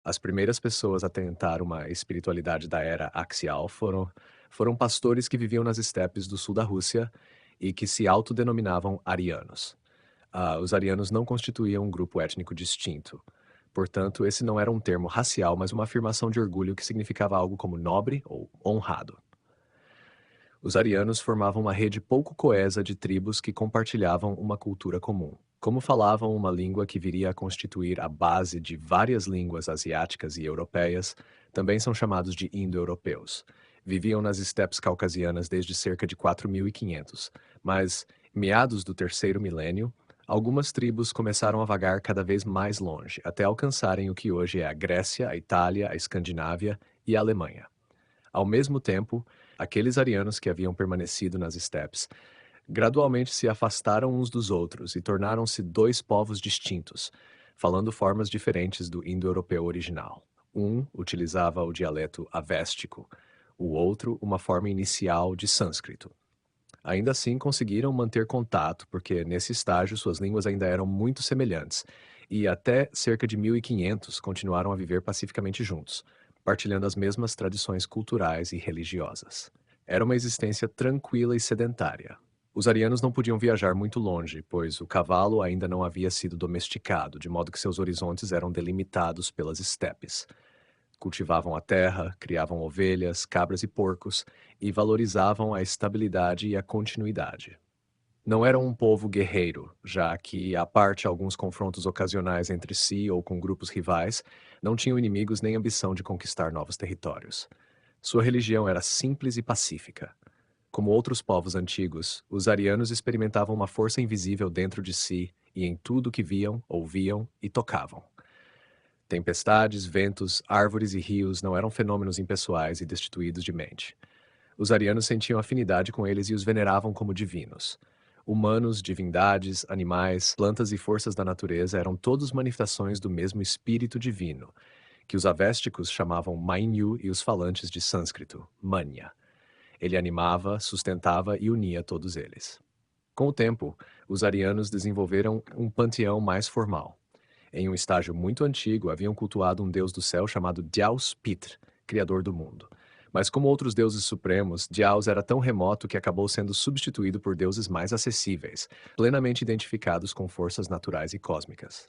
As primeiras pessoas a tentar uma espiritualidade da era axial foram pastores que viviam nas estepes do sul da Rússia e que se autodenominavam arianos. Os arianos não constituíam um grupo étnico distinto. Portanto, esse não era um termo racial, mas uma afirmação de orgulho que significava algo como nobre ou honrado. Os arianos formavam uma rede pouco coesa de tribos que compartilhavam uma cultura comum. Como falavam uma língua que viria a constituir a base de várias línguas asiáticas e europeias, também são chamados de indo-europeus. Viviam nas estepes caucasianas desde cerca de 4.500, mas, meados do terceiro milênio, algumas tribos começaram a vagar cada vez mais longe, até alcançarem o que hoje é a Grécia, a Itália, a Escandinávia e a Alemanha. Ao mesmo tempo, aqueles arianos que haviam permanecido nas estepes gradualmente se afastaram uns dos outros e tornaram-se dois povos distintos, falando formas diferentes do indo-europeu original. Um utilizava o dialeto avéstico, o outro uma forma inicial de sânscrito. Ainda assim, conseguiram manter contato, porque nesse estágio suas línguas ainda eram muito semelhantes, e até cerca de 1500 continuaram a viver pacificamente juntos, partilhando as mesmas tradições culturais e religiosas. Era uma existência tranquila e sedentária. Os arianos não podiam viajar muito longe, pois o cavalo ainda não havia sido domesticado, de modo que seus horizontes eram delimitados pelas estepes. Cultivavam a terra, criavam ovelhas, cabras e porcos e valorizavam a estabilidade e a continuidade. Não eram um povo guerreiro, já que, à parte alguns confrontos ocasionais entre si ou com grupos rivais, não tinham inimigos nem ambição de conquistar novos territórios. Sua religião era simples e pacífica. Como outros povos antigos, os arianos experimentavam uma força invisível dentro de si e em tudo que viam, ouviam e tocavam. Tempestades, ventos, árvores e rios não eram fenômenos impessoais e destituídos de mente. Os arianos sentiam afinidade com eles e os veneravam como divinos. Humanos, divindades, animais, plantas e forças da natureza eram todos manifestações do mesmo espírito divino, que os avésticos chamavam Mainyu e os falantes de sânscrito, Manya. Ele animava, sustentava e unia todos eles. Com o tempo, os arianos desenvolveram um panteão mais formal. Em um estágio muito antigo, haviam cultuado um deus do céu chamado Dyaus Pitr, criador do mundo. Mas como outros deuses supremos, Dyaus era tão remoto que acabou sendo substituído por deuses mais acessíveis, plenamente identificados com forças naturais e cósmicas.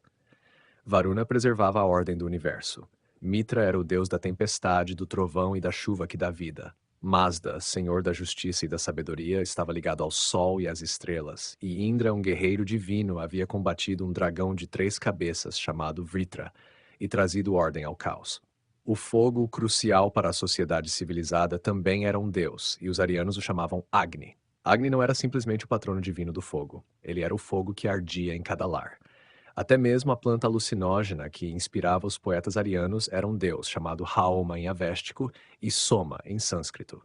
Varuna preservava a ordem do universo. Mitra era o deus da tempestade, do trovão e da chuva que dá vida. Mazda, senhor da justiça e da sabedoria, estava ligado ao sol e às estrelas, e Indra, um guerreiro divino, havia combatido um dragão de 3 cabeças chamado Vritra e trazido ordem ao caos. O fogo, crucial para a sociedade civilizada, também era um deus, e os arianos o chamavam Agni. Agni não era simplesmente o patrono divino do fogo, ele era o fogo que ardia em cada lar. Até mesmo a planta alucinógena que inspirava os poetas arianos era um deus, chamado Haoma em avéstico e Soma em sânscrito.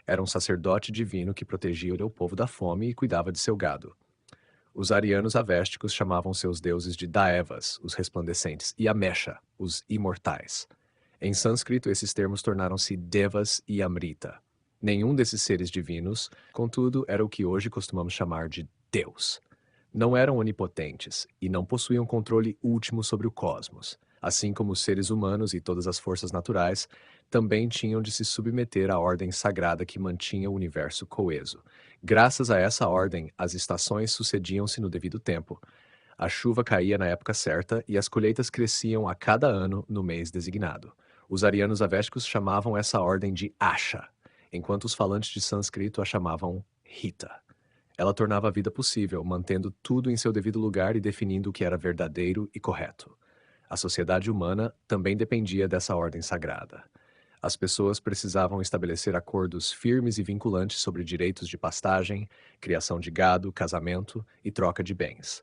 Era um sacerdote divino que protegia o povo da fome e cuidava de seu gado. Os arianos avésticos chamavam seus deuses de Daevas, os resplandecentes, e Amesha, os imortais. Em sânscrito, esses termos tornaram-se Devas e Amrita. Nenhum desses seres divinos, contudo, era o que hoje costumamos chamar de Deus. Não eram onipotentes e não possuíam controle último sobre o cosmos. Assim como os seres humanos e todas as forças naturais, também tinham de se submeter à ordem sagrada que mantinha o universo coeso. Graças a essa ordem, as estações sucediam-se no devido tempo. A chuva caía na época certa e as colheitas cresciam a cada ano no mês designado. Os arianos avésticos chamavam essa ordem de Asha, enquanto os falantes de sânscrito a chamavam Rita. Ela tornava a vida possível, mantendo tudo em seu devido lugar e definindo o que era verdadeiro e correto. A sociedade humana também dependia dessa ordem sagrada. As pessoas precisavam estabelecer acordos firmes e vinculantes sobre direitos de pastagem, criação de gado, casamento e troca de bens.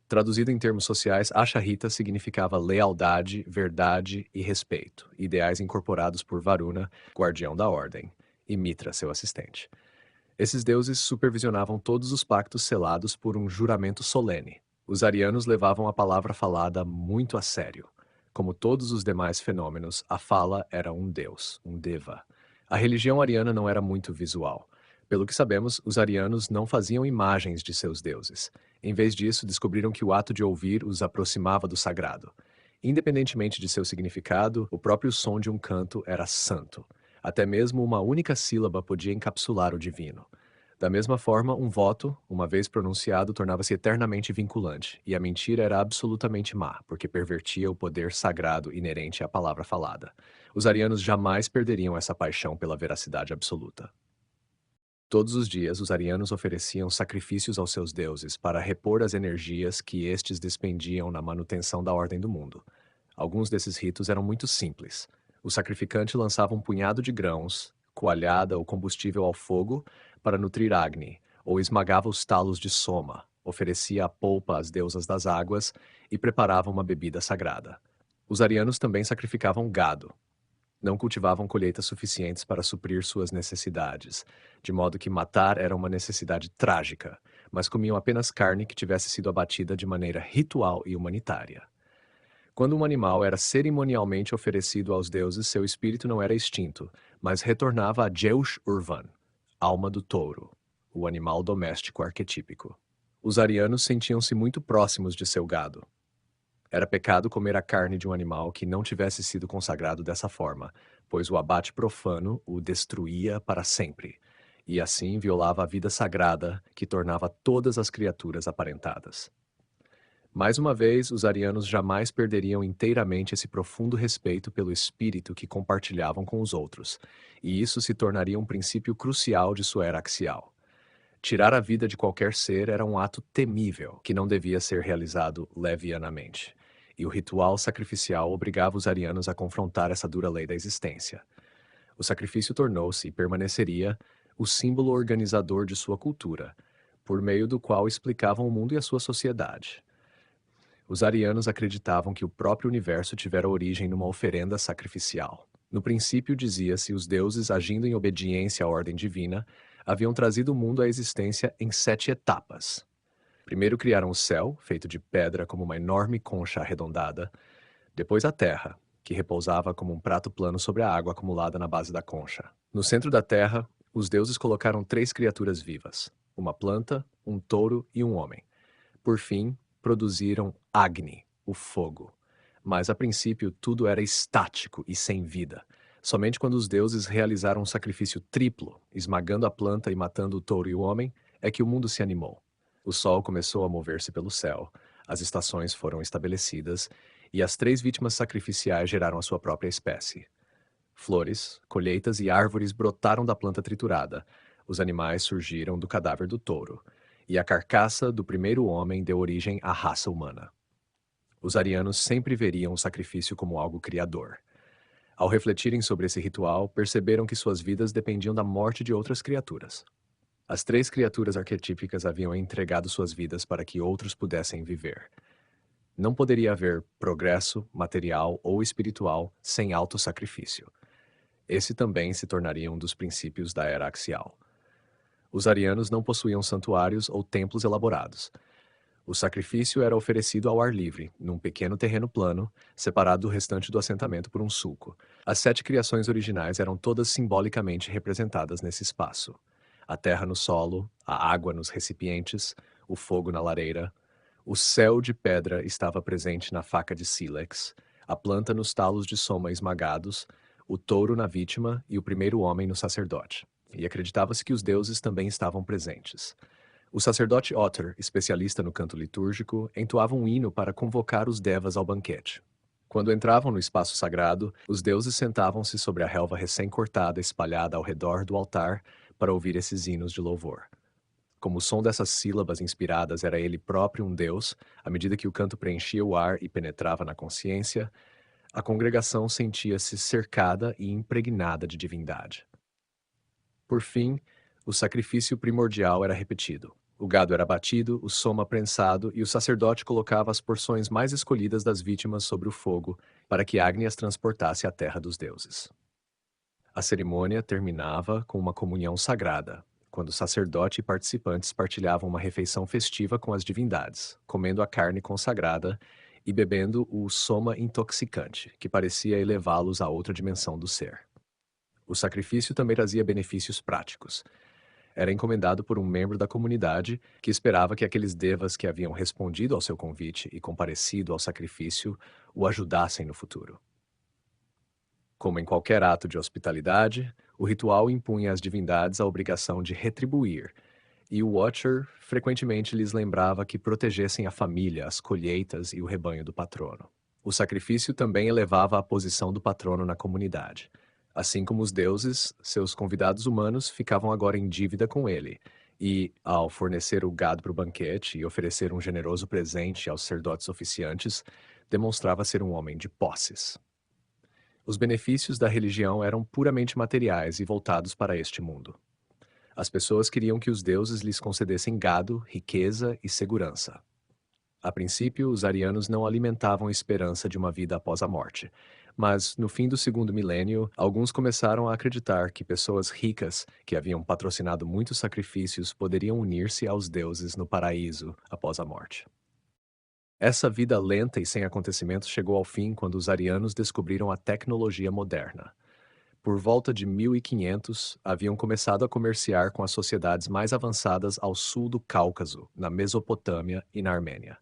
Traduzido em termos sociais, Asharita significava lealdade, verdade e respeito, ideais incorporados por Varuna, guardião da ordem, e Mitra, seu assistente. Esses deuses supervisionavam todos os pactos selados por um juramento solene. Os arianos levavam a palavra falada muito a sério. Como todos os demais fenômenos, a fala era um deus, um deva. A religião ariana não era muito visual. Pelo que sabemos, os arianos não faziam imagens de seus deuses. Em vez disso, descobriram que o ato de ouvir os aproximava do sagrado. Independentemente de seu significado, o próprio som de um canto era santo. Até mesmo uma única sílaba podia encapsular o divino. Da mesma forma, um voto, uma vez pronunciado, tornava-se eternamente vinculante, e a mentira era absolutamente má, porque pervertia o poder sagrado inerente à palavra falada. Os arianos jamais perderiam essa paixão pela veracidade absoluta. Todos os dias, os arianos ofereciam sacrifícios aos seus deuses para repor as energias que estes despendiam na manutenção da ordem do mundo. Alguns desses ritos eram muito simples. O sacrificante lançava um punhado de grãos, coalhada ou combustível ao fogo para nutrir Agni, ou esmagava os talos de Soma, oferecia a polpa às deusas das águas e preparava uma bebida sagrada. Os arianos também sacrificavam gado. Não cultivavam colheitas suficientes para suprir suas necessidades, de modo que matar era uma necessidade trágica, mas comiam apenas carne que tivesse sido abatida de maneira ritual e humanitária. Quando um animal era cerimonialmente oferecido aos deuses, seu espírito não era extinto, mas retornava a Jeush Urvan, alma do touro, o animal doméstico arquetípico. Os arianos sentiam-se muito próximos de seu gado. Era pecado comer a carne de um animal que não tivesse sido consagrado dessa forma, pois o abate profano o destruía para sempre, e assim violava a vida sagrada que tornava todas as criaturas aparentadas. Mais uma vez, os arianos jamais perderiam inteiramente esse profundo respeito pelo espírito que compartilhavam com os outros, e isso se tornaria um princípio crucial de sua era axial. Tirar a vida de qualquer ser era um ato temível, que não devia ser realizado levianamente. E o ritual sacrificial obrigava os arianos a confrontar essa dura lei da existência. O sacrifício tornou-se e permaneceria o símbolo organizador de sua cultura, por meio do qual explicavam o mundo e a sua sociedade. Os arianos acreditavam que o próprio universo tivera origem numa oferenda sacrificial. No princípio, dizia-se, os deuses, agindo em obediência à ordem divina, haviam trazido o mundo à existência em 7 etapas. Primeiro criaram o céu, feito de pedra como uma enorme concha arredondada. Depois a terra, que repousava como um prato plano sobre a água acumulada na base da concha. No centro da terra, os deuses colocaram 3 criaturas vivas: uma planta, um touro e um homem. Por fim, produziram Agni, o fogo. Mas a princípio tudo era estático e sem vida. Somente quando os deuses realizaram um sacrifício triplo, esmagando a planta e matando o touro e o homem, é que o mundo se animou. O sol começou a mover-se pelo céu, as estações foram estabelecidas e as 3 vítimas sacrificiais geraram a sua própria espécie. Flores, colheitas e árvores brotaram da planta triturada. Os animais surgiram do cadáver do touro. E a carcaça do primeiro homem deu origem à raça humana. Os arianos sempre veriam o sacrifício como algo criador. Ao refletirem sobre esse ritual, perceberam que suas vidas dependiam da morte de outras criaturas. As 3 criaturas arquetípicas haviam entregado suas vidas para que outros pudessem viver. Não poderia haver progresso material ou espiritual sem autossacrifício. Esse também se tornaria um dos princípios da era axial. Os arianos não possuíam santuários ou templos elaborados. O sacrifício era oferecido ao ar livre, num pequeno terreno plano, separado do restante do assentamento por um sulco. As 7 criações originais eram todas simbolicamente representadas nesse espaço: a terra no solo, a água nos recipientes, o fogo na lareira. O céu de pedra estava presente na faca de sílex, a planta nos talos de soma esmagados, o touro na vítima e o primeiro homem no sacerdote. E acreditava-se que os deuses também estavam presentes. O sacerdote Otter, especialista no canto litúrgico, entoava um hino para convocar os devas ao banquete. Quando entravam no espaço sagrado, os deuses sentavam-se sobre a relva recém-cortada espalhada ao redor do altar para ouvir esses hinos de louvor. Como o som dessas sílabas inspiradas era ele próprio um deus, à medida que o canto preenchia o ar e penetrava na consciência, a congregação sentia-se cercada e impregnada de divindade. Por fim, o sacrifício primordial era repetido. O gado era abatido, o soma prensado e o sacerdote colocava as porções mais escolhidas das vítimas sobre o fogo para que Agni as transportasse à terra dos deuses. A cerimônia terminava com uma comunhão sagrada, quando o sacerdote e participantes partilhavam uma refeição festiva com as divindades, comendo a carne consagrada e bebendo o soma intoxicante, que parecia elevá-los a outra dimensão do ser. O sacrifício também trazia benefícios práticos. Era encomendado por um membro da comunidade que esperava que aqueles devas que haviam respondido ao seu convite e comparecido ao sacrifício o ajudassem no futuro. Como em qualquer ato de hospitalidade, o ritual impunha às divindades a obrigação de retribuir, e o Watcher frequentemente lhes lembrava que protegessem a família, as colheitas e o rebanho do patrono. O sacrifício também elevava a posição do patrono na comunidade. Assim como os deuses, seus convidados humanos ficavam agora em dívida com ele, e, ao fornecer o gado para o banquete e oferecer um generoso presente aos sacerdotes oficiantes, demonstrava ser um homem de posses. Os benefícios da religião eram puramente materiais e voltados para este mundo. As pessoas queriam que os deuses lhes concedessem gado, riqueza e segurança. A princípio, os arianos não alimentavam a esperança de uma vida após a morte. Mas, no fim do segundo milênio, alguns começaram a acreditar que pessoas ricas, que haviam patrocinado muitos sacrifícios, poderiam unir-se aos deuses no paraíso após a morte. Essa vida lenta e sem acontecimentos chegou ao fim quando os arianos descobriram a tecnologia moderna. Por volta de 1500, haviam começado a comerciar com as sociedades mais avançadas ao sul do Cáucaso, na Mesopotâmia e na Armênia.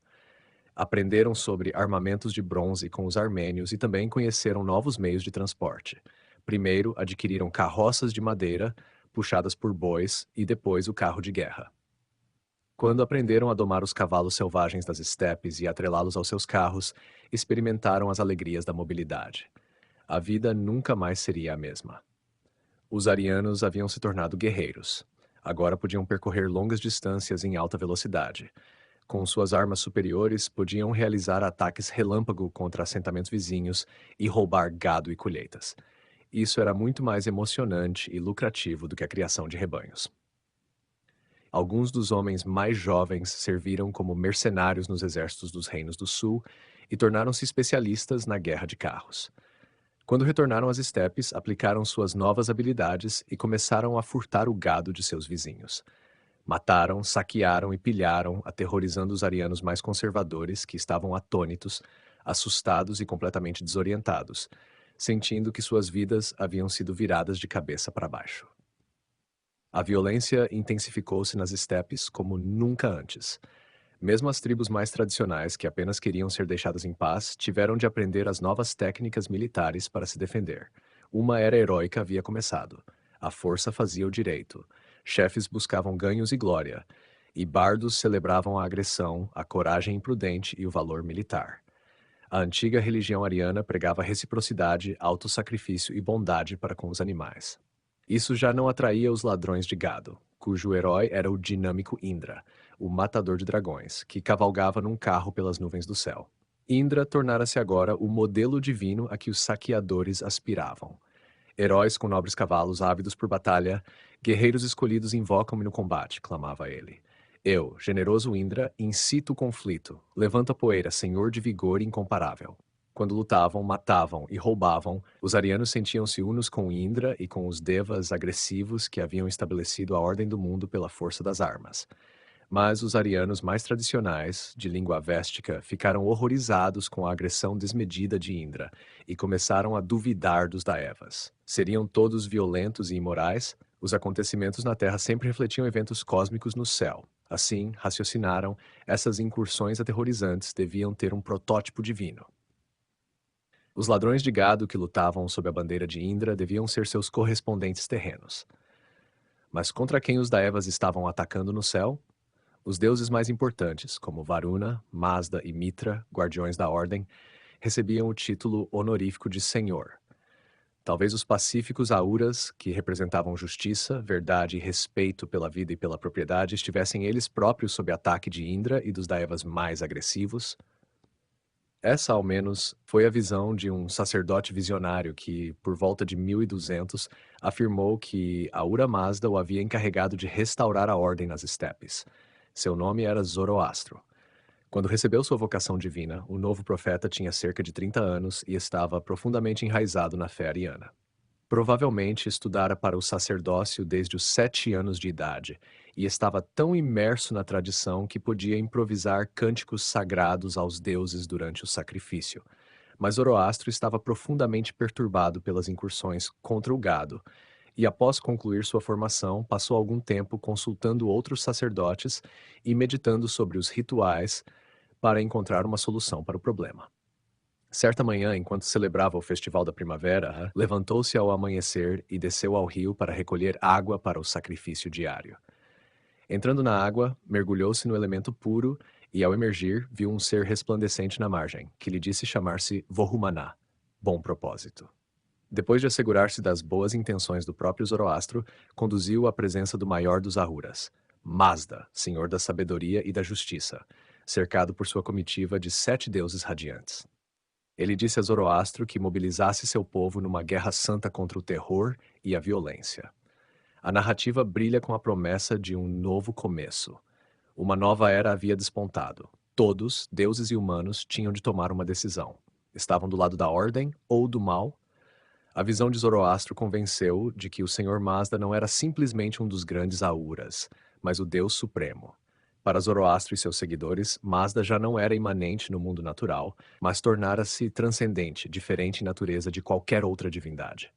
Aprenderam sobre armamentos de bronze com os armênios e também conheceram novos meios de transporte. Primeiro, adquiriram carroças de madeira, puxadas por bois, e depois o carro de guerra. Quando aprenderam a domar os cavalos selvagens das estepes e atrelá-los aos seus carros, experimentaram as alegrias da mobilidade. A vida nunca mais seria a mesma. Os arianos haviam se tornado guerreiros. Agora podiam percorrer longas distâncias em alta velocidade. Com suas armas superiores, podiam realizar ataques relâmpago contra assentamentos vizinhos e roubar gado e colheitas. Isso era muito mais emocionante e lucrativo do que a criação de rebanhos. Alguns dos homens mais jovens serviram como mercenários nos exércitos dos reinos do sul e tornaram-se especialistas na guerra de carros. Quando retornaram às estepes, aplicaram suas novas habilidades e começaram a furtar o gado de seus vizinhos. Mataram, saquearam e pilharam, aterrorizando os arianos mais conservadores, que estavam atônitos, assustados e completamente desorientados, sentindo que suas vidas haviam sido viradas de cabeça para baixo. A violência intensificou-se nas estepes como nunca antes. Mesmo as tribos mais tradicionais, que apenas queriam ser deixadas em paz, tiveram de aprender as novas técnicas militares para se defender. Uma era heróica havia começado. A força fazia o direito. Chefes buscavam ganhos e glória. E bardos celebravam a agressão, a coragem imprudente e o valor militar. A antiga religião ariana pregava reciprocidade, autossacrifício e bondade para com os animais. Isso já não atraía os ladrões de gado, cujo herói era o dinâmico Indra, o matador de dragões, que cavalgava num carro pelas nuvens do céu. Indra tornara-se agora o modelo divino a que os saqueadores aspiravam. Heróis com nobres cavalos ávidos por batalha, guerreiros escolhidos invocam-me no combate, clamava ele. Eu, generoso Indra, incito o conflito, levanto a poeira, senhor de vigor incomparável. Quando lutavam, matavam e roubavam, os arianos sentiam-se unos com Indra e com os devas agressivos que haviam estabelecido a ordem do mundo pela força das armas. Mas os arianos mais tradicionais, de língua véstica, ficaram horrorizados com a agressão desmedida de Indra e começaram a duvidar dos Daevas. Seriam todos violentos e imorais? Os acontecimentos na Terra sempre refletiam eventos cósmicos no céu. Assim, raciocinaram, essas incursões aterrorizantes deviam ter um protótipo divino. Os ladrões de gado que lutavam sob a bandeira de Indra deviam ser seus correspondentes terrenos. Mas contra quem os Daevas estavam atacando no céu? Os deuses mais importantes, como Varuna, Mazda e Mitra, guardiões da ordem, recebiam o título honorífico de Senhor. Talvez os pacíficos Auras, que representavam justiça, verdade e respeito pela vida e pela propriedade, estivessem eles próprios sob ataque de Indra e dos Daevas mais agressivos. Essa, ao menos, foi a visão de um sacerdote visionário que, por volta de 1200, afirmou que Ahura Mazda o havia encarregado de restaurar a ordem nas estepes. Seu nome era Zoroastro. Quando recebeu sua vocação divina, o novo profeta tinha cerca de 30 anos e estava profundamente enraizado na fé ariana. Provavelmente estudara para o sacerdócio desde os 7 anos de idade e estava tão imerso na tradição que podia improvisar cânticos sagrados aos deuses durante o sacrifício. Mas Zoroastro estava profundamente perturbado pelas incursões contra o gado e, após concluir sua formação, passou algum tempo consultando outros sacerdotes e meditando sobre os rituais para encontrar uma solução para o problema. Certa manhã, enquanto celebrava o festival da primavera, levantou-se ao amanhecer e desceu ao rio para recolher água para o sacrifício diário. Entrando na água, mergulhou-se no elemento puro e, ao emergir, viu um ser resplandecente na margem, que lhe disse chamar-se Vohumaná, bom propósito. Depois de assegurar-se das boas intenções do próprio Zoroastro, conduziu-o à presença do maior dos Ahuras, Mazda, senhor da sabedoria e da justiça, cercado por sua comitiva de 7 deuses radiantes. Ele disse a Zoroastro que mobilizasse seu povo numa guerra santa contra o terror e a violência. A narrativa brilha com a promessa de um novo começo. Uma nova era havia despontado. Todos, deuses e humanos, tinham de tomar uma decisão. Estavam do lado da ordem ou do mal? A visão de Zoroastro convenceu de que o Senhor Mazda não era simplesmente um dos grandes Ahuras, mas o Deus Supremo. Para Zoroastro e seus seguidores, Mazda já não era imanente no mundo natural, mas tornara-se transcendente, diferente em natureza de qualquer outra divindade.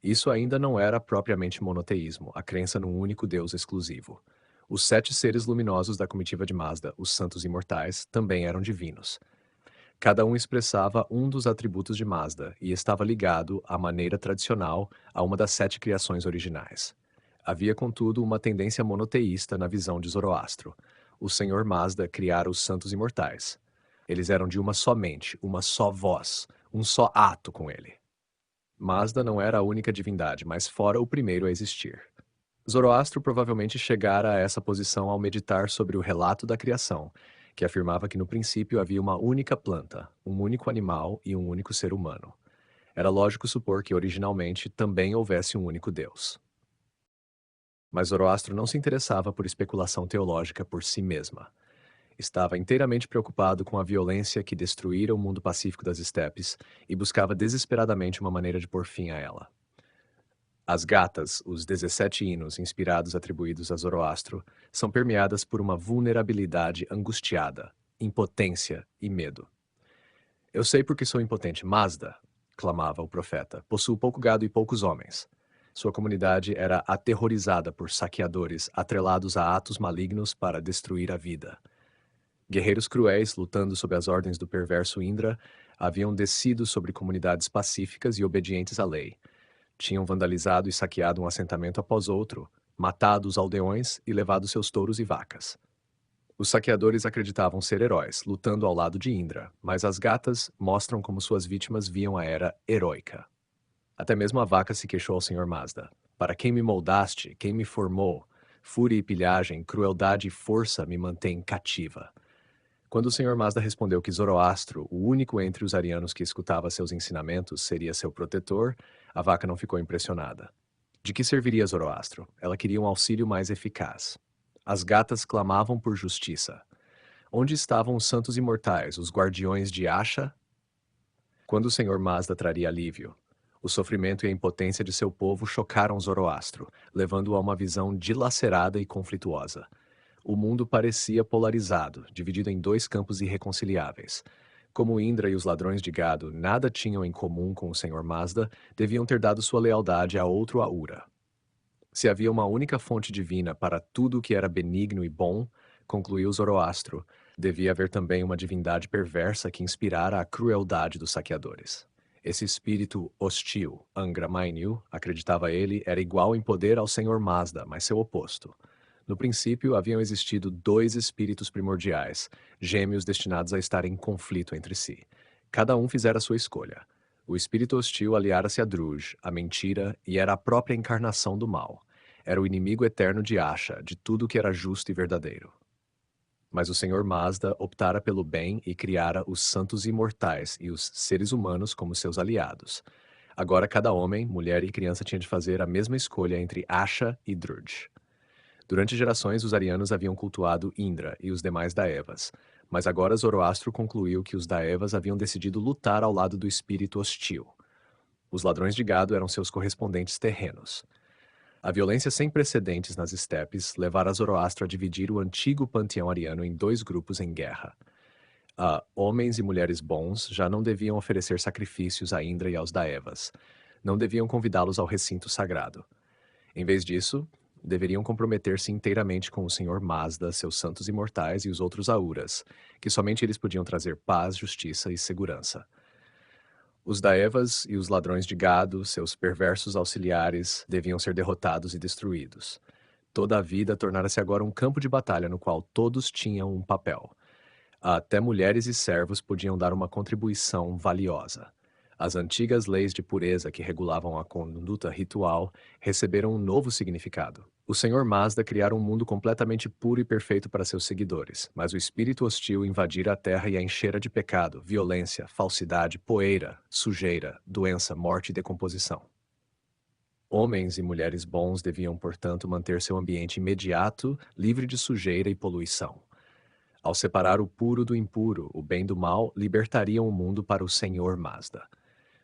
Isso ainda não era propriamente monoteísmo, a crença num único Deus exclusivo. Os 7 seres luminosos da comitiva de Mazda, os Santos Imortais, também eram divinos. Cada um expressava um dos atributos de Mazda e estava ligado, à maneira tradicional, a uma das 7 criações originais. Havia, contudo, uma tendência monoteísta na visão de Zoroastro. O Senhor Mazda criara os Santos Imortais. Eles eram de uma só mente, uma só voz, um só ato com ele. Mazda não era a única divindade, mas fora o primeiro a existir. Zoroastro provavelmente chegara a essa posição ao meditar sobre o relato da criação, que afirmava que no princípio havia uma única planta, um único animal e um único ser humano. Era lógico supor que originalmente também houvesse um único Deus. Mas Zoroastro não se interessava por especulação teológica por si mesma. Estava inteiramente preocupado com a violência que destruíra o mundo pacífico das estepes e buscava desesperadamente uma maneira de pôr fim a ela. As gatas, os 17 hinos inspirados atribuídos a Zoroastro, são permeadas por uma vulnerabilidade angustiada, impotência e medo. Eu sei porque sou impotente, Mazda, clamava o profeta, possuo pouco gado e poucos homens. Sua comunidade era aterrorizada por saqueadores atrelados a atos malignos para destruir a vida. Guerreiros cruéis, lutando sob as ordens do perverso Indra, haviam descido sobre comunidades pacíficas e obedientes à lei. Tinham vandalizado e saqueado um assentamento após outro, matado os aldeões e levado seus touros e vacas. Os saqueadores acreditavam ser heróis, lutando ao lado de Indra, mas as gatas mostram como suas vítimas viam a era heróica. Até mesmo a vaca se queixou ao Senhor Mazda. Para quem me moldaste, quem me formou, fúria e pilhagem, crueldade e força me mantêm cativa. Quando o Senhor Mazda respondeu que Zoroastro, o único entre os arianos que escutava seus ensinamentos, seria seu protetor, a vaca não ficou impressionada. De que serviria Zoroastro? Ela queria um auxílio mais eficaz. As gatas clamavam por justiça. Onde estavam os santos imortais, os guardiões de Asha? Quando o Senhor Mazda traria alívio? O sofrimento e a impotência de seu povo chocaram Zoroastro, levando-o a uma visão dilacerada e conflituosa. O mundo parecia polarizado, dividido em 2 campos irreconciliáveis. Como Indra e os ladrões de gado nada tinham em comum com o Senhor Mazda, deviam ter dado sua lealdade a outro Ahura. Se havia uma única fonte divina para tudo o que era benigno e bom, concluiu Zoroastro, devia haver também uma divindade perversa que inspirara a crueldade dos saqueadores. Esse espírito hostil, Angra Mainyu, acreditava ele, era igual em poder ao Senhor Mazda, mas seu oposto. No princípio, haviam existido 2 espíritos primordiais, gêmeos destinados a estar em conflito entre si. Cada um fizera sua escolha. O espírito hostil aliara-se a Druj, a mentira, e era a própria encarnação do mal. Era o inimigo eterno de Asha, de tudo que era justo e verdadeiro. Mas o Senhor Mazda optara pelo bem e criara os santos imortais e os seres humanos como seus aliados. Agora cada homem, mulher e criança tinha de fazer a mesma escolha entre Asha e Druj. Durante gerações, os arianos haviam cultuado Indra e os demais Daevas, mas agora Zoroastro concluiu que os Daevas haviam decidido lutar ao lado do espírito hostil. Os ladrões de gado eram seus correspondentes terrenos. A violência sem precedentes nas estepes levara Zoroastro a dividir o antigo panteão ariano em 2 grupos em guerra. Homens e mulheres bons já não deviam oferecer sacrifícios a Indra e aos Daevas. Não deviam convidá-los ao recinto sagrado. Em vez disso, deveriam comprometer-se inteiramente com o Senhor Mazda, seus santos imortais e os outros Auras, que somente eles podiam trazer paz, justiça e segurança. Os Daevas e os ladrões de gado, seus perversos auxiliares, deviam ser derrotados e destruídos. Toda a vida tornara-se agora um campo de batalha no qual todos tinham um papel. Até mulheres e servos podiam dar uma contribuição valiosa. As antigas leis de pureza que regulavam a conduta ritual receberam um novo significado. O Senhor Mazda criara um mundo completamente puro e perfeito para seus seguidores, mas o espírito hostil invadira a terra e a enchera de pecado, violência, falsidade, poeira, sujeira, doença, morte e decomposição. Homens e mulheres bons deviam, portanto, manter seu ambiente imediato livre de sujeira e poluição. Ao separar o puro do impuro, o bem do mal, libertariam o mundo para o Senhor Mazda.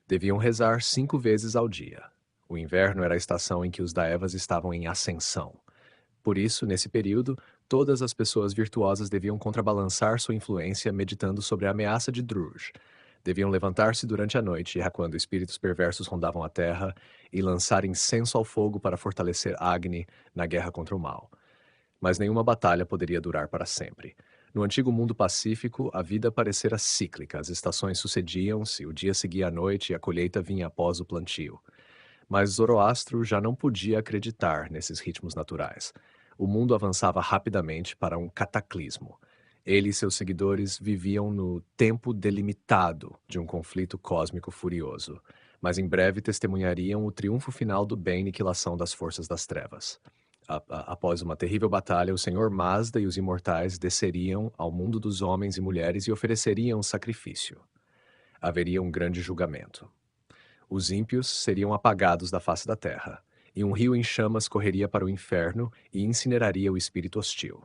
Deviam rezar 5 vezes ao dia. O inverno era a estação em que os Daevas estavam em ascensão. Por isso, nesse período, todas as pessoas virtuosas deviam contrabalançar sua influência meditando sobre a ameaça de Druj. Deviam levantar-se durante a noite, quando espíritos perversos rondavam a terra, e lançar incenso ao fogo para fortalecer Agni na guerra contra o mal. Mas nenhuma batalha poderia durar para sempre. No antigo mundo pacífico, a vida parecera cíclica, as estações sucediam-se, o dia seguia a noite e a colheita vinha após o plantio. Mas Zoroastro já não podia acreditar nesses ritmos naturais. O mundo avançava rapidamente para um cataclismo. Ele e seus seguidores viviam no tempo delimitado de um conflito cósmico furioso, mas em breve testemunhariam o triunfo final do bem e aniquilação das forças das trevas. Após uma terrível batalha, o Senhor Mazda e os imortais desceriam ao mundo dos homens e mulheres e ofereceriam sacrifício. Haveria um grande julgamento. Os ímpios seriam apagados da face da terra, e um rio em chamas correria para o inferno e incineraria o espírito hostil.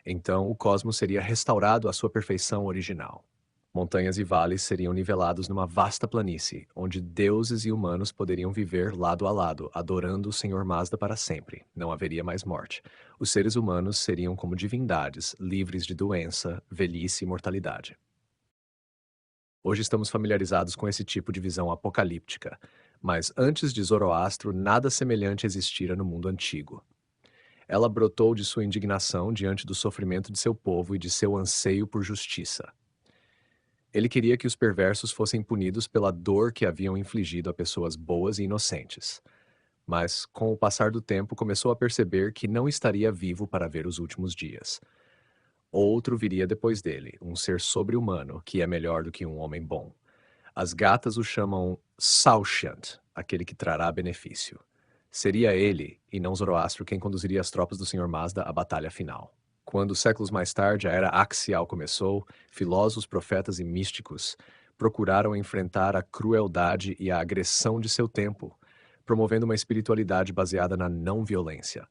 Então o cosmos seria restaurado à sua perfeição original. Montanhas e vales seriam nivelados numa vasta planície, onde deuses e humanos poderiam viver lado a lado, adorando o Senhor Mazda para sempre. Não haveria mais morte. Os seres humanos seriam como divindades, livres de doença, velhice e mortalidade. Hoje estamos familiarizados com esse tipo de visão apocalíptica, mas antes de Zoroastro, nada semelhante existira no mundo antigo. Ela brotou de sua indignação diante do sofrimento de seu povo e de seu anseio por justiça. Ele queria que os perversos fossem punidos pela dor que haviam infligido a pessoas boas e inocentes. Mas, com o passar do tempo, começou a perceber que não estaria vivo para ver os últimos dias. Outro viria depois dele, um ser sobre-humano, que é melhor do que um homem bom. As gatas o chamam Saoshyant, aquele que trará benefício. Seria ele, e não Zoroastro, quem conduziria as tropas do Senhor Mazda à batalha final. Quando, séculos mais tarde, a era axial começou, filósofos, profetas e místicos procuraram enfrentar a crueldade e a agressão de seu tempo, promovendo uma espiritualidade baseada na não-violência.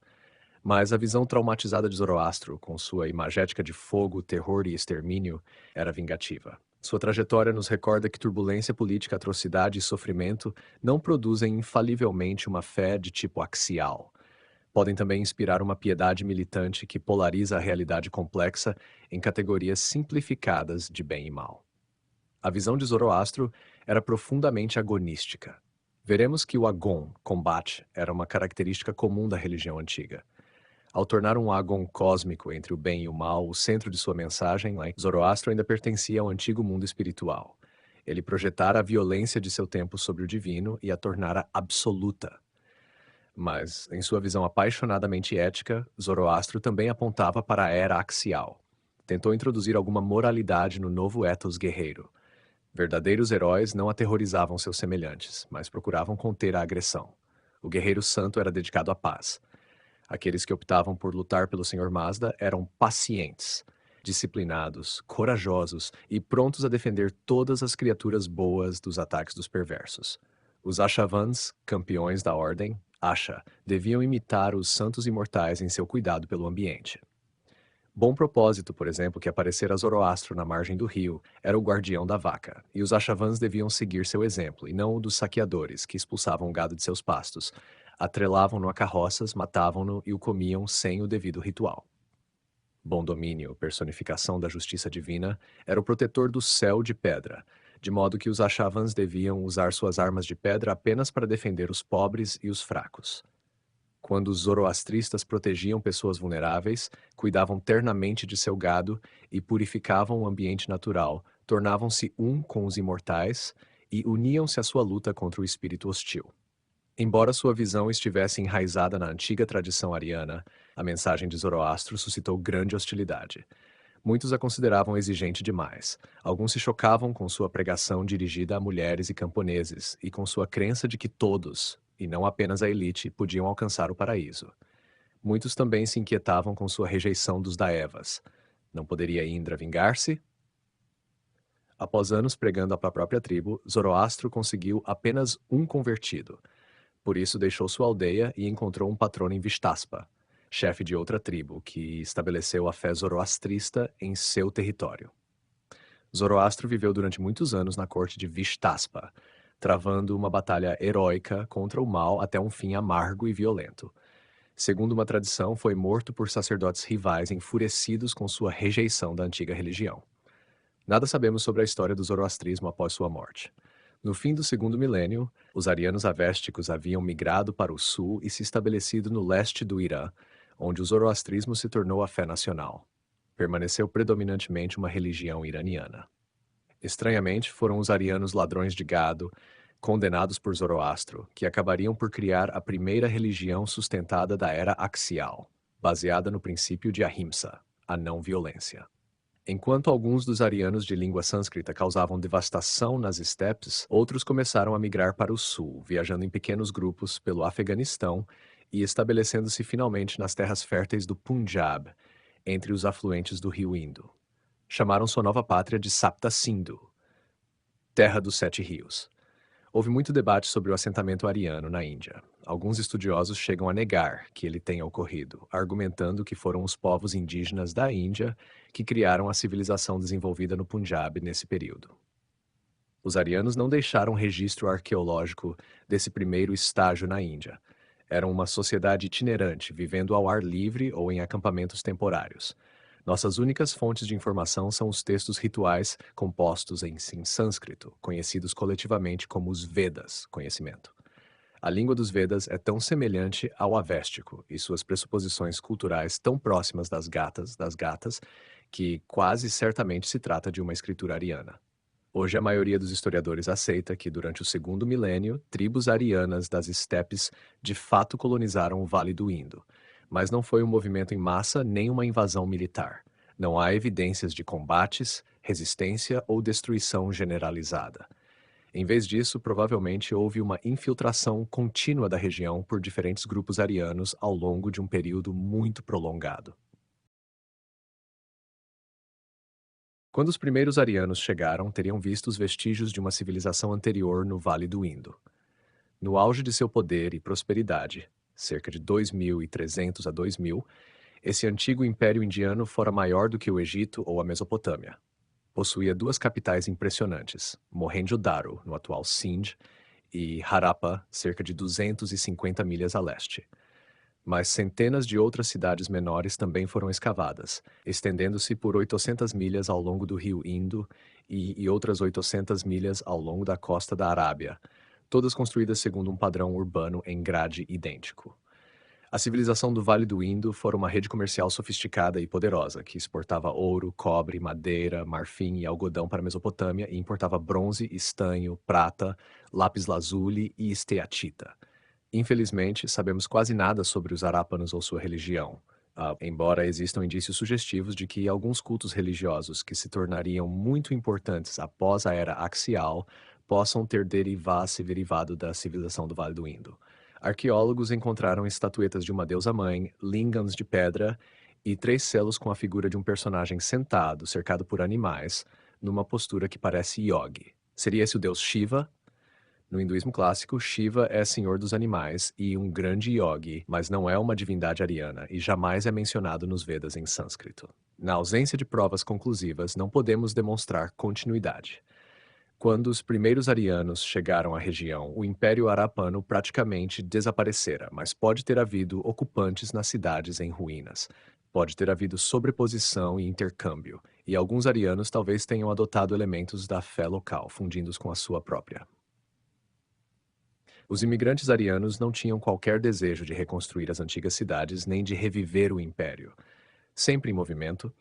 Mas a visão traumatizada de Zoroastro, com sua imagética de fogo, terror e extermínio, era vingativa. Sua trajetória nos recorda que turbulência política, atrocidade e sofrimento não produzem infalivelmente uma fé de tipo axial. Podem também inspirar uma piedade militante que polariza a realidade complexa em categorias simplificadas de bem e mal. A visão de Zoroastro era profundamente agonística. Veremos que o agon, combate, era uma característica comum da religião antiga. Ao tornar um agon cósmico entre o bem e o mal o centro de sua mensagem, Zoroastro ainda pertencia ao antigo mundo espiritual. Ele projetara a violência de seu tempo sobre o divino e a tornara absoluta. Mas, em sua visão apaixonadamente ética, Zoroastro também apontava para a era axial. Tentou introduzir alguma moralidade no novo ethos guerreiro. Verdadeiros heróis não aterrorizavam seus semelhantes, mas procuravam conter a agressão. O guerreiro santo era dedicado à paz. Aqueles que optavam por lutar pelo Senhor Mazda eram pacientes, disciplinados, corajosos e prontos a defender todas as criaturas boas dos ataques dos perversos. Os Ashavans, campeões da Ordem, Asha, deviam imitar os santos imortais em seu cuidado pelo ambiente. Bom Propósito, por exemplo, que aparecera Zoroastro na margem do rio, era o guardião da vaca, e os Ashavans deviam seguir seu exemplo, e não o dos saqueadores, que expulsavam o gado de seus pastos, atrelavam-no a carroças, matavam-no e o comiam sem o devido ritual. Bom Domínio, personificação da justiça divina, era o protetor do céu de pedra, de modo que os Ashavans deviam usar suas armas de pedra apenas para defender os pobres e os fracos. quando os zoroastristas protegiam pessoas vulneráveis, cuidavam ternamente de seu gado e purificavam o ambiente natural, tornavam-se um com os imortais e uniam-se à sua luta contra o espírito hostil. Embora sua visão estivesse enraizada na antiga tradição ariana, a mensagem de Zoroastro suscitou grande hostilidade. Muitos a consideravam exigente demais. Alguns se chocavam com sua pregação dirigida a mulheres e camponeses e com sua crença de que todos, e não apenas a elite, podiam alcançar o paraíso. Muitos também se inquietavam com sua rejeição dos Daevas. Não poderia Indra vingar-se? Após anos pregando para a própria tribo, Zoroastro conseguiu apenas um convertido. Por isso deixou sua aldeia e encontrou um patrono em Vistaspa, chefe de outra tribo, que estabeleceu a fé zoroastrista em seu território. Zoroastro viveu durante muitos anos na corte de Vistaspa, travando uma batalha heróica contra o mal até um fim amargo e violento. Segundo uma tradição, foi morto por sacerdotes rivais enfurecidos com sua rejeição da antiga religião. Nada sabemos sobre a história do zoroastrismo após sua morte. No fim do segundo milênio, os arianos avésticos haviam migrado para o sul e se estabelecido no leste do Irã, onde o zoroastrismo se tornou a fé nacional. Permaneceu predominantemente uma religião iraniana. Estranhamente, foram os arianos ladrões de gado, condenados por Zoroastro, que acabariam por criar a primeira religião sustentada da era axial, baseada no princípio de Ahimsa, a não violência. Enquanto alguns dos arianos de língua sânscrita causavam devastação nas estepes, outros começaram a migrar para o sul, viajando em pequenos grupos pelo Afeganistão e estabelecendo-se finalmente nas terras férteis do Punjab, entre os afluentes do rio Indo. Chamaram sua nova pátria de Sapta Sindhu, Terra dos Sete Rios. Houve muito debate sobre o assentamento ariano na Índia. Alguns estudiosos chegam a negar que ele tenha ocorrido, argumentando que foram os povos indígenas da Índia que criaram a civilização desenvolvida no Punjab nesse período. Os arianos não deixaram registro arqueológico desse primeiro estágio na Índia. Eram uma sociedade itinerante, vivendo ao ar livre ou em acampamentos temporários. Nossas únicas fontes de informação são os textos rituais compostos em sânscrito, conhecidos coletivamente como os Vedas, conhecimento. A língua dos Vedas é tão semelhante ao avéstico e suas pressuposições culturais tão próximas das gatas, que quase certamente se trata de uma escritura ariana. Hoje, a maioria dos historiadores aceita que, durante o segundo milênio, tribos arianas das estepes de fato colonizaram o Vale do Indo, mas não foi um movimento em massa nem uma invasão militar. Não há evidências de combates, resistência ou destruição generalizada. Em vez disso, provavelmente houve uma infiltração contínua da região por diferentes grupos arianos ao longo de um período muito prolongado. Quando os primeiros arianos chegaram, teriam visto os vestígios de uma civilização anterior no Vale do Indo. No auge de seu poder e prosperidade, cerca de 2300 a 2000, esse antigo império indiano fora maior do que o Egito ou a Mesopotâmia. Possuía duas capitais impressionantes, Mohenjo-Daro, no atual Sindh, e Harappa, cerca de 250 milhas a leste. Mas centenas de outras cidades menores também foram escavadas, estendendo-se por 800 milhas ao longo do rio Indo e outras 800 milhas ao longo da costa da Arábia, todas construídas segundo um padrão urbano em grade idêntico. A civilização do Vale do Indo fora uma rede comercial sofisticada e poderosa, que exportava ouro, cobre, madeira, marfim e algodão para a Mesopotâmia e importava bronze, estanho, prata, lápis-lazuli e esteatita. Infelizmente, sabemos quase nada sobre os arápanos ou sua religião, embora existam indícios sugestivos de que alguns cultos religiosos que se tornariam muito importantes após a era axial possam ter se derivado da civilização do Vale do Indo. Arqueólogos encontraram estatuetas de uma deusa-mãe, lingams de pedra e 3 selos com a figura de um personagem sentado, cercado por animais, numa postura que parece yogi. Seria esse o deus Shiva? No hinduísmo clássico, Shiva é senhor dos animais e um grande yogi, mas não é uma divindade ariana e jamais é mencionado nos Vedas em sânscrito. Na ausência de provas conclusivas, não podemos demonstrar continuidade. Quando os primeiros arianos chegaram à região, o Império Arapano praticamente desaparecera, mas pode ter havido ocupantes nas cidades em ruínas. Pode ter havido sobreposição e intercâmbio, e alguns arianos talvez tenham adotado elementos da fé local, fundindo-os com a sua própria. Os imigrantes arianos não tinham qualquer desejo de reconstruir as antigas cidades nem de reviver o império. Sempre em movimento,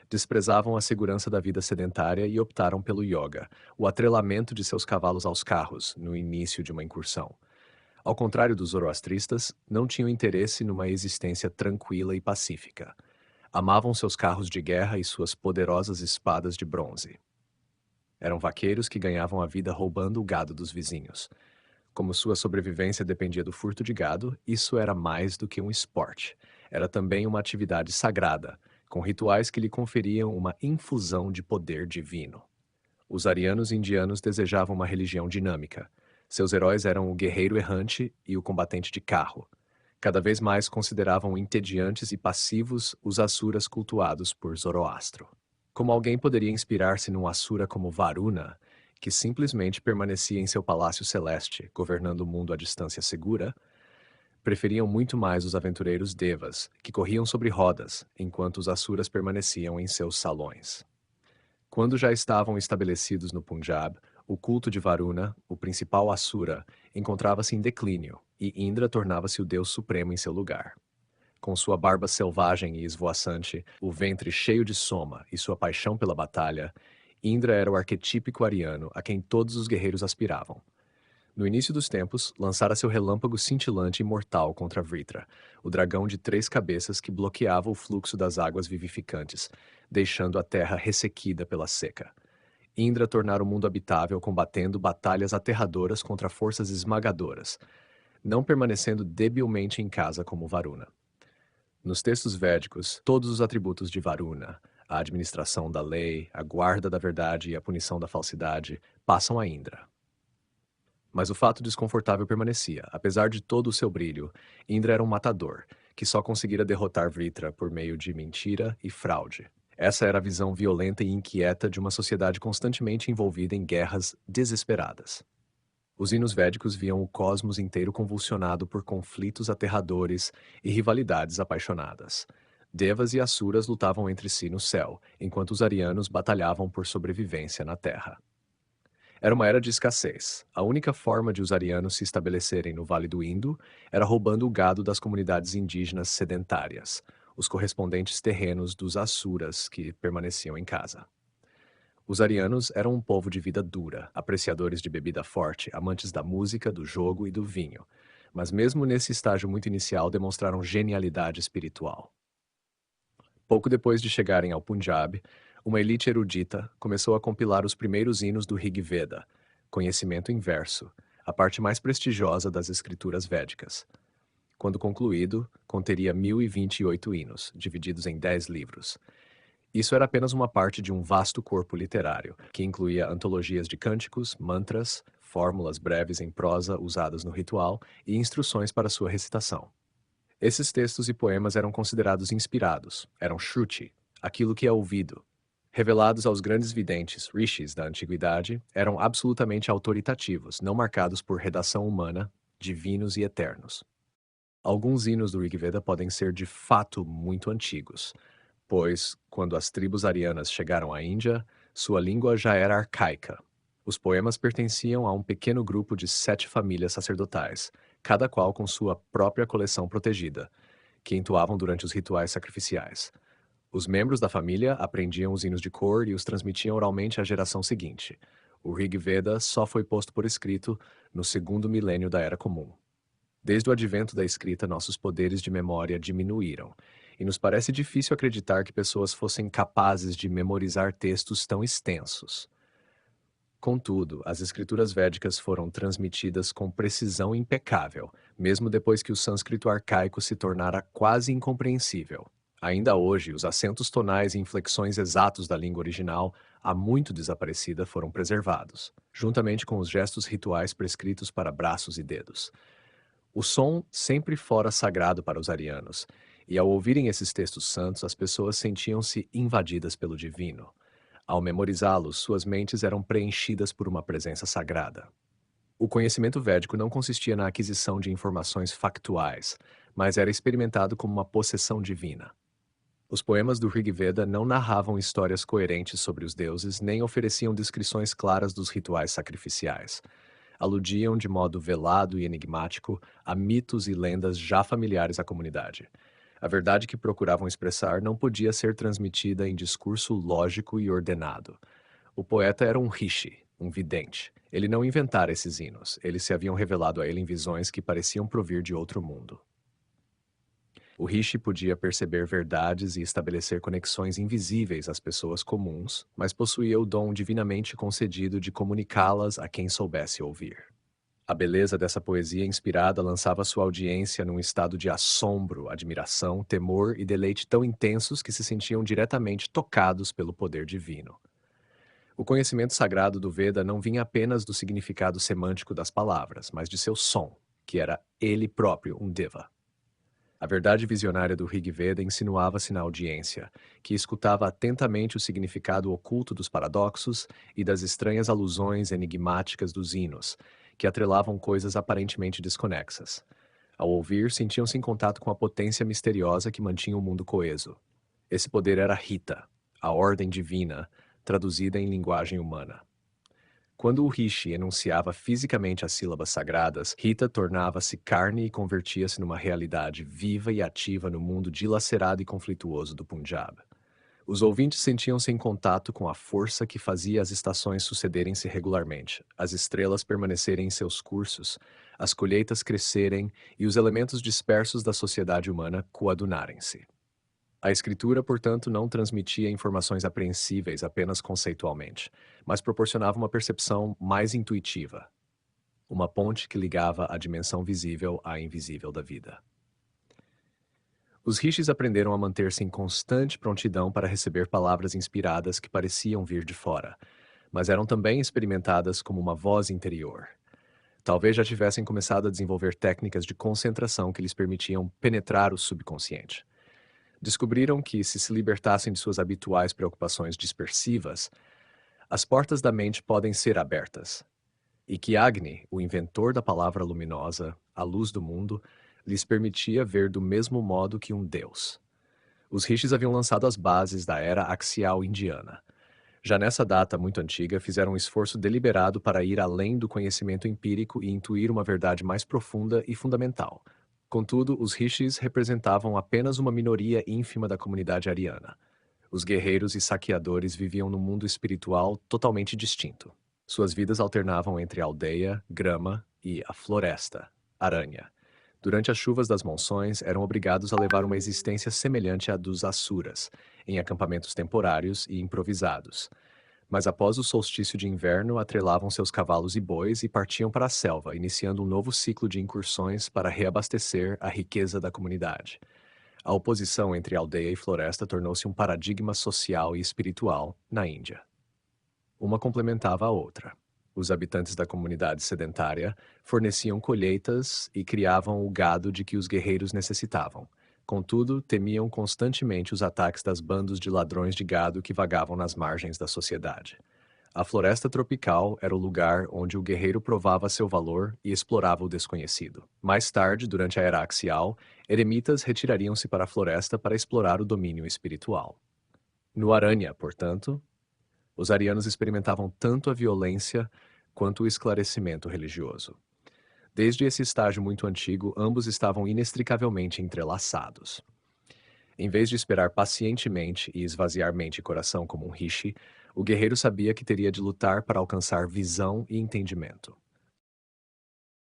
desprezavam a segurança da vida sedentária e optaram pelo yoga, o atrelamento de seus cavalos aos carros, no início de uma incursão. Ao contrário dos zoroastristas, não tinham interesse numa existência tranquila e pacífica. Amavam seus carros de guerra e suas poderosas espadas de bronze. Eram vaqueiros que ganhavam a vida roubando o gado dos vizinhos. Como sua sobrevivência dependia do furto de gado, isso era mais do que um esporte. Era também uma atividade sagrada, com rituais que lhe conferiam uma infusão de poder divino. Os arianos indianos desejavam uma religião dinâmica. Seus heróis eram o guerreiro errante e o combatente de carro. Cada vez mais consideravam entediantes e passivos os asuras cultuados por Zoroastro. Como alguém poderia inspirar-se num asura como Varuna, que simplesmente permanecia em seu palácio celeste, governando o mundo à distância segura? Preferiam muito mais os aventureiros Devas, que corriam sobre rodas, enquanto os asuras permaneciam em seus salões. Quando já estavam estabelecidos no Punjab, o culto de Varuna, o principal asura, encontrava-se em declínio, e Indra tornava-se o deus supremo em seu lugar. Com sua barba selvagem e esvoaçante, o ventre cheio de soma e sua paixão pela batalha, Indra era o arquetípico ariano a quem todos os guerreiros aspiravam. No início dos tempos, lançara seu relâmpago cintilante e mortal contra Vritra, o dragão de 3 cabeças que bloqueava o fluxo das águas vivificantes, deixando a terra ressequida pela seca. Indra tornara o mundo habitável combatendo batalhas aterradoras contra forças esmagadoras, não permanecendo debilmente em casa como Varuna. Nos textos védicos, todos os atributos de Varuna, a administração da lei, a guarda da verdade e a punição da falsidade, passam a Indra. Mas o fato desconfortável permanecia. Apesar de todo o seu brilho, Indra era um matador, que só conseguira derrotar Vritra por meio de mentira e fraude. Essa era a visão violenta e inquieta de uma sociedade constantemente envolvida em guerras desesperadas. Os hinos védicos viam o cosmos inteiro convulsionado por conflitos aterradores e rivalidades apaixonadas. Devas e Asuras lutavam entre si no céu, enquanto os arianos batalhavam por sobrevivência na terra. Era uma era de escassez. A única forma de os arianos se estabelecerem no Vale do Indo era roubando o gado das comunidades indígenas sedentárias, os correspondentes terrenos dos Asuras que permaneciam em casa. Os arianos eram um povo de vida dura, apreciadores de bebida forte, amantes da música, do jogo e do vinho, mas mesmo nesse estágio muito inicial demonstraram genialidade espiritual. Pouco depois de chegarem ao Punjab, uma elite erudita começou a compilar os primeiros hinos do Rig Veda, conhecimento em verso, a parte mais prestigiosa das escrituras védicas. Quando concluído, conteria 1028 hinos, divididos em 10 livros. Isso era apenas uma parte de um vasto corpo literário, que incluía antologias de cânticos, mantras, fórmulas breves em prosa usadas no ritual e instruções para sua recitação. Esses textos e poemas eram considerados inspirados, eram shruti, aquilo que é ouvido. Revelados aos grandes videntes, rishis da antiguidade, eram absolutamente autoritativos, não marcados por redação humana, divinos e eternos. Alguns hinos do Rig Veda podem ser de fato muito antigos, pois, quando as tribos arianas chegaram à Índia, sua língua já era arcaica. Os poemas pertenciam a um pequeno grupo de 7 famílias sacerdotais, cada qual com sua própria coleção protegida, que entoavam durante os rituais sacrificiais. Os membros da família aprendiam os hinos de cor e os transmitiam oralmente à geração seguinte. O Rig Veda só foi posto por escrito no 2º milênio da Era Comum. Desde o advento da escrita, nossos poderes de memória diminuíram, e nos parece difícil acreditar que pessoas fossem capazes de memorizar textos tão extensos. Contudo, as escrituras védicas foram transmitidas com precisão impecável, mesmo depois que o sânscrito arcaico se tornara quase incompreensível. Ainda hoje, os acentos tonais e inflexões exatos da língua original, há muito desaparecida, foram preservados, juntamente com os gestos rituais prescritos para braços e dedos. O som sempre fora sagrado para os arianos, e ao ouvirem esses textos santos, as pessoas sentiam-se invadidas pelo divino. Ao memorizá-los, suas mentes eram preenchidas por uma presença sagrada. O conhecimento védico não consistia na aquisição de informações factuais, mas era experimentado como uma possessão divina. Os poemas do Rig Veda não narravam histórias coerentes sobre os deuses, nem ofereciam descrições claras dos rituais sacrificiais. aludiam de modo velado e enigmático a mitos e lendas já familiares à comunidade. A verdade que procuravam expressar não podia ser transmitida em discurso lógico e ordenado. O poeta era um rishi, um vidente. Ele não inventara esses hinos, eles se haviam revelado a ele em visões que pareciam provir de outro mundo. O rishi podia perceber verdades e estabelecer conexões invisíveis às pessoas comuns, mas possuía o dom divinamente concedido de comunicá-las a quem soubesse ouvir. A beleza dessa poesia inspirada lançava sua audiência num estado de assombro, admiração, temor e deleite tão intensos que se sentiam diretamente tocados pelo poder divino. O conhecimento sagrado do Veda não vinha apenas do significado semântico das palavras, mas de seu som, que era ele próprio um deva. A verdade visionária do Rig Veda insinuava-se na audiência, que escutava atentamente o significado oculto dos paradoxos e das estranhas alusões enigmáticas dos hinos, que atrelavam coisas aparentemente desconexas. Ao ouvir, sentiam-se em contato com a potência misteriosa que mantinha o mundo coeso. Esse poder era Rita, a ordem divina, traduzida em linguagem humana. Quando o Rishi enunciava fisicamente as sílabas sagradas, Rita tornava-se carne e convertia-se numa realidade viva e ativa no mundo dilacerado e conflituoso do Punjab. Os ouvintes sentiam-se em contato com a força que fazia as estações sucederem-se regularmente, as estrelas permanecerem em seus cursos, as colheitas crescerem e os elementos dispersos da sociedade humana coadunarem-se. A escritura, portanto, não transmitia informações apreensíveis apenas conceitualmente, mas proporcionava uma percepção mais intuitiva, uma ponte que ligava a dimensão visível à invisível da vida. Os rishis aprenderam a manter-se em constante prontidão para receber palavras inspiradas que pareciam vir de fora, mas eram também experimentadas como uma voz interior. Talvez já tivessem começado a desenvolver técnicas de concentração que lhes permitiam penetrar o subconsciente. Descobriram que, se libertassem de suas habituais preocupações dispersivas, as portas da mente podem ser abertas, e que Agni, o inventor da palavra luminosa, a luz do mundo, lhes permitia ver do mesmo modo que um deus. Os rishis haviam lançado as bases da era axial indiana. Já nessa data muito antiga, fizeram um esforço deliberado para ir além do conhecimento empírico e intuir uma verdade mais profunda e fundamental. Contudo, os rishis representavam apenas uma minoria ínfima da comunidade ariana. Os guerreiros e saqueadores viviam num mundo espiritual totalmente distinto. Suas vidas alternavam entre a aldeia, grama, e a floresta, aranha. Durante as chuvas das monções, eram obrigados a levar uma existência semelhante à dos Asuras, em acampamentos temporários e improvisados. Mas após o solstício de inverno, atrelavam seus cavalos e bois e partiam para a selva, iniciando um novo ciclo de incursões para reabastecer a riqueza da comunidade. A oposição entre aldeia e floresta tornou-se um paradigma social e espiritual na Índia. Uma complementava a outra. Os habitantes da comunidade sedentária forneciam colheitas e criavam o gado de que os guerreiros necessitavam. Contudo, temiam constantemente os ataques das bandos de ladrões de gado que vagavam nas margens da sociedade. A floresta tropical era o lugar onde o guerreiro provava seu valor e explorava o desconhecido. Mais tarde, durante a era axial, eremitas retirariam-se para a floresta para explorar o domínio espiritual. No Aranya, portanto, os arianos experimentavam tanto a violência quanto o esclarecimento religioso. Desde esse estágio muito antigo, ambos estavam inextricavelmente entrelaçados. Em vez de esperar pacientemente e esvaziar mente e coração como um rishi, o guerreiro sabia que teria de lutar para alcançar visão e entendimento.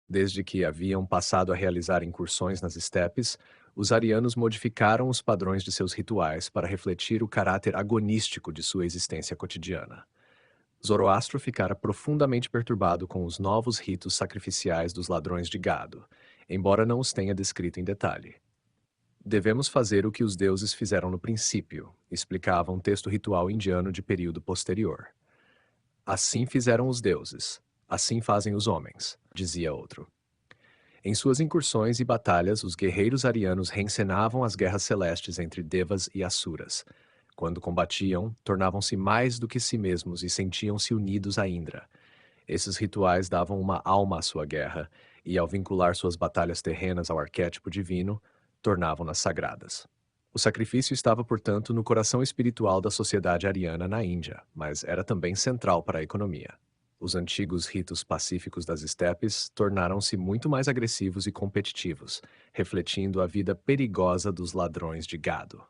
Desde que haviam passado a realizar incursões nas estepes, os arianos modificaram os padrões de seus rituais para refletir o caráter agonístico de sua existência cotidiana. Zoroastro ficara profundamente perturbado com os novos ritos sacrificiais dos ladrões de gado, embora não os tenha descrito em detalhe. Devemos fazer o que os deuses fizeram no princípio, explicava um texto ritual indiano de período posterior. Assim fizeram os deuses, assim fazem os homens, dizia outro. Em suas incursões e batalhas, os guerreiros arianos reencenavam as guerras celestes entre Devas e Asuras. Quando combatiam, tornavam-se mais do que si mesmos e sentiam-se unidos a Indra. Esses rituais davam uma alma à sua guerra, e ao vincular suas batalhas terrenas ao arquétipo divino, tornavam-nas sagradas. O sacrifício estava, portanto, no coração espiritual da sociedade ariana na Índia, mas era também central para a economia. Os antigos ritos pacíficos das estepes tornaram-se muito mais agressivos e competitivos, refletindo a vida perigosa dos ladrões de gado.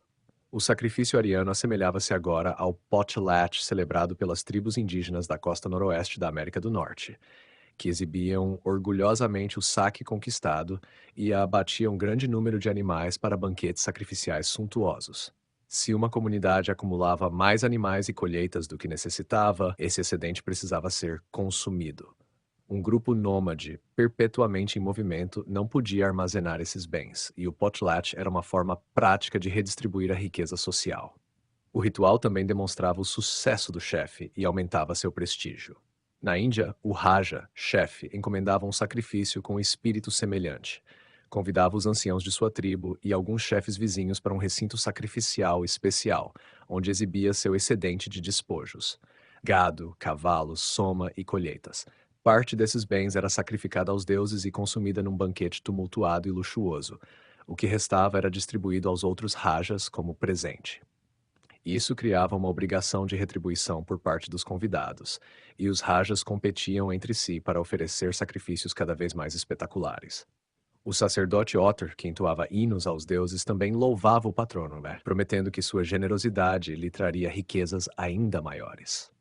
O sacrifício ariano assemelhava-se agora ao potlatch celebrado pelas tribos indígenas da costa noroeste da América do Norte, que exibiam orgulhosamente o saque conquistado e abatiam um grande número de animais para banquetes sacrificiais suntuosos. Se uma comunidade acumulava mais animais e colheitas do que necessitava, esse excedente precisava ser consumido. Um grupo nômade, perpetuamente em movimento, não podia armazenar esses bens, e o potlatch era uma forma prática de redistribuir a riqueza social. O ritual também demonstrava o sucesso do chefe e aumentava seu prestígio. Na Índia, o Raja, chefe, encomendava um sacrifício com espírito semelhante. Convidava os anciãos de sua tribo e alguns chefes vizinhos para um recinto sacrificial especial, onde exibia seu excedente de despojos: gado, cavalos, soma e colheitas. Parte desses bens era sacrificada aos deuses e consumida num banquete tumultuado e luxuoso. O que restava era distribuído aos outros rajas como presente. Isso criava uma obrigação de retribuição por parte dos convidados, e os rajas competiam entre si para oferecer sacrifícios cada vez mais espetaculares. O sacerdote Otter, que entoava hinos aos deuses, também louvava o patrono, né, prometendo que sua generosidade lhe traria riquezas ainda maiores.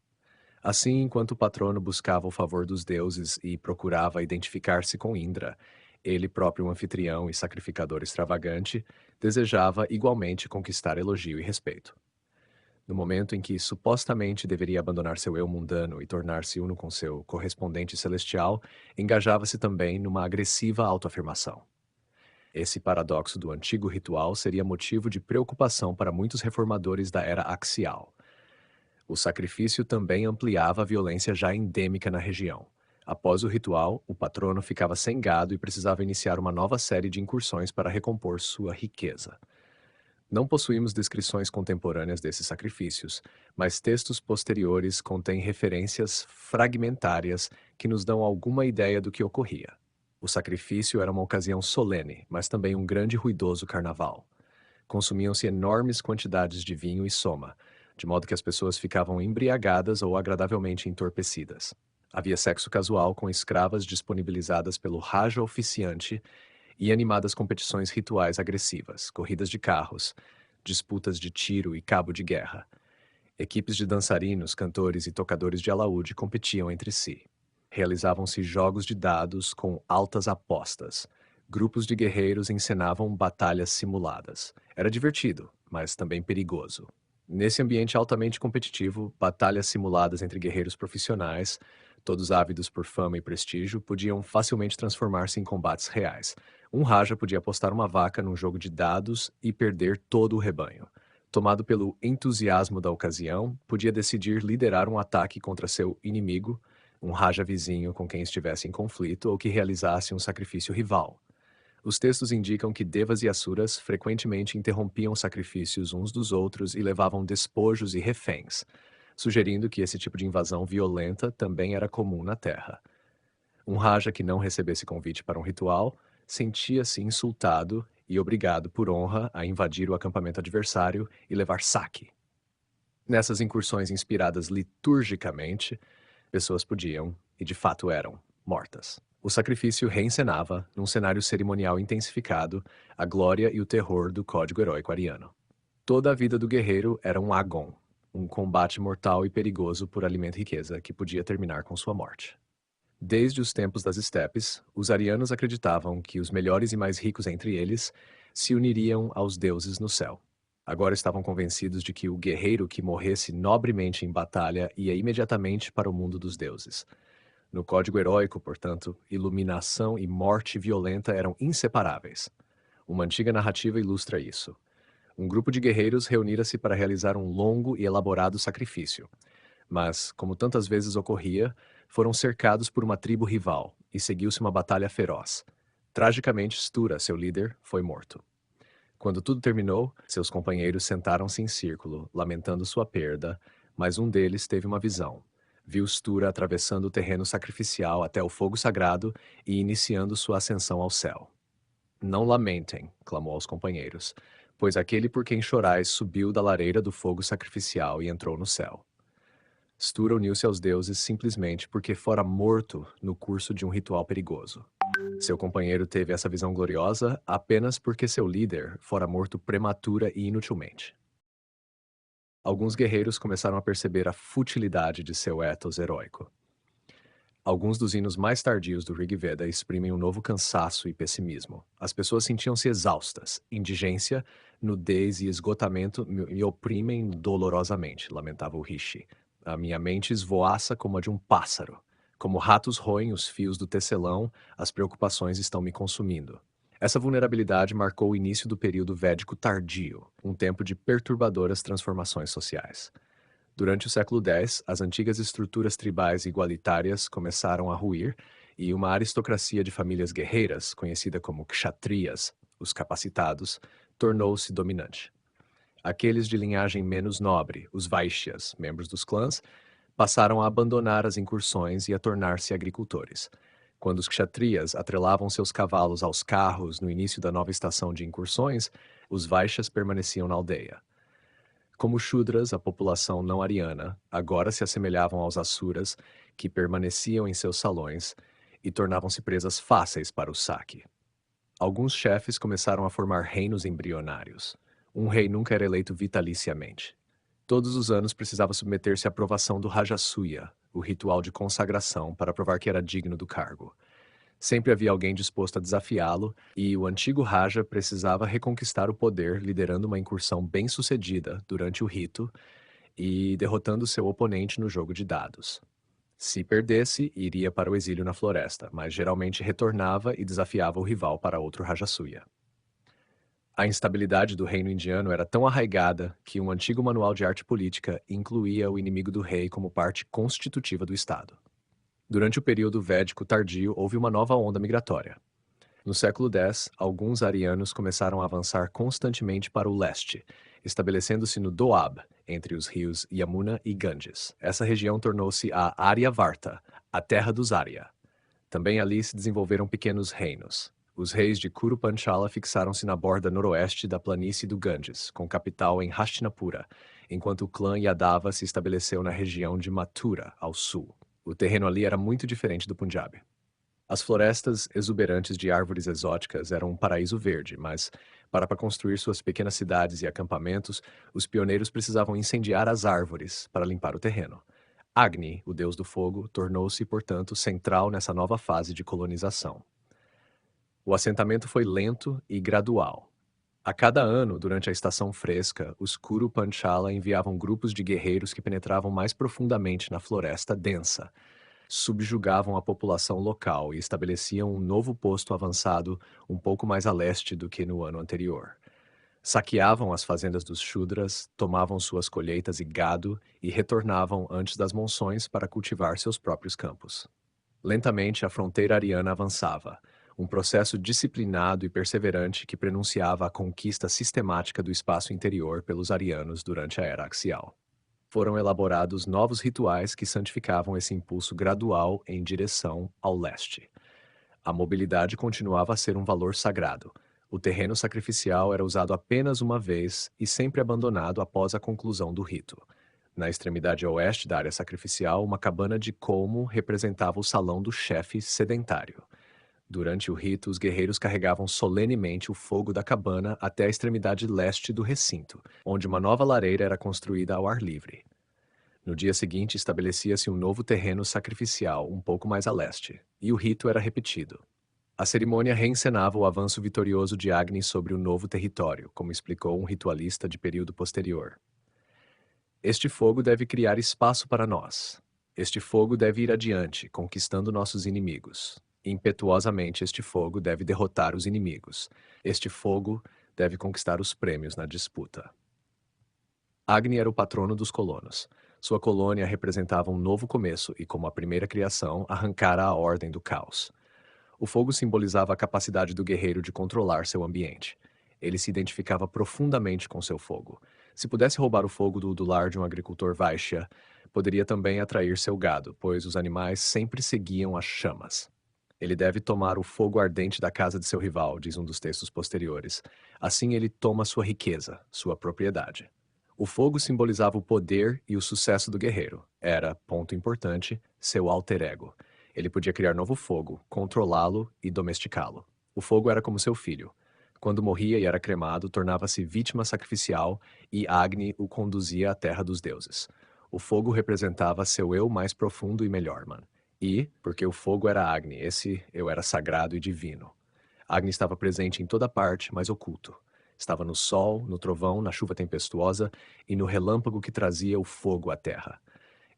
Assim, enquanto o patrono buscava o favor dos deuses e procurava identificar-se com Indra, ele próprio, um anfitrião e sacrificador extravagante, desejava igualmente conquistar elogio e respeito. No momento em que supostamente deveria abandonar seu eu mundano e tornar-se uno com seu correspondente celestial, engajava-se também numa agressiva autoafirmação. Esse paradoxo do antigo ritual seria motivo de preocupação para muitos reformadores da era axial. O sacrifício também ampliava a violência já endêmica na região. Após o ritual, o patrono ficava sem gado e precisava iniciar uma nova série de incursões para recompor sua riqueza. Não possuímos descrições contemporâneas desses sacrifícios, mas textos posteriores contêm referências fragmentárias que nos dão alguma ideia do que ocorria. O sacrifício era uma ocasião solene, mas também um grande e ruidoso carnaval. Consumiam-se enormes quantidades de vinho e soma, de modo que as pessoas ficavam embriagadas ou agradavelmente entorpecidas. Havia sexo casual com escravas disponibilizadas pelo raja oficiante e animadas competições rituais agressivas, corridas de carros, disputas de tiro e cabo de guerra. Equipes de dançarinos, cantores e tocadores de alaúde competiam entre si. Realizavam-se jogos de dados com altas apostas. Grupos de guerreiros encenavam batalhas simuladas. Era divertido, mas também perigoso. Nesse ambiente altamente competitivo, batalhas simuladas entre guerreiros profissionais, todos ávidos por fama e prestígio, podiam facilmente transformar-se em combates reais. Um raja podia apostar uma vaca num jogo de dados e perder todo o rebanho. Tomado pelo entusiasmo da ocasião, podia decidir liderar um ataque contra seu inimigo, um raja vizinho com quem estivesse em conflito ou que realizasse um sacrifício rival. Os textos indicam que devas e asuras frequentemente interrompiam sacrifícios uns dos outros e levavam despojos e reféns, sugerindo que esse tipo de invasão violenta também era comum na Terra. Um raja que não recebesse convite para um ritual sentia-se insultado e obrigado por honra a invadir o acampamento adversário e levar saque. Nessas incursões inspiradas liturgicamente, pessoas podiam, e de fato eram, mortas. O sacrifício reencenava, num cenário cerimonial intensificado, a glória e o terror do código heróico ariano. Toda a vida do guerreiro era um agon, um combate mortal e perigoso por alimento e riqueza que podia terminar com sua morte. Desde os tempos das estepes, os arianos acreditavam que os melhores e mais ricos entre eles se uniriam aos deuses no céu. Agora estavam convencidos de que o guerreiro que morresse nobremente em batalha ia imediatamente para o mundo dos deuses. No código heróico, portanto, iluminação e morte violenta eram inseparáveis. Uma antiga narrativa ilustra isso. Um grupo de guerreiros reunira-se para realizar um longo e elaborado sacrifício. Mas, como tantas vezes ocorria, foram cercados por uma tribo rival e seguiu-se uma batalha feroz. Tragicamente, Stura, seu líder, foi morto. Quando tudo terminou, seus companheiros sentaram-se em círculo, lamentando sua perda, mas um deles teve uma visão. Viu Stura atravessando o terreno sacrificial até o fogo sagrado e iniciando sua ascensão ao céu. Não lamentem, clamou aos companheiros, pois aquele por quem chorais subiu da lareira do fogo sacrificial e entrou no céu. Stura uniu-se aos deuses simplesmente porque fora morto no curso de um ritual perigoso. Seu companheiro teve essa visão gloriosa apenas porque seu líder fora morto prematura e inutilmente. Alguns guerreiros começaram a perceber a futilidade de seu ethos heróico. Alguns dos hinos mais tardios do Rig Veda exprimem um novo cansaço e pessimismo. As pessoas sentiam-se exaustas, indigência, nudez e esgotamento me oprimem dolorosamente, lamentava o Rishi. A minha mente esvoaça como a de um pássaro. Como ratos roem os fios do tecelão, as preocupações estão me consumindo. Essa vulnerabilidade marcou o início do período védico tardio, um tempo de perturbadoras transformações sociais. Durante o século X, as antigas estruturas tribais igualitárias começaram a ruir e uma aristocracia de famílias guerreiras, conhecida como kshatriyas, os capacitados, tornou-se dominante. Aqueles de linhagem menos nobre, os vaishyas, membros dos clãs, passaram a abandonar as incursões e a tornar-se agricultores. Quando os kshatriyas atrelavam seus cavalos aos carros no início da nova estação de incursões, os vaishyas permaneciam na aldeia. Como Shudras, a população não ariana, agora se assemelhavam aos Asuras, que permaneciam em seus salões e tornavam-se presas fáceis para o saque. Alguns chefes começaram a formar reinos embrionários. Um rei nunca era eleito vitaliciamente. Todos os anos precisava submeter-se à aprovação do Rajasuya, o ritual de consagração para provar que era digno do cargo. Sempre havia alguém disposto a desafiá-lo, e o antigo Raja precisava reconquistar o poder liderando uma incursão bem-sucedida durante o rito e derrotando seu oponente no jogo de dados. Se perdesse, iria para o exílio na floresta, mas geralmente retornava e desafiava o rival para outro Rajasuya. A instabilidade do reino indiano era tão arraigada que um antigo manual de arte política incluía o inimigo do rei como parte constitutiva do Estado. Durante o período védico tardio, houve uma nova onda migratória. No século X, alguns arianos começaram a avançar constantemente para o leste, estabelecendo-se no Doab, entre os rios Yamuna e Ganges. Essa região tornou-se a Aryavarta, a terra dos Arya. Também ali se desenvolveram pequenos reinos. Os reis de Kuru Panchala fixaram-se na borda noroeste da planície do Ganges, com capital em Hastinapura, enquanto o clã Yadava se estabeleceu na região de Mathura, ao sul. O terreno ali era muito diferente do Punjab. As florestas exuberantes de árvores exóticas eram um paraíso verde, mas, para construir suas pequenas cidades e acampamentos, os pioneiros precisavam incendiar as árvores para limpar o terreno. Agni, o deus do fogo, tornou-se, portanto, central nessa nova fase de colonização. O assentamento foi lento e gradual. A cada ano, durante a estação fresca, os Kuru Panchala enviavam grupos de guerreiros que penetravam mais profundamente na floresta densa, subjugavam a população local e estabeleciam um novo posto avançado um pouco mais a leste do que no ano anterior. Saqueavam as fazendas dos Shudras, tomavam suas colheitas e gado e retornavam antes das monções para cultivar seus próprios campos. Lentamente, a fronteira ariana avançava, um processo disciplinado e perseverante que prenunciava a conquista sistemática do espaço interior pelos arianos durante a era axial. Foram elaborados novos rituais que santificavam esse impulso gradual em direção ao leste. A mobilidade continuava a ser um valor sagrado. O terreno sacrificial era usado apenas uma vez e sempre abandonado após a conclusão do rito. Na extremidade oeste da área sacrificial, uma cabana de colmo representava o salão do chefe sedentário. Durante o rito, os guerreiros carregavam solenemente o fogo da cabana até a extremidade leste do recinto, onde uma nova lareira era construída ao ar livre. No dia seguinte, estabelecia-se um novo terreno sacrificial um pouco mais a leste, e o rito era repetido. A cerimônia reencenava o avanço vitorioso de Agni sobre o novo território, como explicou um ritualista de período posterior. Este fogo deve criar espaço para nós. Este fogo deve ir adiante, conquistando nossos inimigos. Impetuosamente, este fogo deve derrotar os inimigos. Este fogo deve conquistar os prêmios na disputa. Agni era o patrono dos colonos. Sua colônia representava um novo começo e, como a primeira criação, arrancara a ordem do caos. O fogo simbolizava a capacidade do guerreiro de controlar seu ambiente. Ele se identificava profundamente com seu fogo. Se pudesse roubar o fogo do lar de um agricultor Vaishya, poderia também atrair seu gado, pois os animais sempre seguiam as chamas. Ele deve tomar o fogo ardente da casa de seu rival, diz um dos textos posteriores. Assim ele toma sua riqueza, sua propriedade. O fogo simbolizava o poder e o sucesso do guerreiro. Era, ponto importante, seu alter ego. Ele podia criar novo fogo, controlá-lo e domesticá-lo. O fogo era como seu filho. Quando morria e era cremado, tornava-se vítima sacrificial e Agni o conduzia à terra dos deuses. O fogo representava seu eu mais profundo e melhor, mano. E, porque o fogo era Agni, esse eu era sagrado e divino. Agni estava presente em toda parte, mas oculto. Estava no sol, no trovão, na chuva tempestuosa e no relâmpago que trazia o fogo à terra.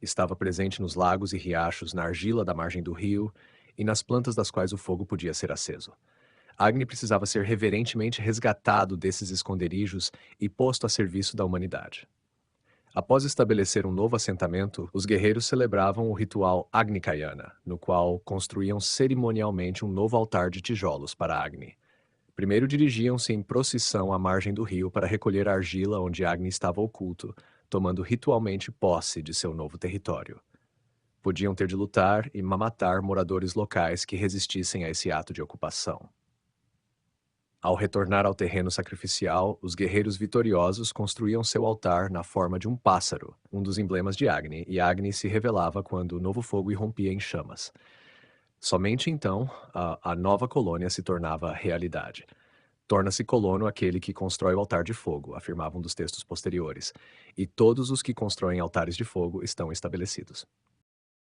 Estava presente nos lagos e riachos, na argila da margem do rio e nas plantas das quais o fogo podia ser aceso. Agni precisava ser reverentemente resgatado desses esconderijos e posto a serviço da humanidade. Após estabelecer um novo assentamento, os guerreiros celebravam o ritual Agnikayana, no qual construíam cerimonialmente um novo altar de tijolos para Agni. Primeiro dirigiam-se em procissão à margem do rio para recolher a argila onde Agni estava oculto, tomando ritualmente posse de seu novo território. Podiam ter de lutar e matar moradores locais que resistissem a esse ato de ocupação. Ao retornar ao terreno sacrificial, os guerreiros vitoriosos construíam seu altar na forma de um pássaro, um dos emblemas de Agni, e Agni se revelava quando o novo fogo irrompia em chamas. Somente então, a nova colônia se tornava realidade. Torna-se colono aquele que constrói o altar de fogo, afirmava um dos textos posteriores, e todos os que constroem altares de fogo estão estabelecidos.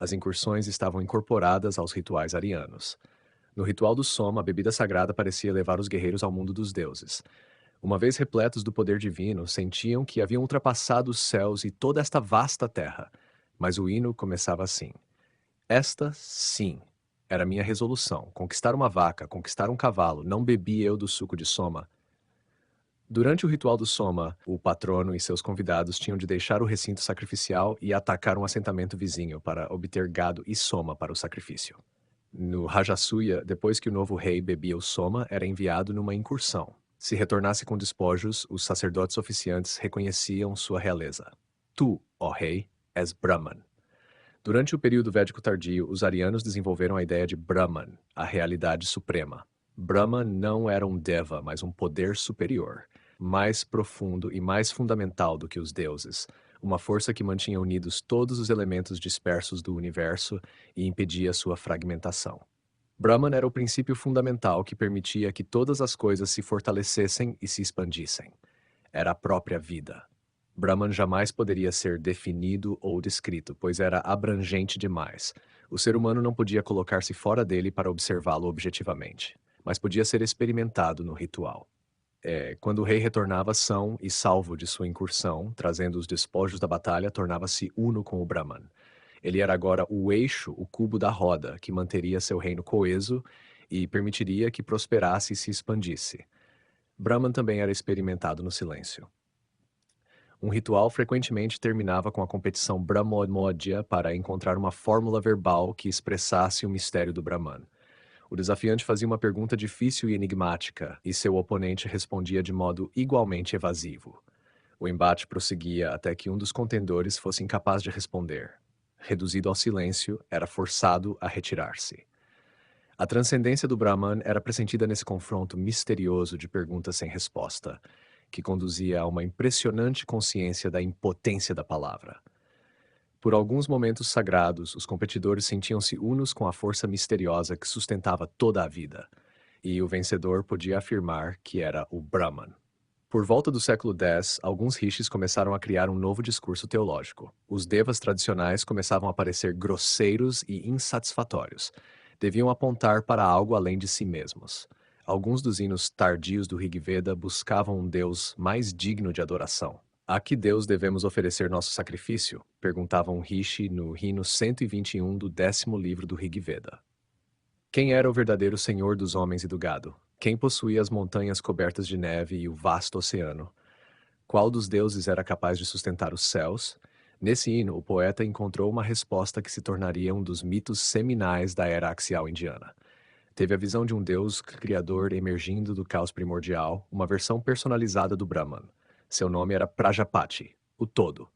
As incursões estavam incorporadas aos rituais arianos. No ritual do Soma, a bebida sagrada parecia levar os guerreiros ao mundo dos deuses. Uma vez repletos do poder divino, sentiam que haviam ultrapassado os céus e toda esta vasta terra. Mas o hino começava assim: Esta, sim, era minha resolução: conquistar uma vaca, conquistar um cavalo, não bebi eu do suco de Soma. Durante o ritual do Soma, o patrono e seus convidados tinham de deixar o recinto sacrificial e atacar um assentamento vizinho para obter gado e Soma para o sacrifício. No Rajasuya, depois que o novo rei bebia o Soma, era enviado numa incursão. Se retornasse com despojos, os sacerdotes oficiantes reconheciam sua realeza. Tu, ó rei, és Brahman. Durante o período védico tardio, os arianos desenvolveram a ideia de Brahman, a realidade suprema. Brahman não era um deva, mas um poder superior, mais profundo e mais fundamental do que os deuses, uma força que mantinha unidos todos os elementos dispersos do universo e impedia sua fragmentação. Brahman era o princípio fundamental que permitia que todas as coisas se fortalecessem e se expandissem. Era a própria vida. Brahman jamais poderia ser definido ou descrito, pois era abrangente demais. O ser humano não podia colocar-se fora dele para observá-lo objetivamente, mas podia ser experimentado no ritual. Quando o rei retornava são e salvo de sua incursão, trazendo os despojos da batalha, tornava-se uno com o Brahman. Ele era agora o eixo, o cubo da roda, que manteria seu reino coeso e permitiria que prosperasse e se expandisse. Brahman também era experimentado no silêncio. Um ritual frequentemente terminava com a competição Brahmodya para encontrar uma fórmula verbal que expressasse o mistério do Brahman. O desafiante fazia uma pergunta difícil e enigmática, e seu oponente respondia de modo igualmente evasivo. O embate prosseguia até que um dos contendores fosse incapaz de responder. Reduzido ao silêncio, era forçado a retirar-se. A transcendência do Brahman era pressentida nesse confronto misterioso de perguntas sem resposta, que conduzia a uma impressionante consciência da impotência da palavra. Por alguns momentos sagrados, os competidores sentiam-se unos com a força misteriosa que sustentava toda a vida, e o vencedor podia afirmar que era o Brahman. Por volta do século X, alguns rishis começaram a criar um novo discurso teológico. Os devas tradicionais começavam a parecer grosseiros e insatisfatórios. Deviam apontar para algo além de si mesmos. Alguns dos hinos tardios do Rig Veda buscavam um Deus mais digno de adoração. A que Deus devemos oferecer nosso sacrifício? Perguntava um rishi no hino 121 do 10º livro do Rig Veda. Quem era o verdadeiro senhor dos homens e do gado? Quem possuía as montanhas cobertas de neve e o vasto oceano? Qual dos deuses era capaz de sustentar os céus? Nesse hino, o poeta encontrou uma resposta que se tornaria um dos mitos seminais da era axial indiana. Teve a visão de um deus criador emergindo do caos primordial, uma versão personalizada do Brahman. Seu nome era Prajapati, o todo.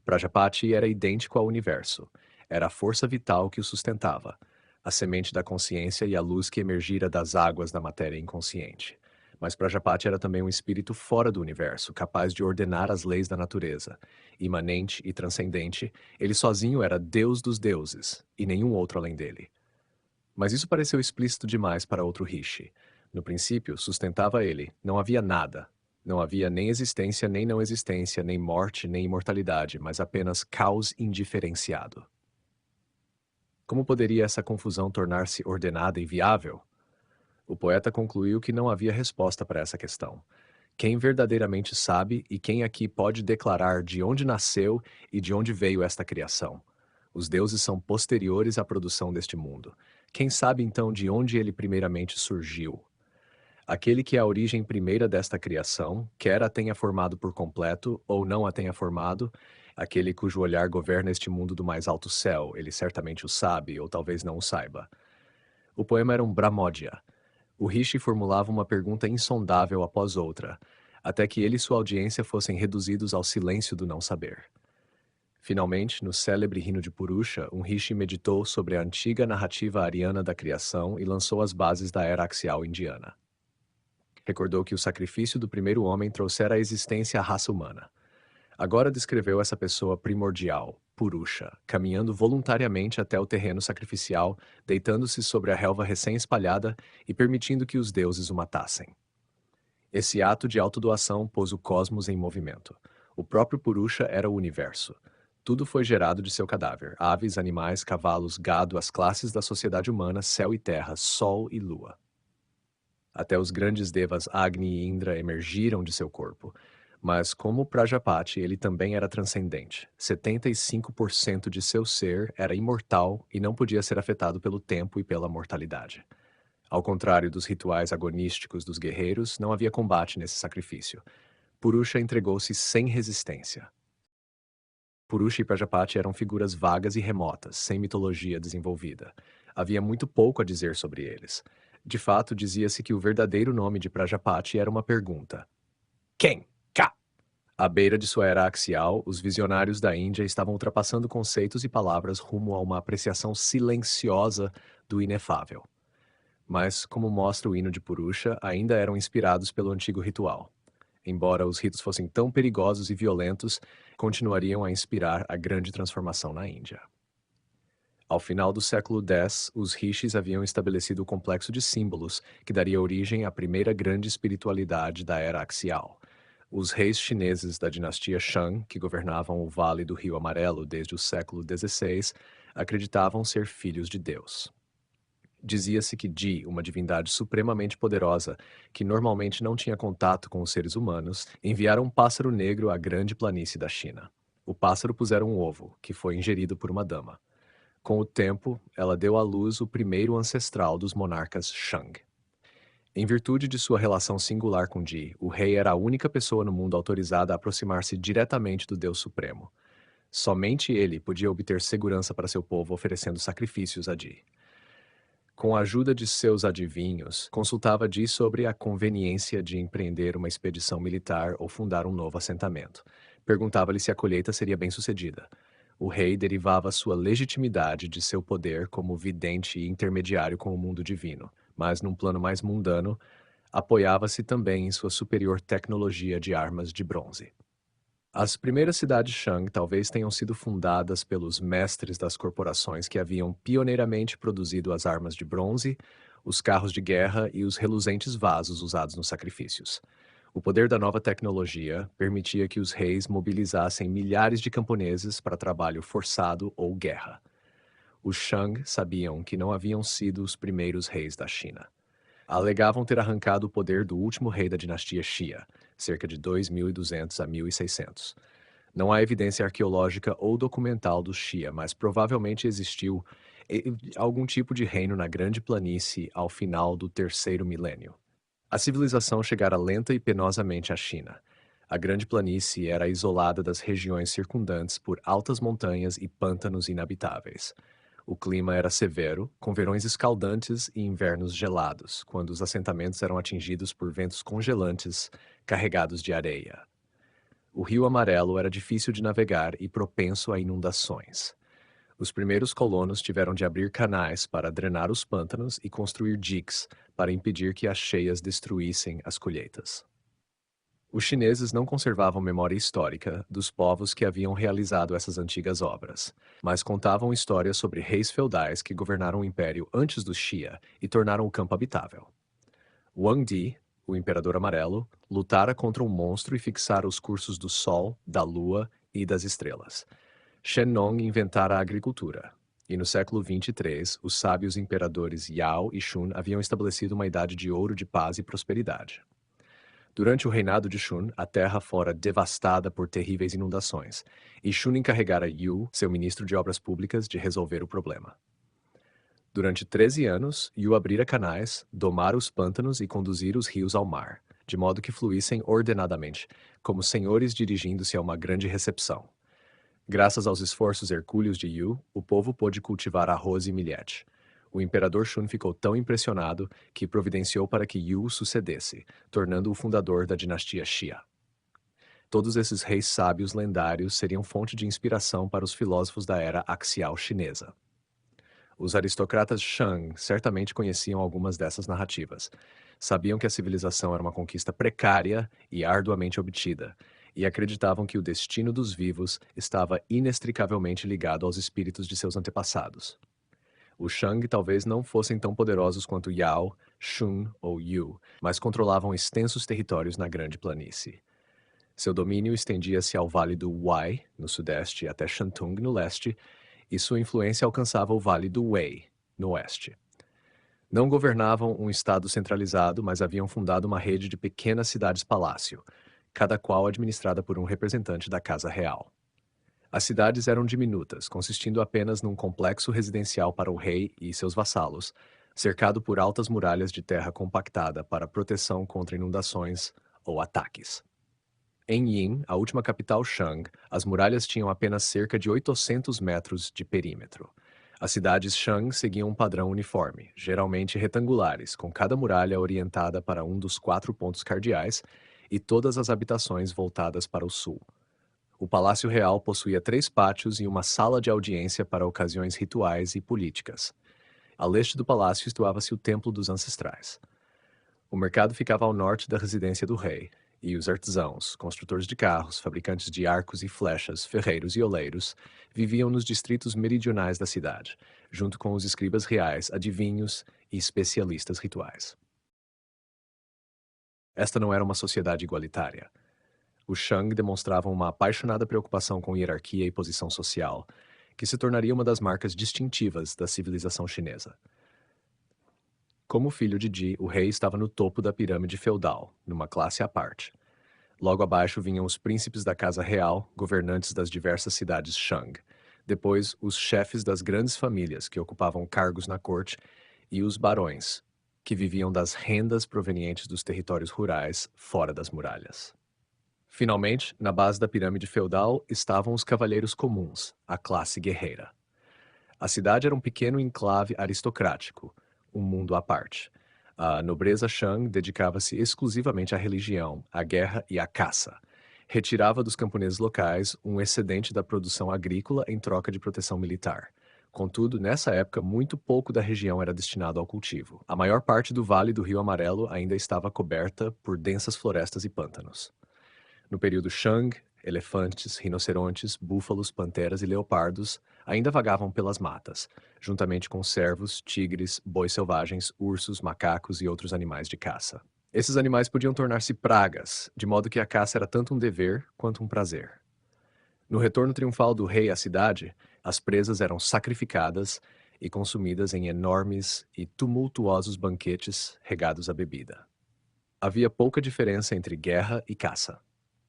Prajapati era idêntico ao universo. Era a força vital que o sustentava, a semente da consciência e a luz que emergira das águas da matéria inconsciente. Mas Prajapati era também um espírito fora do universo, capaz de ordenar as leis da natureza. Imanente e transcendente, ele sozinho era Deus dos deuses, e nenhum outro além dele. Mas isso pareceu explícito demais para outro rishi. No princípio, sustentava ele, não havia nada. Não havia nem existência, nem não existência, nem morte, nem imortalidade, mas apenas caos indiferenciado. Como poderia essa confusão tornar-se ordenada e viável? O poeta concluiu que não havia resposta para essa questão. Quem verdadeiramente sabe e quem aqui pode declarar de onde nasceu e de onde veio esta criação? Os deuses são posteriores à produção deste mundo. Quem sabe então de onde ele primeiramente surgiu? Aquele que é a origem primeira desta criação, quer a tenha formado por completo ou não a tenha formado, aquele cujo olhar governa este mundo do mais alto céu, ele certamente o sabe ou talvez não o saiba. O poema era um Brahmodya. O Rishi formulava uma pergunta insondável após outra, até que ele e sua audiência fossem reduzidos ao silêncio do não saber. Finalmente, no célebre hino de Purusha, um Rishi meditou sobre a antiga narrativa ariana da criação e lançou as bases da era axial indiana. Recordou que o sacrifício do primeiro homem trouxera à existência a raça humana. Agora descreveu essa pessoa primordial, Purusha, caminhando voluntariamente até o terreno sacrificial, deitando-se sobre a relva recém-espalhada e permitindo que os deuses o matassem. Esse ato de autodoação pôs o cosmos em movimento. O próprio Purusha era o universo. Tudo foi gerado de seu cadáver: aves, animais, cavalos, gado, as classes da sociedade humana, céu e terra, sol e lua. Até os grandes devas Agni e Indra emergiram de seu corpo. Mas, como Prajapati, ele também era transcendente. 75% de seu ser era imortal e não podia ser afetado pelo tempo e pela mortalidade. Ao contrário dos rituais agonísticos dos guerreiros, não havia combate nesse sacrifício. Purusha entregou-se sem resistência. Purusha e Prajapati eram figuras vagas e remotas, sem mitologia desenvolvida. Havia muito pouco a dizer sobre eles. De fato, dizia-se que o verdadeiro nome de Prajapati era uma pergunta. Quem? Cá! À beira de sua era axial, os visionários da Índia estavam ultrapassando conceitos e palavras rumo a uma apreciação silenciosa do inefável. Mas, como mostra o hino de Purusha, ainda eram inspirados pelo antigo ritual. Embora os ritos fossem tão perigosos e violentos, continuariam a inspirar a grande transformação na Índia. Ao final do século X, os rishis haviam estabelecido o complexo de símbolos que daria origem à primeira grande espiritualidade da era axial. Os reis chineses da dinastia Shang, que governavam o Vale do Rio Amarelo desde o século XVI, acreditavam ser filhos de Deus. Dizia-se que Di, uma divindade supremamente poderosa, que normalmente não tinha contato com os seres humanos, enviara um pássaro negro à grande planície da China. O pássaro pusera um ovo, que foi ingerido por uma dama. Com o tempo, ela deu à luz o primeiro ancestral dos monarcas Shang. Em virtude de sua relação singular com Di, o rei era a única pessoa no mundo autorizada a aproximar-se diretamente do Deus Supremo. Somente ele podia obter segurança para seu povo oferecendo sacrifícios a Di. Com a ajuda de seus adivinhos, consultava Di sobre a conveniência de empreender uma expedição militar ou fundar um novo assentamento. Perguntava-lhe se a colheita seria bem-sucedida. O rei derivava sua legitimidade de seu poder como vidente e intermediário com o mundo divino, mas num plano mais mundano, apoiava-se também em sua superior tecnologia de armas de bronze. As primeiras cidades Shang talvez tenham sido fundadas pelos mestres das corporações que haviam pioneiramente produzido as armas de bronze, os carros de guerra e os reluzentes vasos usados nos sacrifícios. O poder da nova tecnologia permitia que os reis mobilizassem milhares de camponeses para trabalho forçado ou guerra. Os Shang sabiam que não haviam sido os primeiros reis da China. Alegavam ter arrancado o poder do último rei da dinastia Xia, cerca de 2200 a 1600. Não há evidência arqueológica ou documental dos Xia, mas provavelmente existiu algum tipo de reino na Grande Planície ao final do terceiro milênio. A civilização chegara lenta e penosamente à China. A Grande Planície era isolada das regiões circundantes por altas montanhas e pântanos inabitáveis. O clima era severo, com verões escaldantes e invernos gelados, quando os assentamentos eram atingidos por ventos congelantes carregados de areia. O Rio Amarelo era difícil de navegar e propenso a inundações. Os primeiros colonos tiveram de abrir canais para drenar os pântanos e construir diques para impedir que as cheias destruíssem as colheitas. Os chineses não conservavam memória histórica dos povos que haviam realizado essas antigas obras, mas contavam histórias sobre reis feudais que governaram o império antes dos Xia e tornaram o campo habitável. Wang Di, o Imperador Amarelo, lutara contra um monstro e fixara os cursos do Sol, da Lua e das estrelas. Shen Nong inventara a agricultura. E no século 23, os sábios imperadores Yao e Shun haviam estabelecido uma idade de ouro de paz e prosperidade. Durante o reinado de Shun, a terra fora devastada por terríveis inundações, e Shun encarregara Yu, seu ministro de Obras Públicas, de resolver o problema. Durante 13 anos, Yu abrira canais, domara os pântanos e conduzira os rios ao mar, de modo que fluíssem ordenadamente, como senhores dirigindo-se a uma grande recepção. Graças aos esforços hercúleos de Yu, o povo pôde cultivar arroz e milhete. O imperador Shun ficou tão impressionado que providenciou para que Yu o sucedesse, tornando-o fundador da dinastia Xia. Todos esses reis sábios lendários seriam fonte de inspiração para os filósofos da era axial chinesa. Os aristocratas Shang certamente conheciam algumas dessas narrativas. Sabiam que a civilização era uma conquista precária e arduamente obtida, e acreditavam que o destino dos vivos estava inextricavelmente ligado aos espíritos de seus antepassados. Os Shang talvez não fossem tão poderosos quanto Yao, Shun ou Yu, mas controlavam extensos territórios na Grande Planície. Seu domínio estendia-se ao Vale do Wai, no sudeste, até Shantung, no leste, e sua influência alcançava o Vale do Wei, no oeste. Não governavam um estado centralizado, mas haviam fundado uma rede de pequenas cidades-palácio, cada qual administrada por um representante da Casa Real. As cidades eram diminutas, consistindo apenas num complexo residencial para o rei e seus vassalos, cercado por altas muralhas de terra compactada para proteção contra inundações ou ataques. Em Yin, a última capital Shang, as muralhas tinham apenas cerca de 800 metros de perímetro. As cidades Shang seguiam um padrão uniforme, geralmente retangulares, com cada muralha orientada para um dos 4 pontos cardeais e todas as habitações voltadas para o sul. O Palácio Real possuía 3 pátios e uma sala de audiência para ocasiões rituais e políticas. A leste do palácio situava-se o Templo dos Ancestrais. O mercado ficava ao norte da residência do rei, e os artesãos, construtores de carros, fabricantes de arcos e flechas, ferreiros e oleiros, viviam nos distritos meridionais da cidade, junto com os escribas reais, adivinhos e especialistas rituais. Esta não era uma sociedade igualitária. Os Shang demonstravam uma apaixonada preocupação com hierarquia e posição social, que se tornaria uma das marcas distintivas da civilização chinesa. Como filho de Ji, o rei estava no topo da pirâmide feudal, numa classe à parte. Logo abaixo vinham os príncipes da Casa Real, governantes das diversas cidades Shang. Depois, os chefes das grandes famílias que ocupavam cargos na corte e os barões, que viviam das rendas provenientes dos territórios rurais fora das muralhas. Finalmente, na base da pirâmide feudal estavam os cavalheiros comuns, a classe guerreira. A cidade era um pequeno enclave aristocrático, um mundo à parte. A nobreza Shang dedicava-se exclusivamente à religião, à guerra e à caça. Retirava dos camponeses locais um excedente da produção agrícola em troca de proteção militar. Contudo, nessa época, muito pouco da região era destinado ao cultivo. A maior parte do Vale do Rio Amarelo ainda estava coberta por densas florestas e pântanos. No período Shang, elefantes, rinocerontes, búfalos, panteras e leopardos ainda vagavam pelas matas, juntamente com cervos, tigres, bois selvagens, ursos, macacos e outros animais de caça. Esses animais podiam tornar-se pragas, de modo que a caça era tanto um dever quanto um prazer. No retorno triunfal do rei à cidade, as presas eram sacrificadas e consumidas em enormes e tumultuosos banquetes regados à bebida. Havia pouca diferença entre guerra e caça.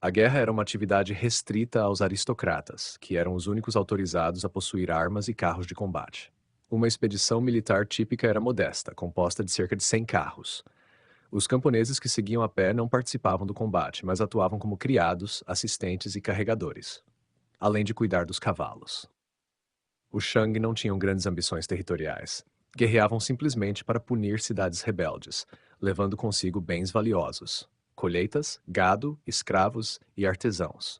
A guerra era uma atividade restrita aos aristocratas, que eram os únicos autorizados a possuir armas e carros de combate. Uma expedição militar típica era modesta, composta de cerca de 100 carros. Os camponeses que seguiam a pé não participavam do combate, mas atuavam como criados, assistentes e carregadores, além de cuidar dos cavalos. Os Shang não tinham grandes ambições territoriais. Guerreavam simplesmente para punir cidades rebeldes, levando consigo bens valiosos: colheitas, gado, escravos e artesãos.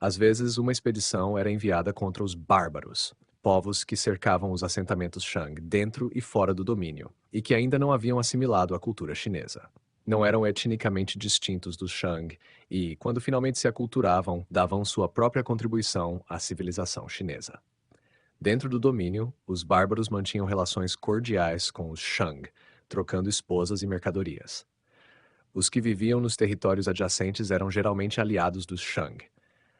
Às vezes, uma expedição era enviada contra os bárbaros, povos que cercavam os assentamentos Shang dentro e fora do domínio, e que ainda não haviam assimilado a cultura chinesa. Não eram etnicamente distintos dos Shang e, quando finalmente se aculturavam, davam sua própria contribuição à civilização chinesa. Dentro do domínio, os bárbaros mantinham relações cordiais com os Shang, trocando esposas e mercadorias. Os que viviam nos territórios adjacentes eram geralmente aliados dos Shang.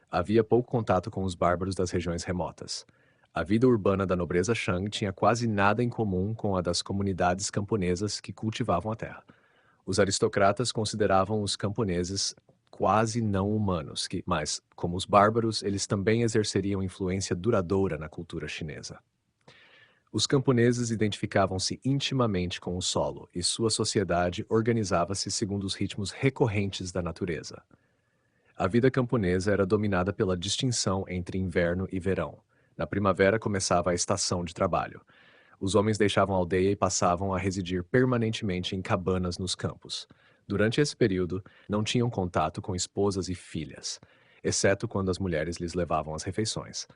Havia pouco contato com os bárbaros das regiões remotas. A vida urbana da nobreza Shang tinha quase nada em comum com a das comunidades camponesas que cultivavam a terra. Os aristocratas consideravam os camponeses quase não humanos, mas, como os bárbaros, eles também exerceriam influência duradoura na cultura chinesa. Os camponeses identificavam-se intimamente com o solo e sua sociedade organizava-se segundo os ritmos recorrentes da natureza. A vida camponesa era dominada pela distinção entre inverno e verão. Na primavera começava a estação de trabalho. Os homens deixavam a aldeia e passavam a residir permanentemente em cabanas nos campos. Durante esse período, não tinham contato com esposas e filhas, exceto quando as mulheres lhes levavam as refeições.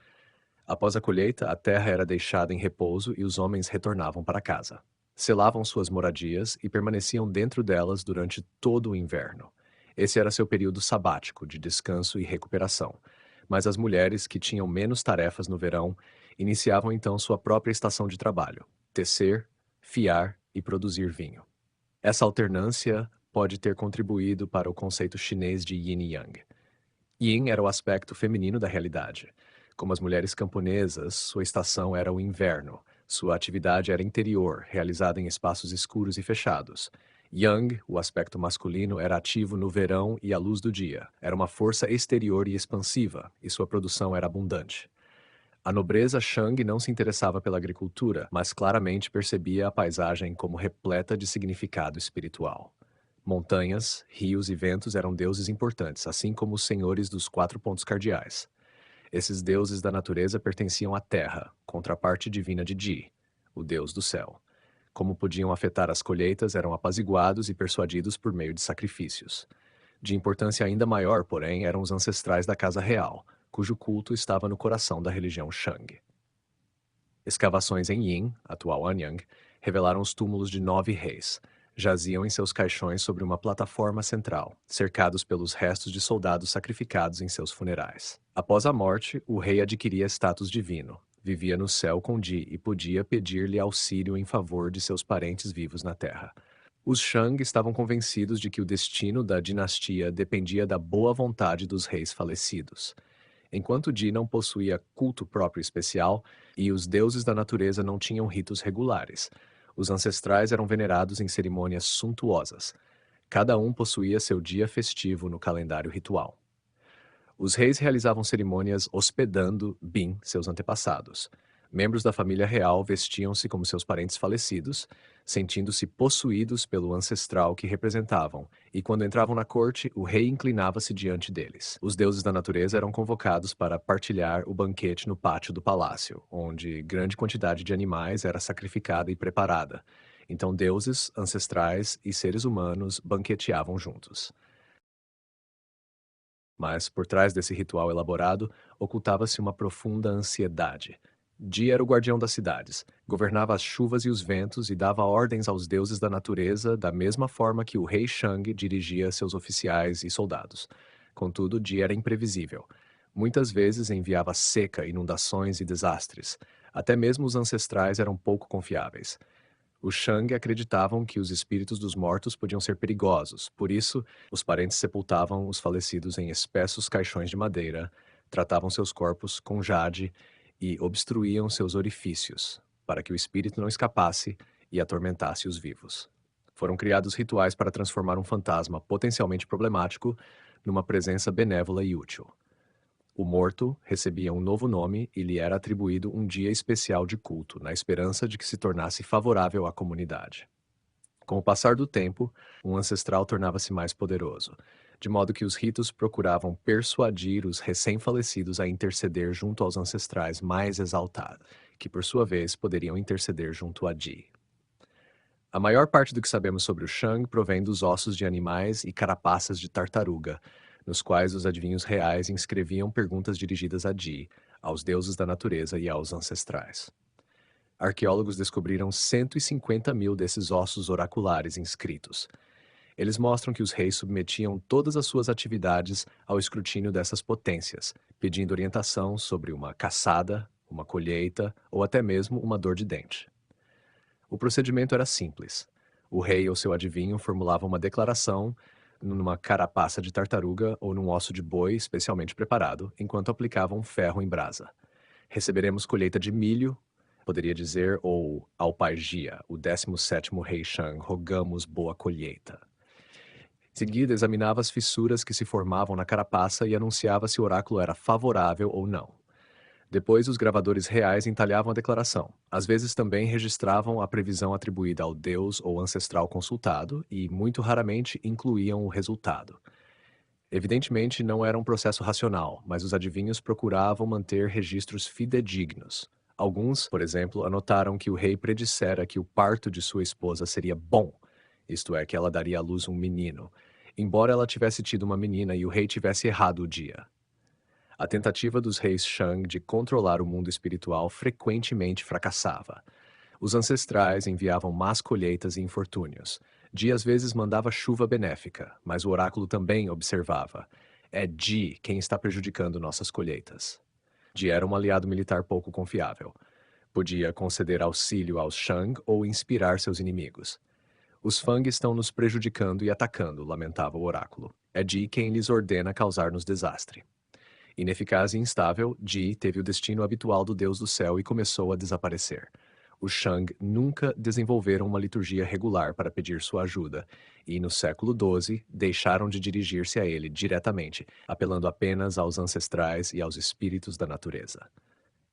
Após a colheita, a terra era deixada em repouso e os homens retornavam para casa. Selavam suas moradias e permaneciam dentro delas durante todo o inverno. Esse era seu período sabático de descanso e recuperação. Mas as mulheres, que tinham menos tarefas no verão, iniciavam então sua própria estação de trabalho: tecer, fiar e produzir vinho. Essa alternância pode ter contribuído para o conceito chinês de yin e yang. Yin era o aspecto feminino da realidade. Como as mulheres camponesas, sua estação era o inverno. Sua atividade era interior, realizada em espaços escuros e fechados. Yang, o aspecto masculino, era ativo no verão e à luz do dia. Era uma força exterior e expansiva, e sua produção era abundante. A nobreza Shang não se interessava pela agricultura, mas claramente percebia a paisagem como repleta de significado espiritual. Montanhas, rios e ventos eram deuses importantes, assim como os senhores dos 4 pontos cardeais. Esses deuses da natureza pertenciam à terra, contraparte divina de Ji, o deus do céu. Como podiam afetar as colheitas, eram apaziguados e persuadidos por meio de sacrifícios. De importância ainda maior, porém, eram os ancestrais da casa real, cujo culto estava no coração da religião Shang. Escavações em Yin, atual Anyang, revelaram os túmulos de 9 reis. Jaziam em seus caixões sobre uma plataforma central, cercados pelos restos de soldados sacrificados em seus funerais. Após a morte, o rei adquiria status divino, vivia no céu com Di e podia pedir-lhe auxílio em favor de seus parentes vivos na terra. Os Shang estavam convencidos de que o destino da dinastia dependia da boa vontade dos reis falecidos. Enquanto Di não possuía culto próprio especial e os deuses da natureza não tinham ritos regulares, os ancestrais eram venerados em cerimônias suntuosas. Cada um possuía seu dia festivo no calendário ritual. Os reis realizavam cerimônias hospedando Bin, seus antepassados. Membros da família real vestiam-se como seus parentes falecidos, sentindo-se possuídos pelo ancestral que representavam, e quando entravam na corte, o rei inclinava-se diante deles. Os deuses da natureza eram convocados para partilhar o banquete no pátio do palácio, onde grande quantidade de animais era sacrificada e preparada. Então deuses, ancestrais e seres humanos banqueteavam juntos. Mas, por trás desse ritual elaborado, ocultava-se uma profunda ansiedade. Di era o guardião das cidades, governava as chuvas e os ventos e dava ordens aos deuses da natureza da mesma forma que o rei Shang dirigia seus oficiais e soldados. Contudo, Di era imprevisível. Muitas vezes enviava seca, inundações e desastres. Até mesmo os ancestrais eram pouco confiáveis. Os Shang acreditavam que os espíritos dos mortos podiam ser perigosos, por isso, os parentes sepultavam os falecidos em espessos caixões de madeira, tratavam seus corpos com jade e obstruíam seus orifícios, para que o espírito não escapasse e atormentasse os vivos. Foram criados rituais para transformar um fantasma potencialmente problemático numa presença benévola e útil. O morto recebia um novo nome e lhe era atribuído um dia especial de culto, na esperança de que se tornasse favorável à comunidade. Com o passar do tempo, um ancestral tornava-se mais poderoso, de modo que os ritos procuravam persuadir os recém-falecidos a interceder junto aos ancestrais mais exaltados, que por sua vez poderiam interceder junto a Di. A maior parte do que sabemos sobre o Shang provém dos ossos de animais e carapaças de tartaruga, nos quais os adivinhos reais inscreviam perguntas dirigidas a Di, aos deuses da natureza e aos ancestrais. Arqueólogos descobriram 150 mil desses ossos oraculares inscritos. Eles mostram que os reis submetiam todas as suas atividades ao escrutínio dessas potências, pedindo orientação sobre uma caçada, uma colheita ou até mesmo uma dor de dente. O procedimento era simples. O rei ou seu adivinho formulava uma declaração numa carapaça de tartaruga ou num osso de boi especialmente preparado, enquanto aplicava um ferro em brasa. Receberemos colheita de milho, poderia dizer, ou ao pai Gia, o 17º rei Shang, rogamos boa colheita. Em seguida, examinava as fissuras que se formavam na carapaça e anunciava se o oráculo era favorável ou não. Depois, os gravadores reais entalhavam a declaração. Às vezes também registravam a previsão atribuída ao deus ou ancestral consultado e, muito raramente, incluíam o resultado. Evidentemente, não era um processo racional, mas os adivinhos procuravam manter registros fidedignos. Alguns, por exemplo, anotaram que o rei predissera que o parto de sua esposa seria bom, isto é, que ela daria à luz um menino, embora ela tivesse tido uma menina e o rei tivesse errado o dia. A tentativa dos reis Shang de controlar o mundo espiritual frequentemente fracassava. Os ancestrais enviavam más colheitas e infortúnios. Ji às vezes mandava chuva benéfica, mas o oráculo também observava: é Ji quem está prejudicando nossas colheitas. Ji era um aliado militar pouco confiável. Podia conceder auxílio aos Shang ou inspirar seus inimigos. Os Fang estão nos prejudicando e atacando, lamentava o oráculo. É Ji quem lhes ordena causar-nos desastre. Ineficaz e instável, Ji teve o destino habitual do Deus do Céu e começou a desaparecer. Os Shang nunca desenvolveram uma liturgia regular para pedir sua ajuda, e no século XII deixaram de dirigir-se a ele diretamente, apelando apenas aos ancestrais e aos espíritos da natureza.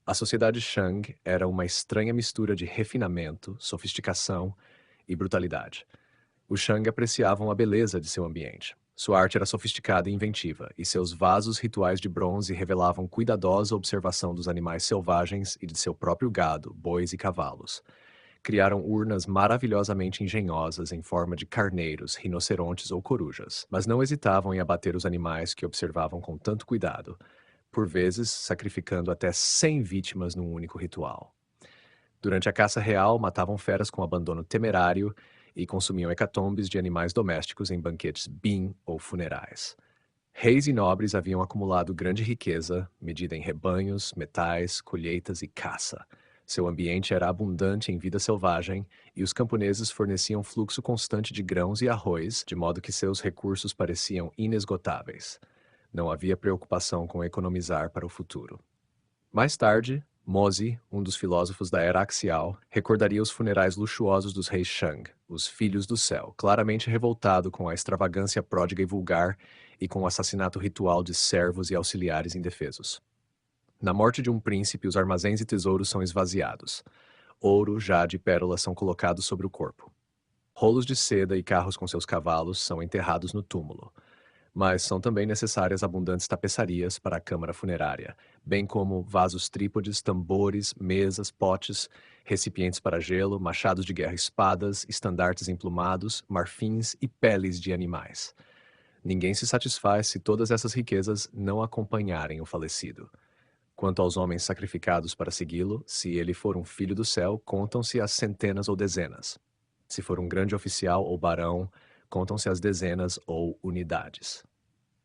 A sociedade Shang era uma estranha mistura de refinamento, sofisticação e brutalidade. Os Shang apreciavam a beleza de seu ambiente. Sua arte era sofisticada e inventiva, e seus vasos rituais de bronze revelavam cuidadosa observação dos animais selvagens e de seu próprio gado, bois e cavalos. Criaram urnas maravilhosamente engenhosas em forma de carneiros, rinocerontes ou corujas, mas não hesitavam em abater os animais que observavam com tanto cuidado, por vezes sacrificando até 100 vítimas num único ritual. Durante a caça real, matavam feras com abandono temerário e consumiam hecatombes de animais domésticos em banquetes bin ou funerais. Reis e nobres haviam acumulado grande riqueza, medida em rebanhos, metais, colheitas e caça. Seu ambiente era abundante em vida selvagem e os camponeses forneciam fluxo constante de grãos e arroz, de modo que seus recursos pareciam inesgotáveis. Não havia preocupação com economizar para o futuro. Mais tarde, Mozi, um dos filósofos da era axial, recordaria os funerais luxuosos dos reis Shang, os filhos do céu, claramente revoltado com a extravagância pródiga e vulgar e com o assassinato ritual de servos e auxiliares indefesos. Na morte de um príncipe, os armazéns e tesouros são esvaziados. Ouro, jade e pérolas são colocados sobre o corpo. Rolos de seda e carros com seus cavalos são enterrados no túmulo. Mas são também necessárias abundantes tapeçarias para a câmara funerária, bem como vasos trípodes, tambores, mesas, potes, recipientes para gelo, machados de guerra, espadas, estandartes emplumados, marfins e peles de animais. Ninguém se satisfaz se todas essas riquezas não acompanharem o falecido. Quanto aos homens sacrificados para segui-lo, se ele for um filho do céu, contam-se as centenas ou dezenas. Se for um grande oficial ou barão, contam-se as dezenas ou unidades.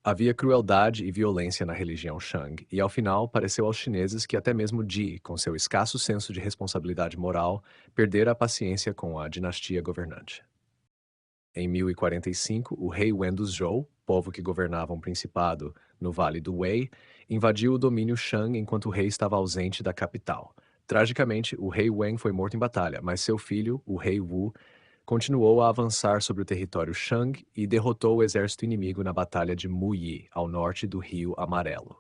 Havia crueldade e violência na religião Shang, e ao final pareceu aos chineses que até mesmo Ji, com seu escasso senso de responsabilidade moral, perdera a paciência com a dinastia governante. Em 1045, o rei Wen dos Zhou, povo que governava um principado no vale do Wei, invadiu o domínio Shang enquanto o rei estava ausente da capital. Tragicamente, o rei Wen foi morto em batalha, mas seu filho, o rei Wu, continuou a avançar sobre o território Shang e derrotou o exército inimigo na Batalha de Muyi, ao norte do Rio Amarelo.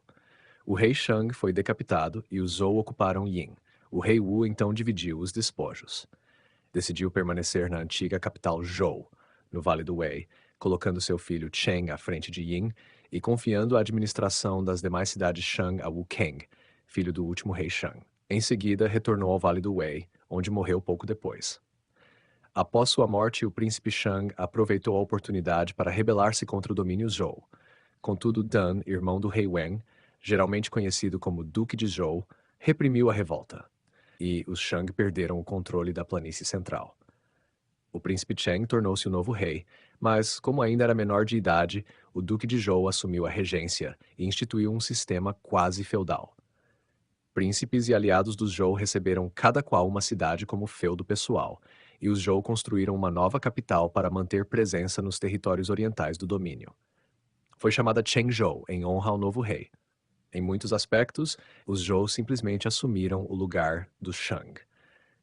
O rei Shang foi decapitado e os Zhou ocuparam Yin. O rei Wu então dividiu os despojos. Decidiu permanecer na antiga capital Zhou, no Vale do Wei, colocando seu filho Cheng à frente de Yin e confiando a administração das demais cidades Shang a Wu Kang, filho do último rei Shang. Em seguida, retornou ao Vale do Wei, onde morreu pouco depois. Após sua morte, o príncipe Shang aproveitou a oportunidade para rebelar-se contra o domínio Zhou. Contudo, Dan, irmão do rei Wen, geralmente conhecido como Duque de Zhou, reprimiu a revolta, e os Shang perderam o controle da planície central. O príncipe Cheng tornou-se o novo rei, mas, como ainda era menor de idade, o Duque de Zhou assumiu a regência e instituiu um sistema quase feudal. Príncipes e aliados dos Zhou receberam cada qual uma cidade como feudo pessoal, e os Zhou construíram uma nova capital para manter presença nos territórios orientais do domínio. Foi chamada Chengzhou, em honra ao novo rei. Em muitos aspectos, os Zhou simplesmente assumiram o lugar dos Shang.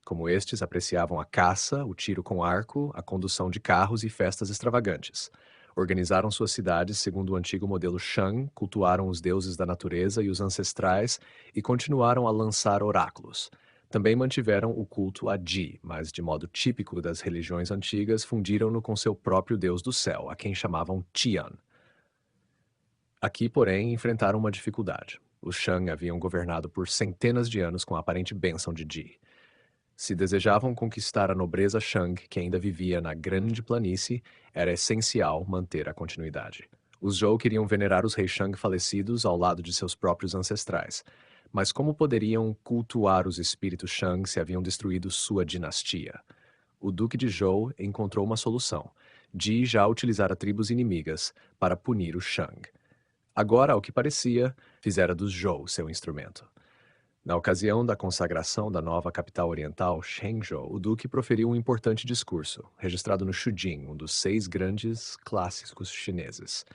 Como estes apreciavam a caça, o tiro com arco, a condução de carros e festas extravagantes. Organizaram suas cidades segundo o antigo modelo Shang, cultuaram os deuses da natureza e os ancestrais e continuaram a lançar oráculos. Também mantiveram o culto a Ji, mas de modo típico das religiões antigas, fundiram-no com seu próprio deus do céu, a quem chamavam Tian. Aqui, porém, enfrentaram uma dificuldade. Os Shang haviam governado por centenas de anos com a aparente bênção de Ji. Se desejavam conquistar a nobreza Shang, que ainda vivia na Grande Planície, era essencial manter a continuidade. Os Zhou queriam venerar os reis Shang falecidos ao lado de seus próprios ancestrais. Mas como poderiam cultuar os espíritos Shang se haviam destruído sua dinastia? O Duque de Zhou encontrou uma solução. Ji já utilizara tribos inimigas para punir os Shang. Agora, ao que parecia, fizera dos Zhou seu instrumento. Na ocasião da consagração da nova capital oriental, Shenzhou, o duque proferiu um importante discurso, registrado no Shujin, um dos 6 grandes clássicos chineses.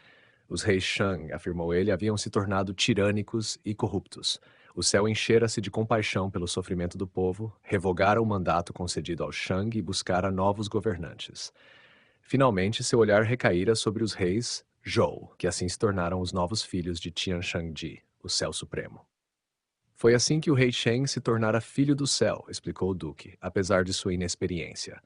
Os reis Shang, afirmou ele, haviam se tornado tirânicos e corruptos. O céu enchera-se de compaixão pelo sofrimento do povo, revogara o mandato concedido ao Shang e buscara novos governantes. Finalmente, seu olhar recaíra sobre os reis Zhou, que assim se tornaram os novos filhos de Tian Shangji, o céu supremo. Foi assim que o rei Shen se tornara filho do céu, explicou o duque, apesar de sua inexperiência.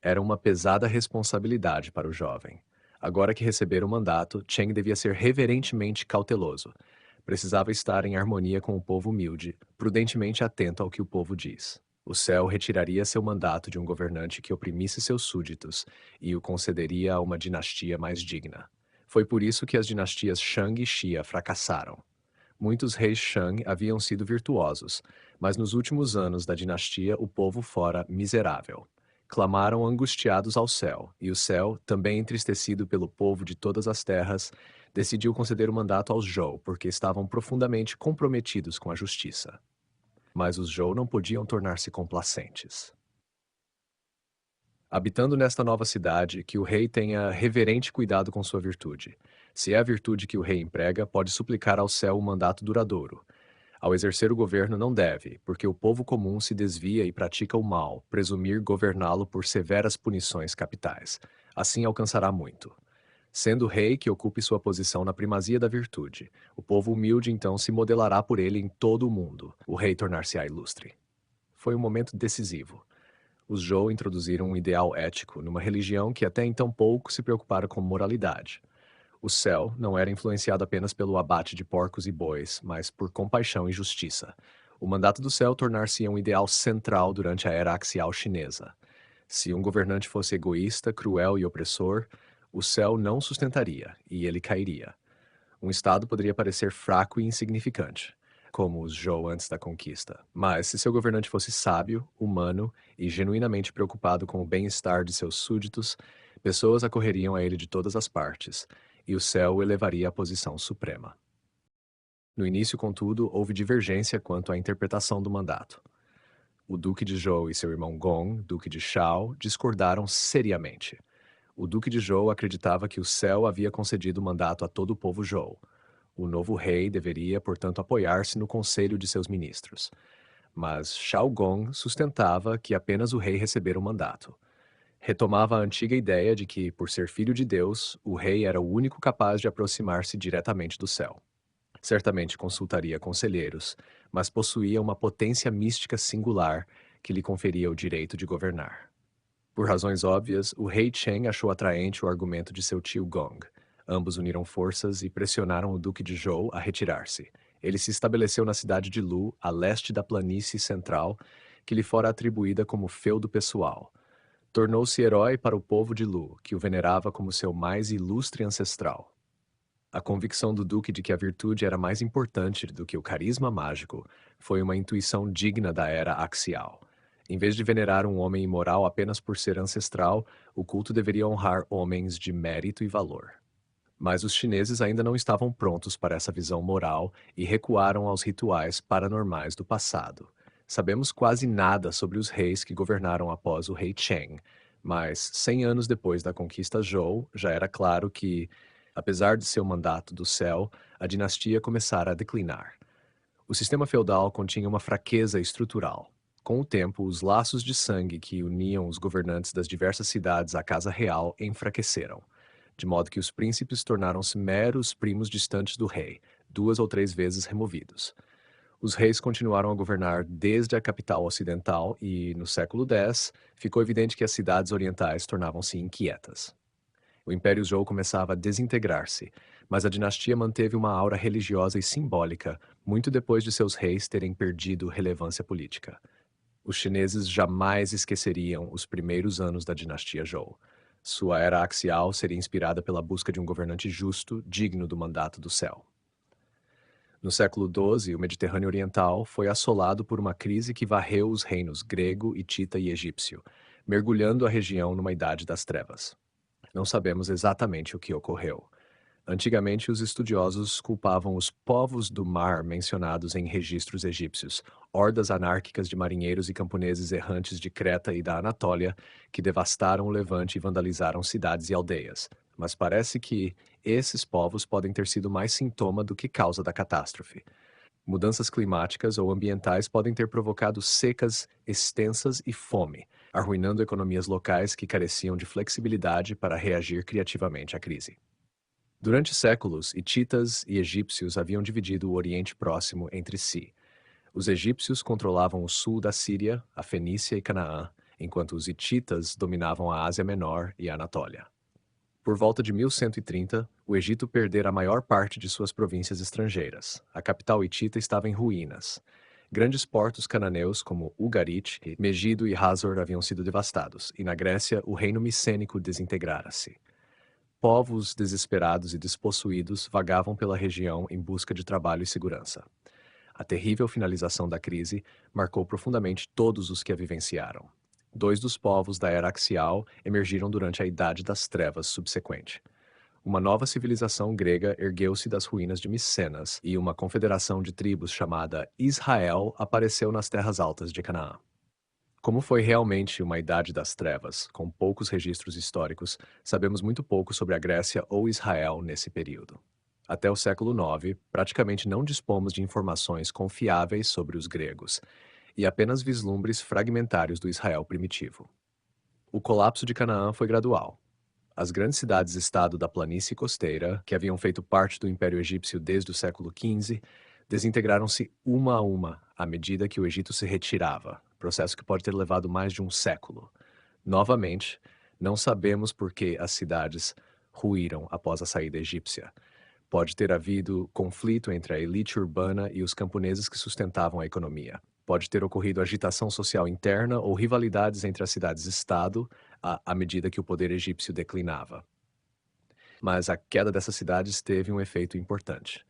Era uma pesada responsabilidade para o jovem. Agora que recebera o mandato, Cheng devia ser reverentemente cauteloso. Precisava estar em harmonia com o povo humilde, prudentemente atento ao que o povo diz. O céu retiraria seu mandato de um governante que oprimisse seus súditos e o concederia a uma dinastia mais digna. Foi por isso que as dinastias Shang e Xia fracassaram. Muitos reis Shang haviam sido virtuosos, mas nos últimos anos da dinastia o povo fora miserável. Clamaram angustiados ao céu, e o céu, também entristecido pelo povo de todas as terras, decidiu conceder o mandato aos Zhou, porque estavam profundamente comprometidos com a justiça. Mas os Zhou não podiam tornar-se complacentes. Habitando nesta nova cidade, que o rei tenha reverente cuidado com sua virtude. Se é a virtude que o rei emprega, pode suplicar ao céu um mandato duradouro. Ao exercer o governo não deve, porque o povo comum se desvia e pratica o mal, presumir governá-lo por severas punições capitais. Assim alcançará muito. Sendo rei que ocupe sua posição na primazia da virtude, o povo humilde então se modelará por ele em todo o mundo. O rei tornar-se-á ilustre. Foi um momento decisivo. Os Zhou introduziram um ideal ético numa religião que até então pouco se preocupara com moralidade. O céu não era influenciado apenas pelo abate de porcos e bois, mas por compaixão e justiça. O mandato do céu tornar-se-ia um ideal central durante a era axial chinesa. Se um governante fosse egoísta, cruel e opressor, o céu não sustentaria e ele cairia. Um estado poderia parecer fraco e insignificante, como os Zhou antes da conquista. Mas se seu governante fosse sábio, humano e genuinamente preocupado com o bem-estar de seus súditos, pessoas acorreriam a ele de todas as partes, e o céu o elevaria à posição suprema. No início, contudo, houve divergência quanto à interpretação do mandato. O Duque de Zhou e seu irmão Gong, Duque de Shao, discordaram seriamente. O Duque de Zhou acreditava que o céu havia concedido o mandato a todo o povo Zhou. O novo rei deveria, portanto, apoiar-se no conselho de seus ministros. Mas Shao Gong sustentava que apenas o rei recebera o mandato. Retomava a antiga ideia de que, por ser filho de Deus, o rei era o único capaz de aproximar-se diretamente do céu. Certamente consultaria conselheiros, mas possuía uma potência mística singular que lhe conferia o direito de governar. Por razões óbvias, o rei Cheng achou atraente o argumento de seu tio Gong. Ambos uniram forças e pressionaram o duque de Zhou a retirar-se. Ele se estabeleceu na cidade de Lu, a leste da planície central, que lhe fora atribuída como feudo pessoal. Tornou-se herói para o povo de Lu, que o venerava como seu mais ilustre ancestral. A convicção do duque de que a virtude era mais importante do que o carisma mágico foi uma intuição digna da era axial. Em vez de venerar um homem imoral apenas por ser ancestral, o culto deveria honrar homens de mérito e valor. Mas os chineses ainda não estavam prontos para essa visão moral e recuaram aos rituais paranormais do passado. Sabemos quase nada sobre os reis que governaram após o rei Cheng, mas 100 anos depois da conquista Zhou, já era claro que, apesar de seu mandato do céu, a dinastia começara a declinar. O sistema feudal continha uma fraqueza estrutural. Com o tempo, os laços de sangue que uniam os governantes das diversas cidades à casa real enfraqueceram, de modo que os príncipes tornaram-se meros primos distantes do rei, 2 ou 3 vezes removidos. Os reis continuaram a governar desde a capital ocidental e, no século X, ficou evidente que as cidades orientais tornavam-se inquietas. O Império Zhou começava a desintegrar-se, mas a dinastia manteve uma aura religiosa e simbólica, muito depois de seus reis terem perdido relevância política. Os chineses jamais esqueceriam os primeiros anos da dinastia Zhou. Sua era axial seria inspirada pela busca de um governante justo, digno do mandato do céu. No século XII, o Mediterrâneo Oriental foi assolado por uma crise que varreu os reinos grego, hitita e egípcio, mergulhando a região numa idade das trevas. Não sabemos exatamente o que ocorreu. Antigamente, os estudiosos culpavam os povos do mar mencionados em registros egípcios, hordas anárquicas de marinheiros e camponeses errantes de Creta e da Anatólia, que devastaram o Levante e vandalizaram cidades e aldeias. Mas parece que esses povos podem ter sido mais sintoma do que causa da catástrofe. Mudanças climáticas ou ambientais podem ter provocado secas extensas e fome, arruinando economias locais que careciam de flexibilidade para reagir criativamente à crise. Durante séculos, hititas e egípcios haviam dividido o Oriente Próximo entre si. Os egípcios controlavam o sul da Síria, a Fenícia e Canaã, enquanto os hititas dominavam a Ásia Menor e a Anatólia. Por volta de 1130, o Egito perdera a maior parte de suas províncias estrangeiras. A capital hitita estava em ruínas. Grandes portos cananeus como Ugarit, Megido e Hazor haviam sido devastados, e na Grécia o reino micênico desintegrara-se. Povos desesperados e despossuídos vagavam pela região em busca de trabalho e segurança. A terrível finalização da crise marcou profundamente todos os que a vivenciaram. 2 dos povos da era axial emergiram durante a Idade das Trevas subsequente. Uma nova civilização grega ergueu-se das ruínas de Micenas e uma confederação de tribos chamada Israel apareceu nas terras altas de Canaã. Como foi realmente uma Idade das Trevas, com poucos registros históricos, sabemos muito pouco sobre a Grécia ou Israel nesse período. Até o século IX, praticamente não dispomos de informações confiáveis sobre os gregos, e apenas vislumbres fragmentários do Israel primitivo. O colapso de Canaã foi gradual. As grandes cidades-estado da planície costeira, que haviam feito parte do Império Egípcio desde o século XV, desintegraram-se uma a uma à medida que o Egito se retirava, processo que pode ter levado mais de um século. Novamente, não sabemos por que as cidades ruíram após a saída egípcia. Pode ter havido conflito entre a elite urbana e os camponeses que sustentavam a economia. Pode ter ocorrido agitação social interna ou rivalidades entre as cidades-estado à medida que o poder egípcio declinava. Mas a queda dessas cidades teve um efeito importante.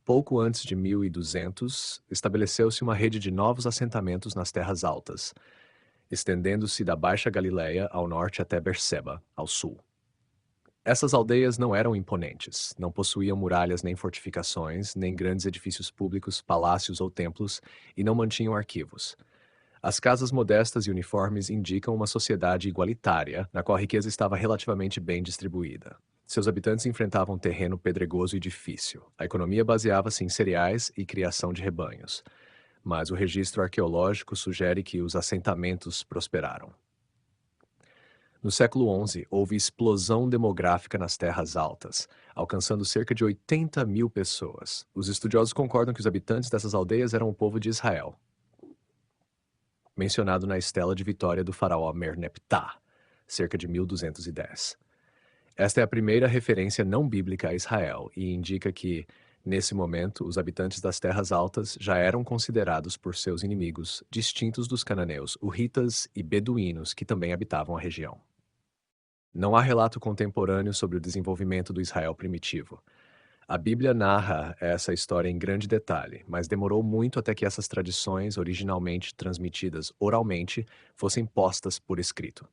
Pouco antes de 1200, estabeleceu-se uma rede de novos assentamentos nas terras altas, estendendo-se da Baixa Galileia ao norte até Berseba, ao sul. Essas aldeias não eram imponentes, não possuíam muralhas nem fortificações, nem grandes edifícios públicos, palácios ou templos, e não mantinham arquivos. As casas modestas e uniformes indicam uma sociedade igualitária, na qual a riqueza estava relativamente bem distribuída. Seus habitantes enfrentavam um terreno pedregoso e difícil. A economia baseava-se em cereais e criação de rebanhos, mas o registro arqueológico sugere que os assentamentos prosperaram. No século XI, houve explosão demográfica nas terras altas, alcançando cerca de 80 mil pessoas. Os estudiosos concordam que os habitantes dessas aldeias eram o povo de Israel, mencionado na estela de vitória do faraó Merneptah, cerca de 1210. Esta é a primeira referência não bíblica a Israel e indica que, nesse momento, os habitantes das terras altas já eram considerados por seus inimigos distintos dos cananeus, hurritas e beduínos que também habitavam a região. Não há relato contemporâneo sobre o desenvolvimento do Israel primitivo. A Bíblia narra essa história em grande detalhe, mas demorou muito até que essas tradições, originalmente transmitidas oralmente, fossem postas por escrito.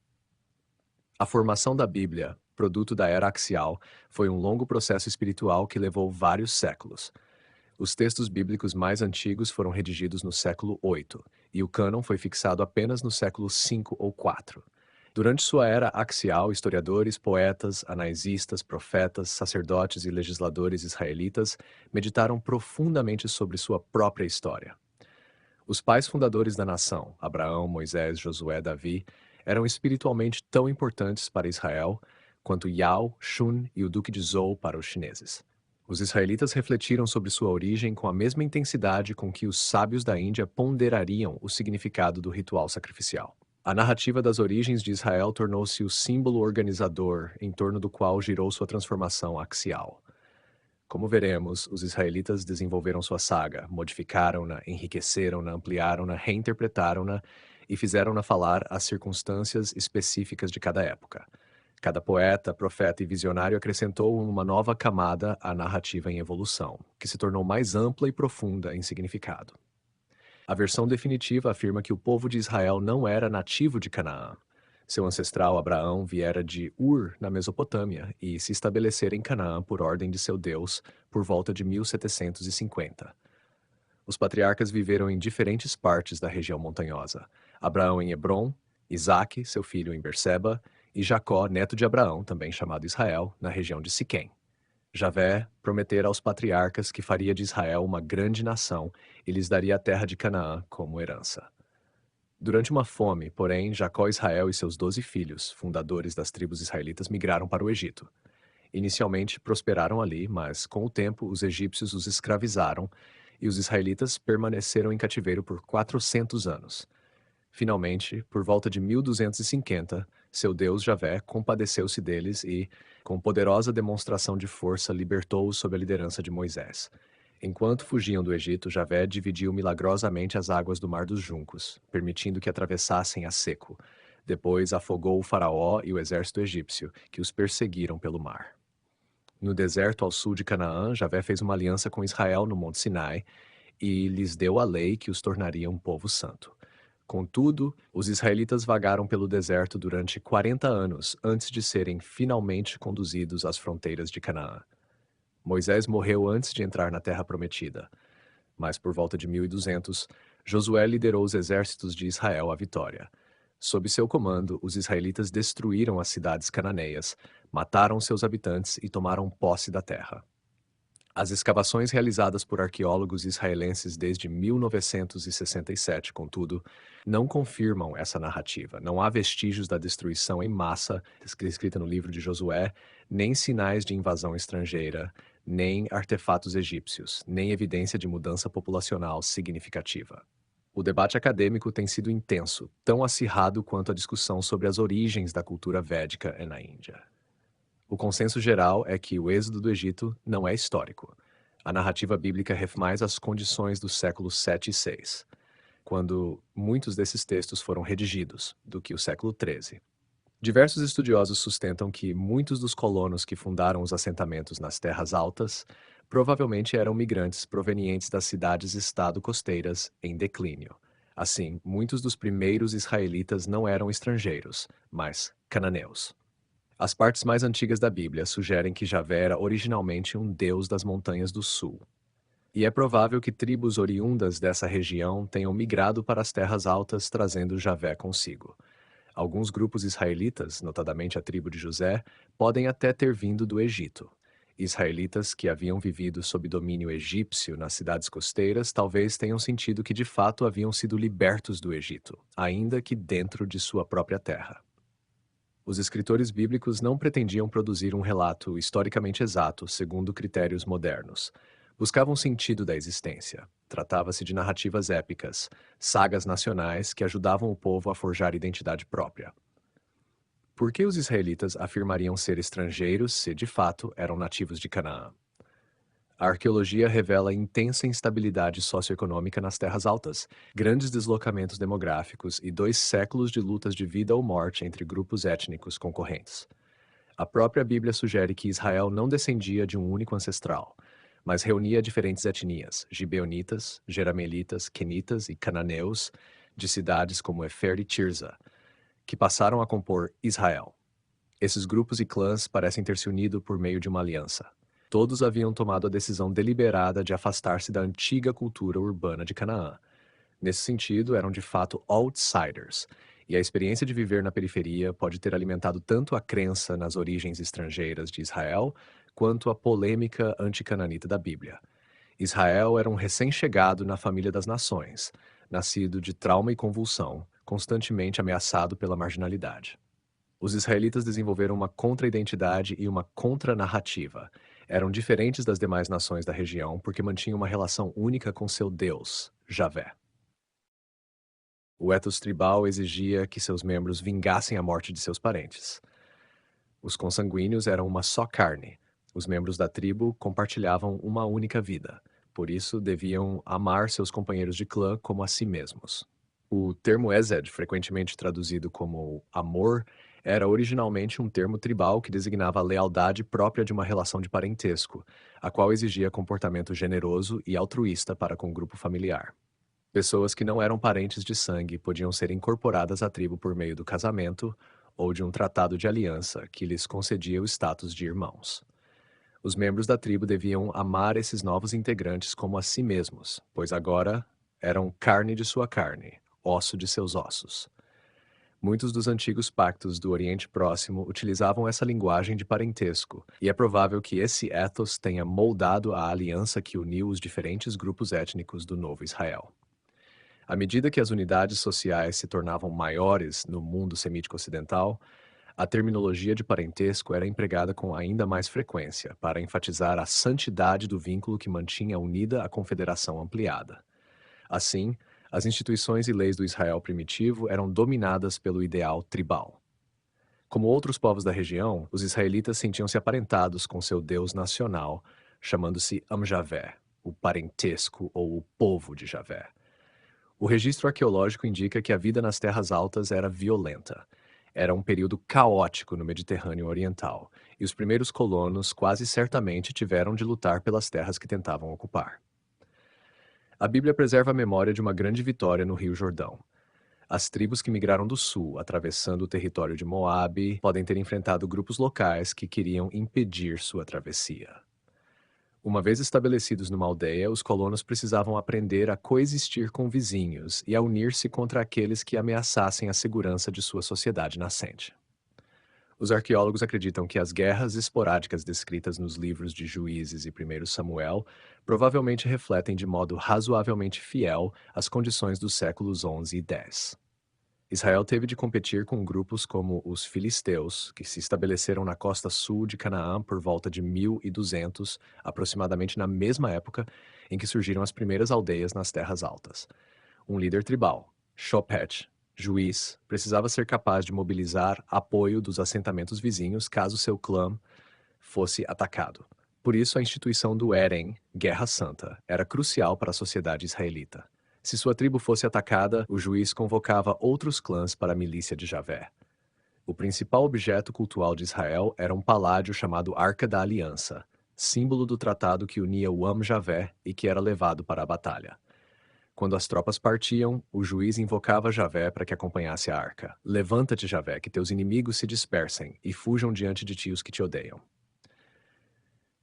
A formação da Bíblia, produto da era axial, foi um longo processo espiritual que levou vários séculos. Os textos bíblicos mais antigos foram redigidos no século VIII, e o cânon foi fixado apenas no século V ou IV. Durante sua era axial, historiadores, poetas, anaisistas, profetas, sacerdotes e legisladores israelitas meditaram profundamente sobre sua própria história. Os pais fundadores da nação, Abraão, Moisés, Josué, Davi, eram espiritualmente tão importantes para Israel quanto Yao, Shun e o Duque de Zhou para os chineses. Os israelitas refletiram sobre sua origem com a mesma intensidade com que os sábios da Índia ponderariam o significado do ritual sacrificial. A narrativa das origens de Israel tornou-se o símbolo organizador em torno do qual girou sua transformação axial. Como veremos, os israelitas desenvolveram sua saga, modificaram-na, enriqueceram-na, ampliaram-na, reinterpretaram-na e fizeram-na falar às circunstâncias específicas de cada época. Cada poeta, profeta e visionário acrescentou uma nova camada à narrativa em evolução, que se tornou mais ampla e profunda em significado. A versão definitiva afirma que o povo de Israel não era nativo de Canaã. Seu ancestral Abraão viera de Ur, na Mesopotâmia, e se estabelecera em Canaã por ordem de seu Deus por volta de 1750. Os patriarcas viveram em diferentes partes da região montanhosa. Abraão em Hebrom, Isaque, seu filho, em Berseba, e Jacó, neto de Abraão, também chamado Israel, na região de Siquém. Javé prometera aos patriarcas que faria de Israel uma grande nação e lhes daria a terra de Canaã como herança. Durante uma fome, porém, Jacó, Israel e seus 12 filhos, fundadores das tribos israelitas, migraram para o Egito. Inicialmente prosperaram ali, mas com o tempo os egípcios os escravizaram e os israelitas permaneceram em cativeiro por 400 anos. Finalmente, por volta de 1250, seu Deus Javé compadeceu-se deles e, com poderosa demonstração de força, libertou-os sob a liderança de Moisés. Enquanto fugiam do Egito, Javé dividiu milagrosamente as águas do Mar dos Juncos, permitindo que atravessassem a seco. Depois afogou o faraó e o exército egípcio, que os perseguiram pelo mar. No deserto ao sul de Canaã, Javé fez uma aliança com Israel no Monte Sinai e lhes deu a lei que os tornaria um povo santo. Contudo, os israelitas vagaram pelo deserto durante 40 anos antes de serem finalmente conduzidos às fronteiras de Canaã. Moisés morreu antes de entrar na Terra Prometida, mas por volta de 1200, Josué liderou os exércitos de Israel à vitória. Sob seu comando, os israelitas destruíram as cidades cananeias, mataram seus habitantes e tomaram posse da terra. As escavações realizadas por arqueólogos israelenses desde 1967, contudo, não confirmam essa narrativa. Não há vestígios da destruição em massa descrita no livro de Josué, nem sinais de invasão estrangeira, nem artefatos egípcios, nem evidência de mudança populacional significativa. O debate acadêmico tem sido intenso, tão acirrado quanto a discussão sobre as origens da cultura védica na Índia. O consenso geral é que o êxodo do Egito não é histórico. A narrativa bíblica refere mais as condições dos séculos 7 e 6, quando muitos desses textos foram redigidos, do que o século 13. Diversos estudiosos sustentam que muitos dos colonos que fundaram os assentamentos nas terras altas provavelmente eram migrantes provenientes das cidades-estado costeiras em declínio. Assim, muitos dos primeiros israelitas não eram estrangeiros, mas cananeus. As partes mais antigas da Bíblia sugerem que Javé era originalmente um deus das montanhas do sul. E é provável que tribos oriundas dessa região tenham migrado para as terras altas trazendo Javé consigo. Alguns grupos israelitas, notadamente a tribo de José, podem até ter vindo do Egito. Israelitas que haviam vivido sob domínio egípcio nas cidades costeiras talvez tenham sentido que de fato haviam sido libertos do Egito, ainda que dentro de sua própria terra. Os escritores bíblicos não pretendiam produzir um relato historicamente exato segundo critérios modernos. Buscavam sentido da existência. Tratava-se de narrativas épicas, sagas nacionais que ajudavam o povo a forjar identidade própria. Por que os israelitas afirmariam ser estrangeiros se, de fato, eram nativos de Canaã? A arqueologia revela intensa instabilidade socioeconômica nas terras altas, grandes deslocamentos demográficos e 2 séculos de lutas de vida ou morte entre grupos étnicos concorrentes. A própria Bíblia sugere que Israel não descendia de um único ancestral. mas reunia diferentes etnias, gibeonitas, jeramelitas, quenitas e cananeus, de cidades como Efer e Tirza, que passaram a compor Israel. Esses grupos e clãs parecem ter se unido por meio de uma aliança. Todos haviam tomado a decisão deliberada de afastar-se da antiga cultura urbana de Canaã. Nesse sentido, eram de fato outsiders, e a experiência de viver na periferia pode ter alimentado tanto a crença nas origens estrangeiras de Israel, quanto a polêmica anticananita da Bíblia. Israel era um recém-chegado na família das nações, nascido de trauma e convulsão, constantemente ameaçado pela marginalidade. Os israelitas desenvolveram uma contra-identidade e uma contra-narrativa. Eram diferentes das demais nações da região porque mantinham uma relação única com seu Deus, Javé. O ethos tribal exigia que seus membros vingassem a morte de seus parentes. Os consanguíneos eram uma só carne. Os membros da tribo compartilhavam uma única vida. Por isso, deviam amar seus companheiros de clã como a si mesmos. O termo Ezed, frequentemente traduzido como amor, era originalmente um termo tribal que designava a lealdade própria de uma relação de parentesco, a qual exigia comportamento generoso e altruísta para com o grupo familiar. Pessoas que não eram parentes de sangue podiam ser incorporadas à tribo por meio do casamento ou de um tratado de aliança que lhes concedia o status de irmãos. Os membros da tribo deviam amar esses novos integrantes como a si mesmos, pois agora eram carne de sua carne, osso de seus ossos. Muitos dos antigos pactos do Oriente Próximo utilizavam essa linguagem de parentesco, e é provável que esse ethos tenha moldado a aliança que uniu os diferentes grupos étnicos do novo Israel. À medida que as unidades sociais se tornavam maiores no mundo semítico ocidental, a terminologia de parentesco era empregada com ainda mais frequência para enfatizar a santidade do vínculo que mantinha unida a confederação ampliada. Assim, as instituições e leis do Israel primitivo eram dominadas pelo ideal tribal. Como outros povos da região, os israelitas sentiam-se aparentados com seu Deus nacional, chamando-se Amjavé, o parentesco ou o povo de Javé. O registro arqueológico indica que a vida nas terras altas era violenta. Era um período caótico no Mediterrâneo Oriental, e os primeiros colonos quase certamente tiveram de lutar pelas terras que tentavam ocupar. A Bíblia preserva a memória de uma grande vitória no Rio Jordão. As tribos que migraram do sul, atravessando o território de Moabe, podem ter enfrentado grupos locais que queriam impedir sua travessia. Uma vez estabelecidos numa aldeia, os colonos precisavam aprender a coexistir com vizinhos e a unir-se contra aqueles que ameaçassem a segurança de sua sociedade nascente. Os arqueólogos acreditam que as guerras esporádicas descritas nos livros de Juízes e 1 Samuel provavelmente refletem de modo razoavelmente fiel as condições dos séculos 11 e 10. Israel teve de competir com grupos como os filisteus, que se estabeleceram na costa sul de Canaã por volta de 1200, aproximadamente na mesma época em que surgiram as primeiras aldeias nas terras altas. Um líder tribal, Shophet, juiz, precisava ser capaz de mobilizar apoio dos assentamentos vizinhos caso seu clã fosse atacado. Por isso, a instituição do Eren, Guerra Santa, era crucial para a sociedade israelita. Se sua tribo fosse atacada, o juiz convocava outros clãs para a milícia de Javé. O principal objeto cultual de Israel era um paládio chamado Arca da Aliança, símbolo do tratado que unia o Am-Javé e que era levado para a batalha. Quando as tropas partiam, o juiz invocava Javé para que acompanhasse a arca. Levanta-te, Javé, que teus inimigos se dispersem e fujam diante de ti os que te odeiam.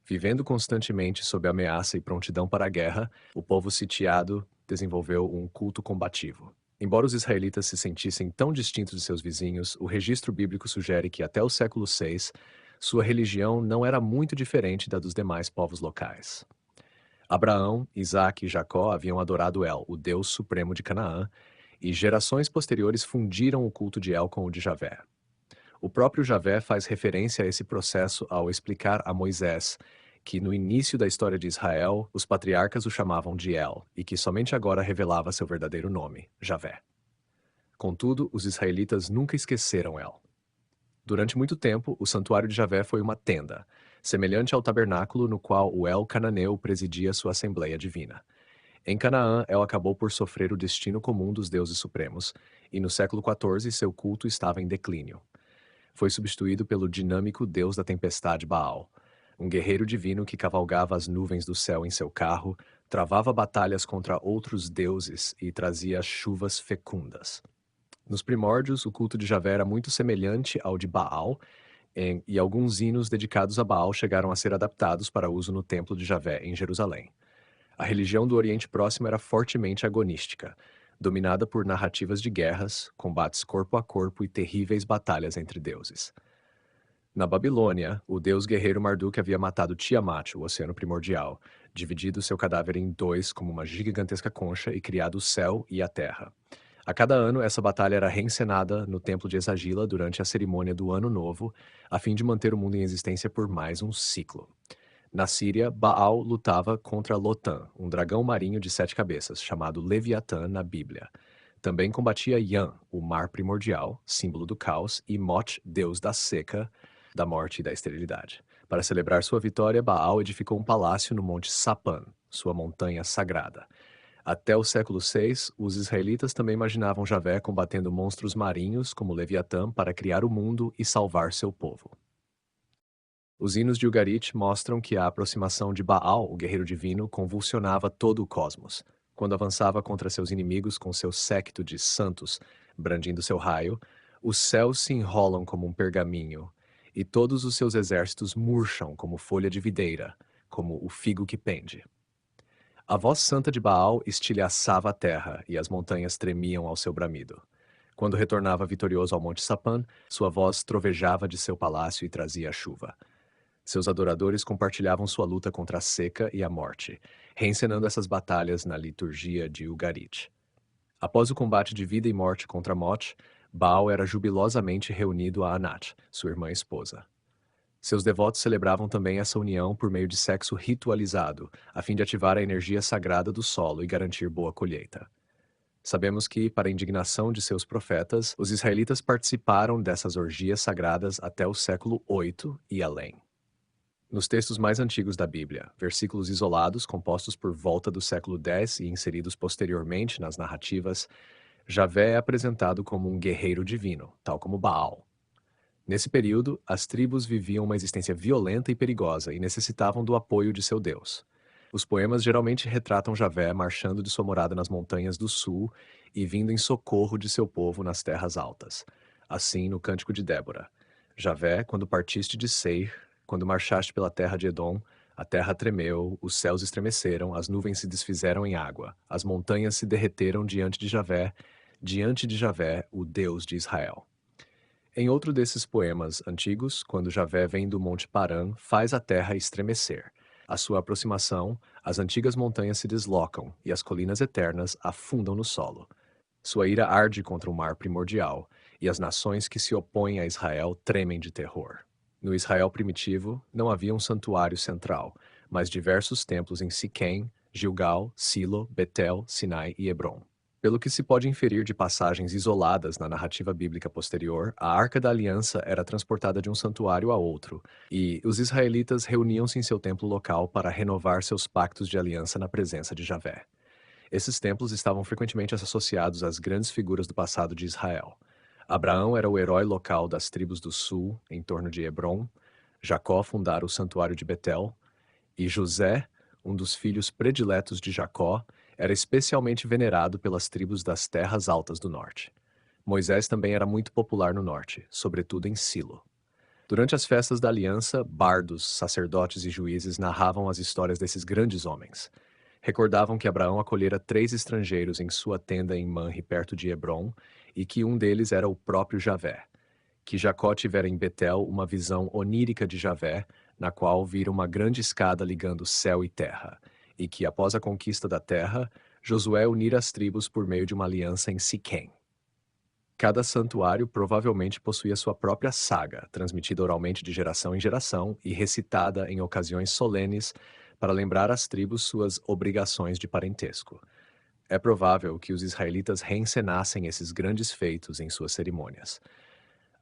Vivendo constantemente sob ameaça e prontidão para a guerra, o povo sitiado desenvolveu um culto combativo. Embora os israelitas se sentissem tão distintos de seus vizinhos, o registro bíblico sugere que até o século VI, sua religião não era muito diferente da dos demais povos locais. Abraão, Isaque e Jacó haviam adorado El, o Deus supremo de Canaã, e gerações posteriores fundiram o culto de El com o de Javé. O próprio Javé faz referência a esse processo ao explicar a Moisés que no início da história de Israel, os patriarcas o chamavam de El, e que somente agora revelava seu verdadeiro nome, Javé. Contudo, os israelitas nunca esqueceram El. Durante muito tempo, o santuário de Javé foi uma tenda, semelhante ao tabernáculo no qual o El cananeu presidia sua assembleia divina. Em Canaã, El acabou por sofrer o destino comum dos deuses supremos, e no século XIV seu culto estava em declínio. Foi substituído pelo dinâmico deus da tempestade Baal. um guerreiro divino que cavalgava as nuvens do céu em seu carro, travava batalhas contra outros deuses e trazia chuvas fecundas. Nos primórdios, o culto de Javé era muito semelhante ao de Baal, e alguns hinos dedicados a Baal chegaram a ser adaptados para uso no templo de Javé em Jerusalém. A religião do Oriente Próximo era fortemente agonística, dominada por narrativas de guerras, combates corpo a corpo e terríveis batalhas entre deuses. Na Babilônia, o deus guerreiro Marduk havia matado Tiamat, o oceano primordial, dividido seu cadáver em dois como uma gigantesca concha e criado o céu e a terra. A cada ano, essa batalha era reencenada no templo de Exagila durante a cerimônia do Ano Novo, a fim de manter o mundo em existência por mais um ciclo. Na Síria, Baal lutava contra Lotan, um dragão marinho de 7 cabeças, chamado Leviatã na Bíblia. Também combatia Yan, o mar primordial, símbolo do caos, e Mot, deus da seca, da morte e da esterilidade. Para celebrar sua vitória, Baal edificou um palácio no Monte Sapan, sua montanha sagrada. Até o século VI, os israelitas também imaginavam Javé combatendo monstros marinhos como Leviatã para criar o mundo e salvar seu povo. Os hinos de Ugarit mostram que a aproximação de Baal, o guerreiro divino, convulsionava todo o cosmos. Quando avançava contra seus inimigos com seu séquito de santos, brandindo seu raio, os céus se enrolam como um pergaminho, e todos os seus exércitos murcham como folha de videira, como o figo que pende. A voz santa de Baal estilhaçava a terra, e as montanhas tremiam ao seu bramido. Quando retornava vitorioso ao Monte Sapan, sua voz trovejava de seu palácio e trazia a chuva. Seus adoradores compartilhavam sua luta contra a seca e a morte, reencenando essas batalhas na liturgia de Ugarit. Após o combate de vida e morte contra Mot, Baal era jubilosamente reunido a Anat, sua irmã e esposa. Seus devotos celebravam também essa união por meio de sexo ritualizado, a fim de ativar a energia sagrada do solo e garantir boa colheita. Sabemos que, para a indignação de seus profetas, os israelitas participaram dessas orgias sagradas até o século VIII e além. Nos textos mais antigos da Bíblia, versículos isolados compostos por volta do século X e inseridos posteriormente nas narrativas, Javé é apresentado como um guerreiro divino, tal como Baal. Nesse período, as tribos viviam uma existência violenta e perigosa e necessitavam do apoio de seu Deus. Os poemas geralmente retratam Javé marchando de sua morada nas montanhas do sul e vindo em socorro de seu povo nas terras altas. Assim, no Cântico de Débora: Javé, quando partiste de Seir, quando marchaste pela terra de Edom, a terra tremeu, os céus estremeceram, as nuvens se desfizeram em água, as montanhas se derreteram diante de Javé, o Deus de Israel. Em outro desses poemas antigos, quando Javé vem do Monte Parã, faz a terra estremecer. À sua aproximação, as antigas montanhas se deslocam e as colinas eternas afundam no solo. Sua ira arde contra o mar primordial, e as nações que se opõem a Israel tremem de terror. No Israel primitivo, não havia um santuário central, mas diversos templos em Siquém, Gilgal, Silo, Betel, Sinai e Hebrom. Pelo que se pode inferir de passagens isoladas na narrativa bíblica posterior, a Arca da Aliança era transportada de um santuário a outro, e os israelitas reuniam-se em seu templo local para renovar seus pactos de aliança na presença de Javé. Esses templos estavam frequentemente associados às grandes figuras do passado de Israel. Abraão era o herói local das tribos do sul, em torno de Hebrom. Jacó fundara o santuário de Betel. E José, um dos filhos prediletos de Jacó, era especialmente venerado pelas tribos das terras altas do norte. Moisés também era muito popular no norte, sobretudo em Silo. Durante as festas da aliança, bardos, sacerdotes e juízes narravam as histórias desses grandes homens. Recordavam que Abraão acolhera 3 estrangeiros em sua tenda em Manre, perto de Hebrom, e que um deles era o próprio Javé. Que Jacó tivera em Betel uma visão onírica de Javé, na qual vira uma grande escada ligando céu e terra, e que, após a conquista da terra, Josué unira as tribos por meio de uma aliança em Siquém. Cada santuário provavelmente possuía sua própria saga, transmitida oralmente de geração em geração e recitada em ocasiões solenes para lembrar às tribos suas obrigações de parentesco. É provável que os israelitas reencenassem esses grandes feitos em suas cerimônias.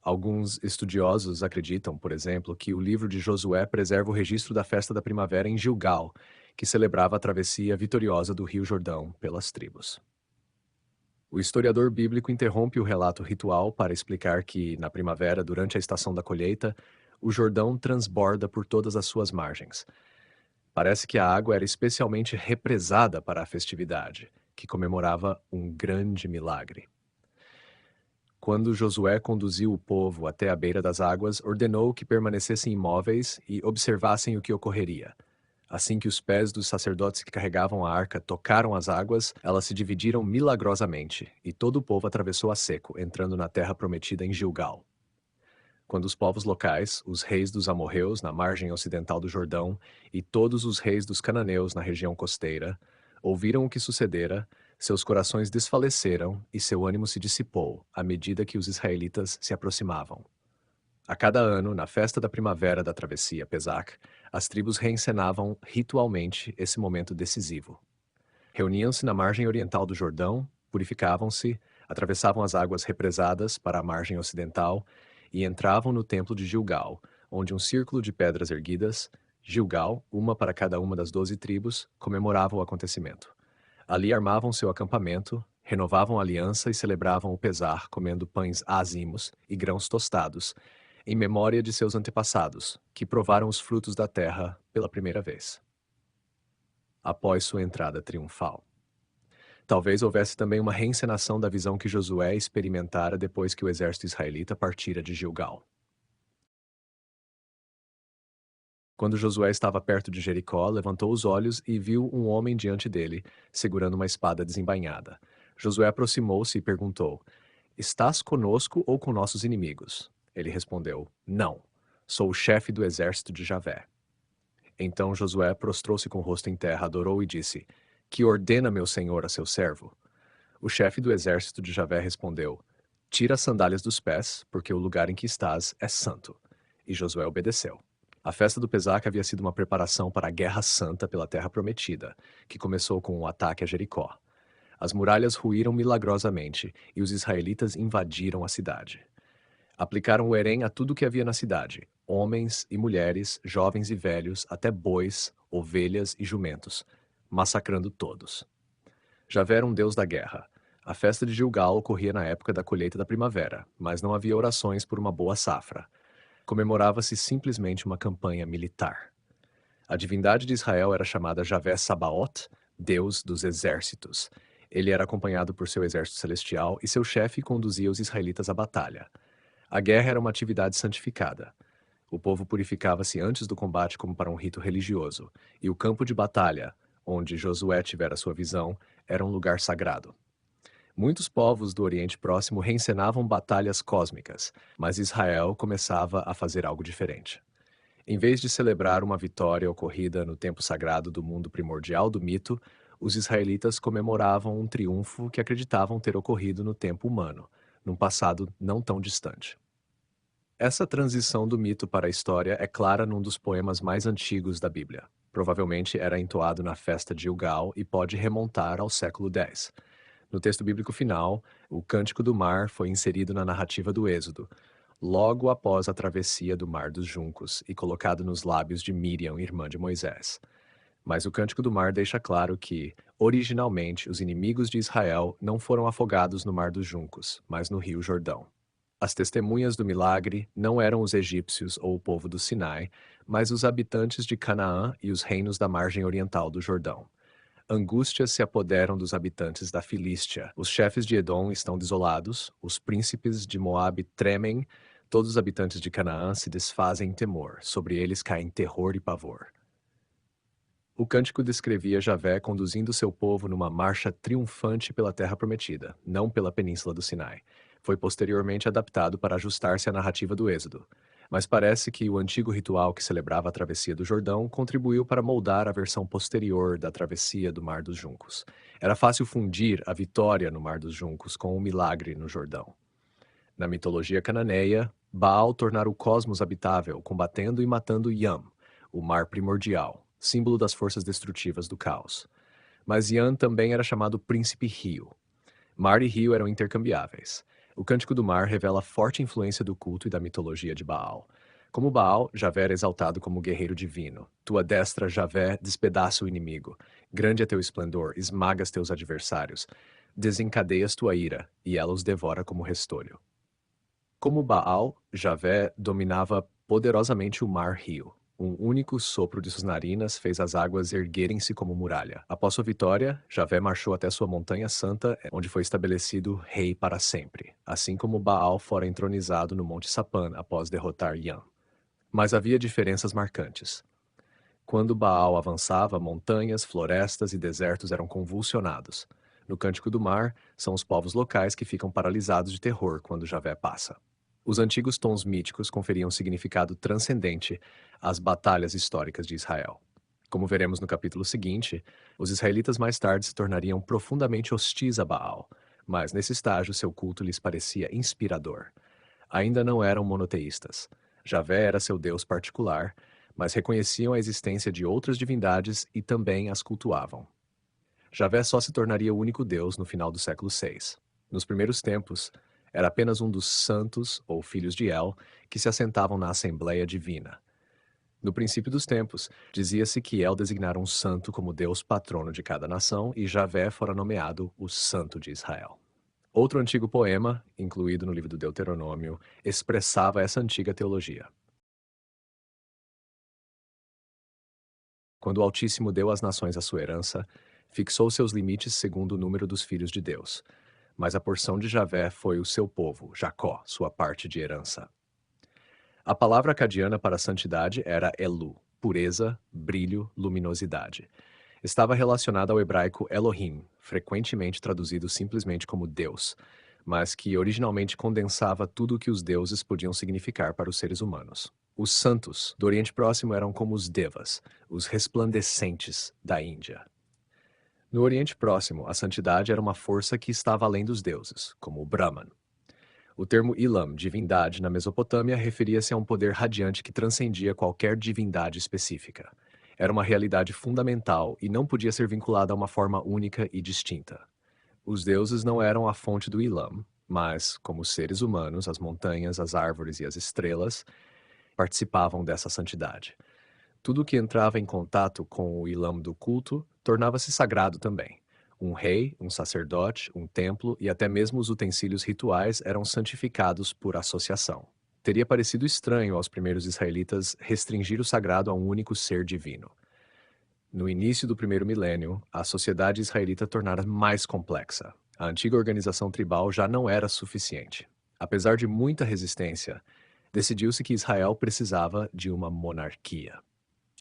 Alguns estudiosos acreditam, por exemplo, que o livro de Josué preserva o registro da festa da primavera em Gilgal, que celebrava a travessia vitoriosa do Rio Jordão pelas tribos. O historiador bíblico interrompe o relato ritual para explicar que, na primavera, durante a estação da colheita, o Jordão transborda por todas as suas margens. Parece que a água era especialmente represada para a festividade, que comemorava um grande milagre. Quando Josué conduziu o povo até a beira das águas, ordenou que permanecessem imóveis e observassem o que ocorreria. Assim que os pés dos sacerdotes que carregavam a arca tocaram as águas, elas se dividiram milagrosamente, e todo o povo atravessou a seco, entrando na terra prometida em Gilgal. Quando os povos locais, os reis dos amorreus na margem ocidental do Jordão e todos os reis dos cananeus na região costeira, ouviram o que sucedera, seus corações desfaleceram e seu ânimo se dissipou à medida que os israelitas se aproximavam. A cada ano, na festa da primavera da travessia Pesach, as tribos reencenavam ritualmente esse momento decisivo. Reuniam-se na margem oriental do Jordão, purificavam-se, atravessavam as águas represadas para a margem ocidental e entravam no templo de Gilgal, onde um círculo de pedras erguidas, Gilgal, uma para cada uma das 12 tribos, comemorava o acontecimento. Ali armavam seu acampamento, renovavam a aliança e celebravam o pesar comendo pães azimos e grãos tostados, em memória de seus antepassados, que provaram os frutos da terra pela primeira vez. Após sua entrada triunfal. Talvez houvesse também uma reencenação da visão que Josué experimentara depois que o exército israelita partira de Gilgal. Quando Josué estava perto de Jericó, levantou os olhos e viu um homem diante dele, segurando uma espada desembainhada. Josué aproximou-se e perguntou: Estás conosco ou com nossos inimigos? Ele respondeu: Não, sou o chefe do exército de Javé. Então Josué prostrou-se com o rosto em terra, adorou e disse: Que ordena meu senhor a seu servo? O chefe do exército de Javé respondeu: Tira as sandálias dos pés, porque o lugar em que estás é santo. E Josué obedeceu. A festa do Pesach havia sido uma preparação para a guerra santa pela terra prometida, que começou com o ataque a Jericó. As muralhas ruíram milagrosamente e os israelitas invadiram a cidade. Aplicaram o herém a tudo o que havia na cidade, homens e mulheres, jovens e velhos, até bois, ovelhas e jumentos, massacrando todos. Javé era um deus da guerra. A festa de Gilgal ocorria na época da colheita da primavera, mas não havia orações por uma boa safra. Comemorava-se simplesmente uma campanha militar. A divindade de Israel era chamada Javé Sabaoth, Deus dos exércitos. Ele era acompanhado por seu exército celestial e seu chefe conduzia os israelitas à batalha. A guerra era uma atividade santificada. O povo purificava-se antes do combate como para um rito religioso, e o campo de batalha, onde Josué tivera sua visão, era um lugar sagrado. Muitos povos do Oriente Próximo reencenavam batalhas cósmicas, mas Israel começava a fazer algo diferente. Em vez de celebrar uma vitória ocorrida no tempo sagrado do mundo primordial do mito, os israelitas comemoravam um triunfo que acreditavam ter ocorrido no tempo humano, num passado não tão distante. Essa transição do mito para a história é clara num dos poemas mais antigos da Bíblia. Provavelmente era entoado na festa de Gilgal e pode remontar ao século X. No texto bíblico final, o Cântico do Mar foi inserido na narrativa do Êxodo, logo após a travessia do Mar dos Juncos e colocado nos lábios de Míriam, irmã de Moisés. Mas o Cântico do Mar deixa claro que, originalmente, os inimigos de Israel não foram afogados no Mar dos Juncos, mas no Rio Jordão. As testemunhas do milagre não eram os egípcios ou o povo do Sinai, mas os habitantes de Canaã e os reinos da margem oriental do Jordão. Angústias se apoderam dos habitantes da Filístia. Os chefes de Edom estão desolados, os príncipes de Moabe tremem, todos os habitantes de Canaã se desfazem em temor, sobre eles caem terror e pavor. O cântico descrevia Javé conduzindo seu povo numa marcha triunfante pela terra prometida, não pela península do Sinai. Foi posteriormente adaptado para ajustar-se à narrativa do Êxodo. Mas parece que o antigo ritual que celebrava a travessia do Jordão contribuiu para moldar a versão posterior da travessia do Mar dos Juncos. Era fácil fundir a vitória no Mar dos Juncos com o milagre no Jordão. Na mitologia cananeia, Baal tornara o cosmos habitável, combatendo e matando Yam, o mar primordial, símbolo das forças destrutivas do caos. Mas Yam também era chamado Príncipe Rio. Mar e rio eram intercambiáveis. O Cântico do Mar revela forte influência do culto e da mitologia de Baal. Como Baal, Javé era exaltado como guerreiro divino. Tua destra, Javé, despedaça o inimigo. Grande é teu esplendor, esmagas teus adversários. Desencadeias tua ira, e ela os devora como restolho. Como Baal, Javé dominava poderosamente o mar-rio. Um único sopro de suas narinas fez as águas erguerem-se como muralha. Após sua vitória, Javé marchou até sua montanha santa, onde foi estabelecido rei para sempre, assim como Baal fora entronizado no Monte Sapã após derrotar Yan. Mas havia diferenças marcantes. Quando Baal avançava, montanhas, florestas e desertos eram convulsionados. No Cântico do Mar, são os povos locais que ficam paralisados de terror quando Javé passa. Os antigos tons míticos conferiam um significado transcendente às batalhas históricas de Israel. Como veremos no capítulo seguinte, os israelitas mais tarde se tornariam profundamente hostis a Baal, mas nesse estágio seu culto lhes parecia inspirador. Ainda não eram monoteístas. Javé era seu deus particular, mas reconheciam a existência de outras divindades e também as cultuavam. Javé só se tornaria o único deus no final do século VI. Nos primeiros tempos, era apenas um dos santos, ou filhos de El, que se assentavam na Assembleia Divina. No princípio dos tempos, dizia-se que El designara um santo como deus patrono de cada nação e Javé fora nomeado o Santo de Israel. Outro antigo poema, incluído no livro do Deuteronômio, expressava essa antiga teologia. Quando o Altíssimo deu às nações a sua herança, fixou seus limites segundo o número dos filhos de Deus. Mas a porção de Javé foi o seu povo, Jacó, sua parte de herança. A palavra acadiana para santidade era Elu, pureza, brilho, luminosidade. Estava relacionada ao hebraico Elohim, frequentemente traduzido simplesmente como Deus, mas que originalmente condensava tudo o que os deuses podiam significar para os seres humanos. Os santos do Oriente Próximo eram como os devas, os resplandecentes da Índia. No Oriente Próximo, a santidade era uma força que estava além dos deuses, como o Brahman. O termo Ilam, divindade, na Mesopotâmia, referia-se a um poder radiante que transcendia qualquer divindade específica. Era uma realidade fundamental e não podia ser vinculada a uma forma única e distinta. Os deuses não eram a fonte do Ilam, mas, como os seres humanos, as montanhas, as árvores e as estrelas participavam dessa santidade. Tudo que entrava em contato com o Ilam do culto tornava-se sagrado também. Um rei, um sacerdote, um templo e até mesmo os utensílios rituais eram santificados por associação. Teria parecido estranho aos primeiros israelitas restringir o sagrado a um único ser divino. No início do primeiro milênio, a sociedade israelita tornara mais complexa. A antiga organização tribal já não era suficiente. Apesar de muita resistência, decidiu-se que Israel precisava de uma monarquia.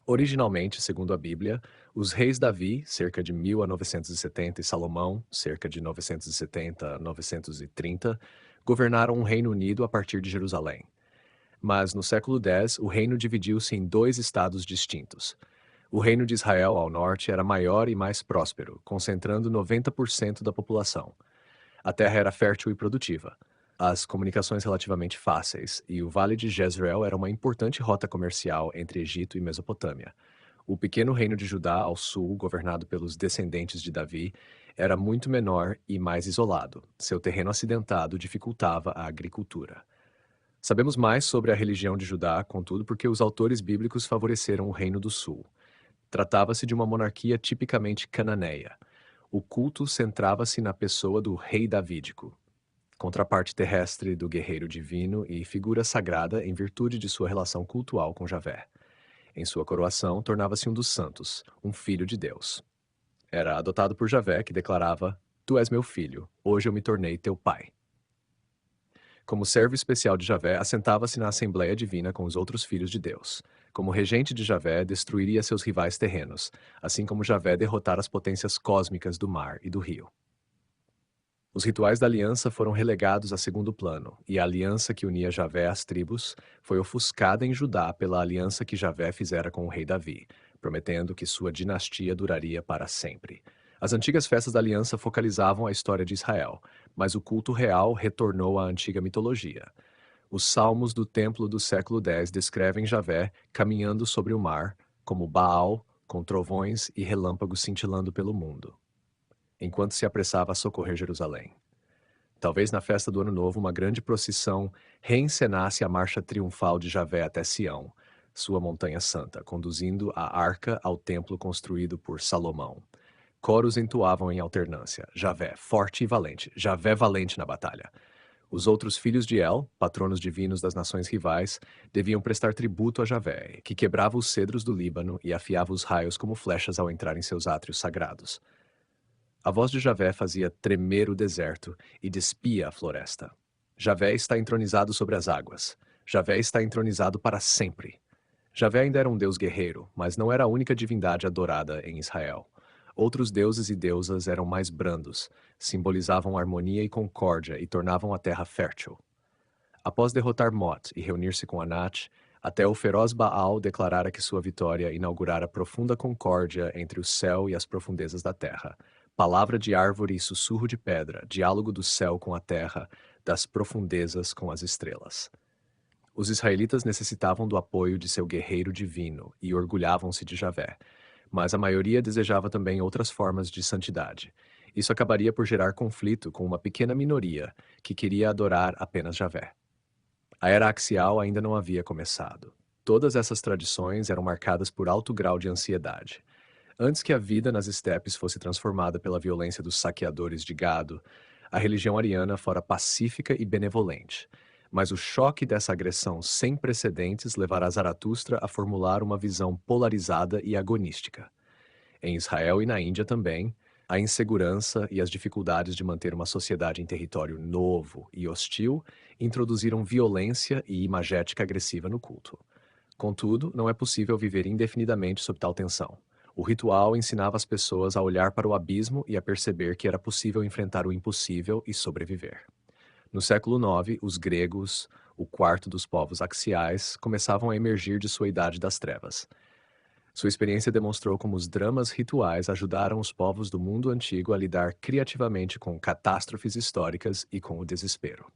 Originalmente, segundo a Bíblia, os reis Davi, cerca de 1000 a 970, e Salomão, cerca de 970 a 930, governaram um Reino Unido a partir de Jerusalém. Mas no século X, o reino dividiu-se em dois estados distintos. O reino de Israel, ao norte, era maior e mais próspero, concentrando 90% da população. A terra era fértil e produtiva, as comunicações relativamente fáceis, e o Vale de Jezreel era uma importante rota comercial entre Egito e Mesopotâmia. O pequeno reino de Judá, ao sul, governado pelos descendentes de Davi, era muito menor e mais isolado. Seu terreno acidentado dificultava a agricultura. Sabemos mais sobre a religião de Judá, contudo, porque os autores bíblicos favoreceram o Reino do Sul. Tratava-se de uma monarquia tipicamente cananeia. O culto centrava-se na pessoa do rei davídico, contraparte terrestre do guerreiro divino e figura sagrada em virtude de sua relação cultual com Javé. Em sua coroação, tornava-se um dos santos, um filho de Deus. Era adotado por Javé, que declarava: Tu és meu filho, hoje eu me tornei teu pai. Como servo especial de Javé, assentava-se na Assembleia Divina com os outros filhos de Deus. Como regente de Javé, destruiria seus rivais terrenos, assim como Javé derrotara as potências cósmicas do mar e do rio. Os rituais da aliança foram relegados a segundo plano, e a aliança que unia Javé às tribos foi ofuscada em Judá pela aliança que Javé fizera com o rei Davi, prometendo que sua dinastia duraria para sempre. As antigas festas da aliança focalizavam a história de Israel, mas o culto real retornou à antiga mitologia. Os salmos do templo do século X descrevem Javé caminhando sobre o mar, como Baal, com trovões e relâmpagos cintilando pelo mundo, enquanto se apressava a socorrer Jerusalém. Talvez na festa do Ano Novo uma grande procissão reencenasse a marcha triunfal de Javé até Sião, sua montanha santa, conduzindo a arca ao templo construído por Salomão. Coros entoavam em alternância: Javé, forte e valente, Javé valente na batalha. Os outros filhos de El, patronos divinos das nações rivais, deviam prestar tributo a Javé, que quebrava os cedros do Líbano e afiava os raios como flechas ao entrar em seus átrios sagrados. A voz de Javé fazia tremer o deserto e despia a floresta. Javé está entronizado sobre as águas. Javé está entronizado para sempre. Javé ainda era um deus guerreiro, mas não era a única divindade adorada em Israel. Outros deuses e deusas eram mais brandos, simbolizavam harmonia e concórdia e tornavam a terra fértil. Após derrotar Mot e reunir-se com Anat, até o feroz Baal declarara que sua vitória inaugurara profunda concórdia entre o céu e as profundezas da terra. Palavra de árvore e sussurro de pedra, diálogo do céu com a terra, das profundezas com as estrelas. Os israelitas necessitavam do apoio de seu guerreiro divino e orgulhavam-se de Javé, mas a maioria desejava também outras formas de santidade. Isso acabaria por gerar conflito com uma pequena minoria que queria adorar apenas Javé. A era axial ainda não havia começado. Todas essas tradições eram marcadas por alto grau de ansiedade. Antes que a vida nas estepes fosse transformada pela violência dos saqueadores de gado, a religião ariana fora pacífica e benevolente. Mas o choque dessa agressão sem precedentes levará Zaratustra a formular uma visão polarizada e agonística. Em Israel e na Índia também, a insegurança e as dificuldades de manter uma sociedade em território novo e hostil introduziram violência e imagética agressiva no culto. Contudo, não é possível viver indefinidamente sob tal tensão. O ritual ensinava as pessoas a olhar para o abismo e a perceber que era possível enfrentar o impossível e sobreviver. No século IX, os gregos, o quarto dos povos axiais, começavam a emergir de sua idade das trevas. Sua experiência demonstrou como os dramas rituais ajudaram os povos do mundo antigo a lidar criativamente com catástrofes históricas e com o desespero.